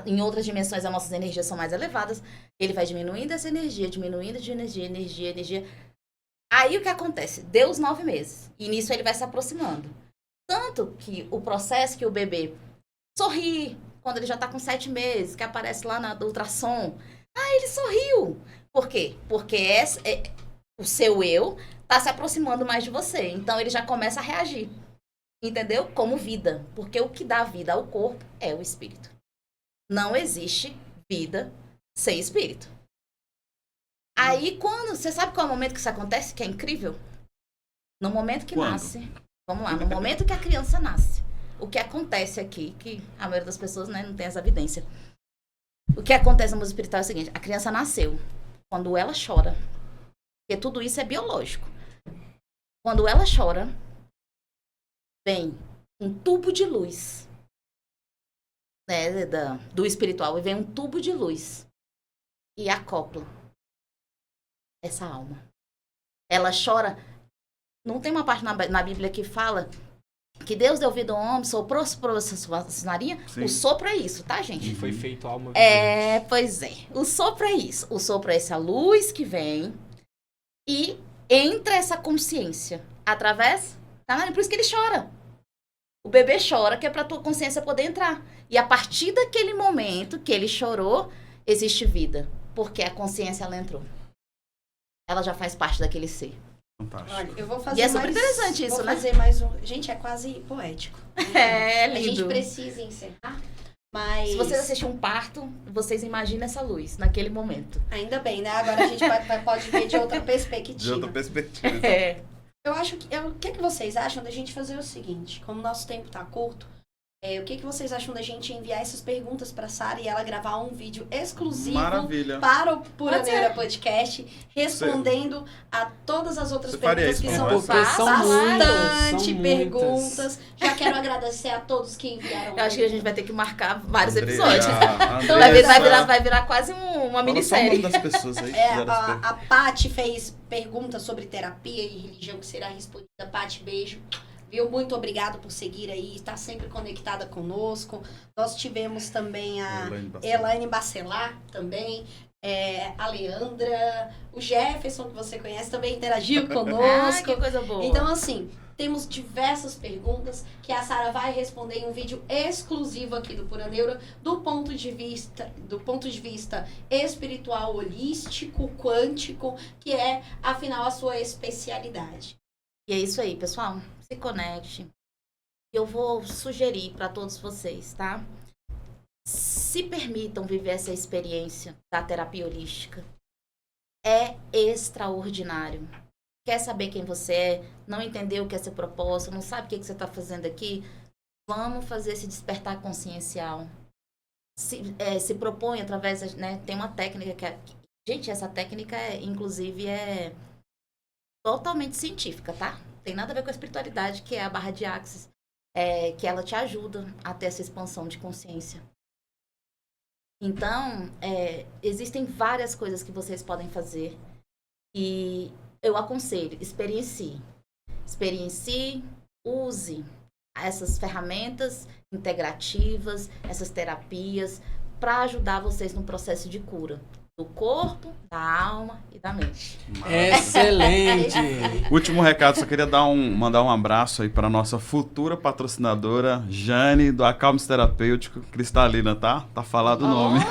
Speaker 4: em outras dimensões as nossas energias são mais elevadas. Ele vai diminuindo essa energia, diminuindo de energia. Aí o que acontece? Deu os 9 meses. E nisso ele vai se aproximando. Tanto que o processo que o bebê sorri, quando ele já está com 7 meses, que aparece lá no ultrassom. Ah, ele sorriu. Por quê? Porque o seu eu tá se aproximando mais de você. Então ele já começa a reagir. Entendeu? Como vida. Porque o que dá vida ao corpo é o espírito. Não existe vida sem espírito. Aí, quando... Você sabe qual é o momento que isso acontece? Que é incrível? No momento que
Speaker 1: Quando?
Speaker 4: nasce... Vamos lá. No momento que a criança nasce. O que acontece aqui, que a maioria das pessoas, né, não tem essa evidência. O que acontece no mundo espiritual é o seguinte. A criança nasceu. Quando ela chora... Porque tudo isso é biológico. Quando ela chora... Vem um tubo de luz, né, do espiritual, e vem um tubo de luz e acopla essa alma. Ela chora. Não tem uma parte na Bíblia que fala que Deus deu vida ao homem, soprou sua narinha?
Speaker 1: Sim.
Speaker 4: O sopro é isso, tá, gente?
Speaker 3: Foi feito alma
Speaker 4: vivente. Pois é. O sopro é isso. O sopro é essa luz que vem e entra essa consciência através da narina. Por isso que ele chora. O bebê chora, que é pra tua consciência poder entrar. E a partir daquele momento que ele chorou, existe vida. Porque a consciência, ela entrou. Ela já faz parte daquele ser.
Speaker 1: Fantástico.
Speaker 2: Olha, eu vou fazer
Speaker 4: E é super interessante isso,
Speaker 2: vou
Speaker 4: né?
Speaker 2: fazer mais um... Gente, é quase poético.
Speaker 4: É lindo.
Speaker 2: A gente precisa encerrar, mas...
Speaker 4: Se vocês assistirem um parto, vocês imaginam essa luz naquele momento.
Speaker 2: Ainda bem, né? Agora a gente pode ver de outra perspectiva.
Speaker 1: De outra perspectiva.
Speaker 2: Eu acho que... O que vocês acham da gente fazer o seguinte? Como o nosso tempo tá curto, o que vocês acham da gente enviar essas perguntas pra Sara e ela gravar um vídeo exclusivo
Speaker 1: Maravilha.
Speaker 2: para o Pura Neura Podcast, respondendo a todas as outras
Speaker 1: Você faria
Speaker 2: perguntas
Speaker 1: isso
Speaker 2: que
Speaker 1: com
Speaker 2: são
Speaker 1: nós?
Speaker 3: São
Speaker 2: bastante
Speaker 3: muitas.
Speaker 2: perguntas. Já quero agradecer a todos que enviaram.
Speaker 4: Eu acho que a gente vai ter que marcar vários
Speaker 1: Andrea,
Speaker 4: episódios.
Speaker 1: Andressa.
Speaker 4: Vai virar quase uma
Speaker 1: Fala só o
Speaker 4: minissérie.
Speaker 1: nome das pessoas aí. que fizeram as perguntas.
Speaker 2: A Paty fez perguntas sobre terapia e religião que será respondida. Paty, beijo. Viu? Muito obrigado por seguir aí, estar sempre conectada conosco. Nós tivemos também a Elaine Bacelar também, a Leandra, o Jefferson, que você conhece, também interagiu conosco.
Speaker 4: Que coisa boa.
Speaker 2: Então, assim, temos diversas perguntas que a Sara vai responder em um vídeo exclusivo aqui do Pura Neura, do ponto de vista espiritual, holístico, quântico, que é, afinal, a sua especialidade.
Speaker 4: E é isso aí, pessoal. Se conecte. Eu vou sugerir para todos vocês, tá? Se permitam viver essa experiência da terapia holística. É extraordinário. Quer saber quem você é? Não entendeu o que é seu propósito? Não sabe o que você está fazendo aqui? Vamos fazer esse despertar consciencial. Se propõe através... Né, tem uma técnica que... Gente, essa técnica, inclusive, é totalmente científica, tá? Tem nada a ver com a espiritualidade, que é a barra de Axis, que ela te ajuda a ter essa expansão de consciência. Então, existem várias coisas que vocês podem fazer e eu aconselho, experiencie. Experiencie, use essas ferramentas integrativas, essas terapias, para ajudar vocês no processo de cura. Do corpo, da alma e da mente.
Speaker 3: Excelente!
Speaker 1: Último recado, só queria mandar um abraço aí para nossa futura patrocinadora, Jane, do Acalmes Terapêutico Cristalina, tá? Tá falado o nome.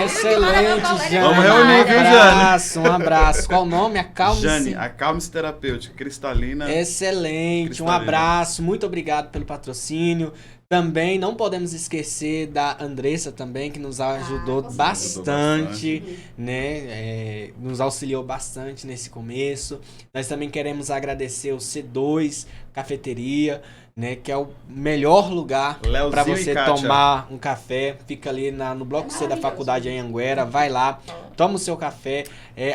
Speaker 3: Excelente, Jane.
Speaker 1: Vamos reunir, viu, Jane?
Speaker 3: Um abraço. Qual o nome?
Speaker 1: Jane, Acalmes Terapêutico Cristalina.
Speaker 3: Excelente,
Speaker 1: Cristalina.
Speaker 3: Um abraço. Muito obrigado pelo patrocínio. Também não podemos esquecer da Andressa também, que nos ajudou bastante, né? Nos auxiliou bastante nesse começo. Nós também queremos agradecer o C2 Cafeteria, né? Que é o melhor lugar para você tomar um café. Fica ali no bloco C da faculdade em Anhanguera. Vai lá, toma o seu café.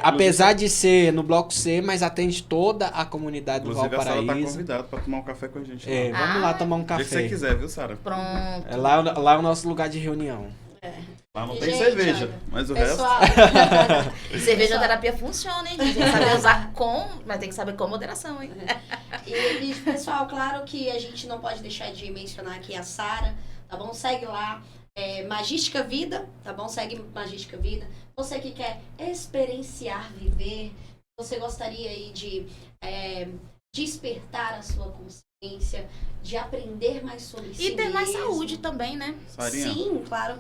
Speaker 3: Apesar de ser no bloco C, mas atende toda a comunidade do Valparaíso.
Speaker 1: A Sara tá convidada para tomar um café com a gente.
Speaker 3: Vamos lá tomar um café.
Speaker 1: O que você quiser, viu, Sara?
Speaker 4: Pronto.
Speaker 3: Lá é o nosso lugar de reunião.
Speaker 1: Lá não tem cerveja, mas o resto...
Speaker 4: Cerveja terapia funciona, hein? Tem que saber usar mas tem que saber com moderação, hein?
Speaker 2: E, pessoal, claro que a gente não pode deixar de mencionar aqui a Sara, tá bom? Segue lá, Magística Vida, tá bom? Segue Magística Vida. Você que quer experienciar, viver, você gostaria aí de despertar a sua consciência, de aprender mais sobre si
Speaker 4: E ter mais
Speaker 2: mesmo.
Speaker 4: saúde também, né?
Speaker 1: Sarinha.
Speaker 2: Sim, claro.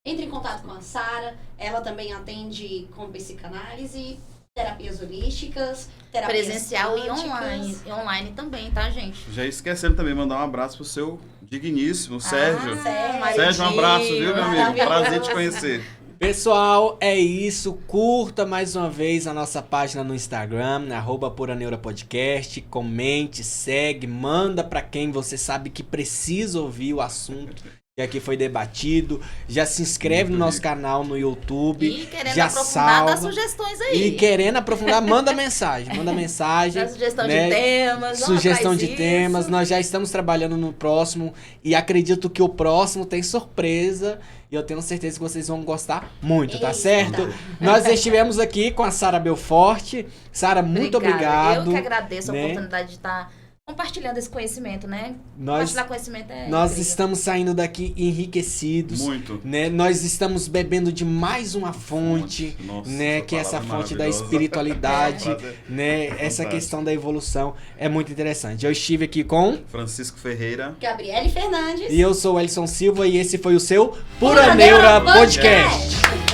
Speaker 2: Entre em contato com a Sara, ela também atende com psicanálise. terapias holísticas, terapias
Speaker 4: Presencial e
Speaker 2: quânticas.
Speaker 4: online. E online também, tá, gente?
Speaker 1: Já esquecendo também, mandar um abraço pro seu digníssimo Sérgio.
Speaker 2: Sérgio.
Speaker 1: Sérgio, um abraço, viu, meu amigo?
Speaker 2: Maravilhoso.
Speaker 1: Prazer te conhecer.
Speaker 3: Pessoal, é isso. Curta mais uma vez a nossa página no Instagram, @PuraNeuraPodcast. Comente, segue, manda pra quem você sabe que precisa ouvir o assunto que aqui foi debatido. Já se inscreve no nosso canal no YouTube.
Speaker 4: E querendo
Speaker 3: já
Speaker 4: aprofundar, dá
Speaker 3: salva.
Speaker 4: sugestões aí.
Speaker 3: E querendo aprofundar, manda mensagem. Manda mensagem.
Speaker 4: Dá sugestão
Speaker 3: né?
Speaker 4: de temas.
Speaker 3: Sugestão
Speaker 4: faz
Speaker 3: de
Speaker 4: isso.
Speaker 3: temas. Nós já estamos trabalhando no próximo. E acredito que o próximo tem surpresa. E eu tenho certeza que vocês vão gostar muito, tá
Speaker 2: Eita.
Speaker 3: certo? Nós estivemos aqui com a Sara Belforte. Sara, muito
Speaker 4: Obrigada.
Speaker 3: obrigado.
Speaker 4: Eu que agradeço a
Speaker 3: né?
Speaker 4: oportunidade de estar compartilhando esse conhecimento, né?
Speaker 3: Nós,
Speaker 4: Compartilhar conhecimento é
Speaker 3: nós
Speaker 4: incrível.
Speaker 3: estamos saindo daqui enriquecidos.
Speaker 1: Muito.
Speaker 3: Né? Nós estamos bebendo de mais uma fonte,
Speaker 1: Nossa,
Speaker 3: né? Que é essa
Speaker 1: palavra
Speaker 3: fonte da
Speaker 1: maravilhosa.
Speaker 3: espiritualidade,
Speaker 1: Prazer.
Speaker 3: né? Essa
Speaker 1: Fantástico.
Speaker 3: questão da evolução é muito interessante. Eu estive aqui com...
Speaker 1: Francisco Ferreira.
Speaker 2: Gabriele Fernandes.
Speaker 3: E eu sou o Elson Silva e esse foi o seu
Speaker 2: Pura
Speaker 3: Pura
Speaker 2: Neura
Speaker 3: Neura Podcast.
Speaker 2: Podcast.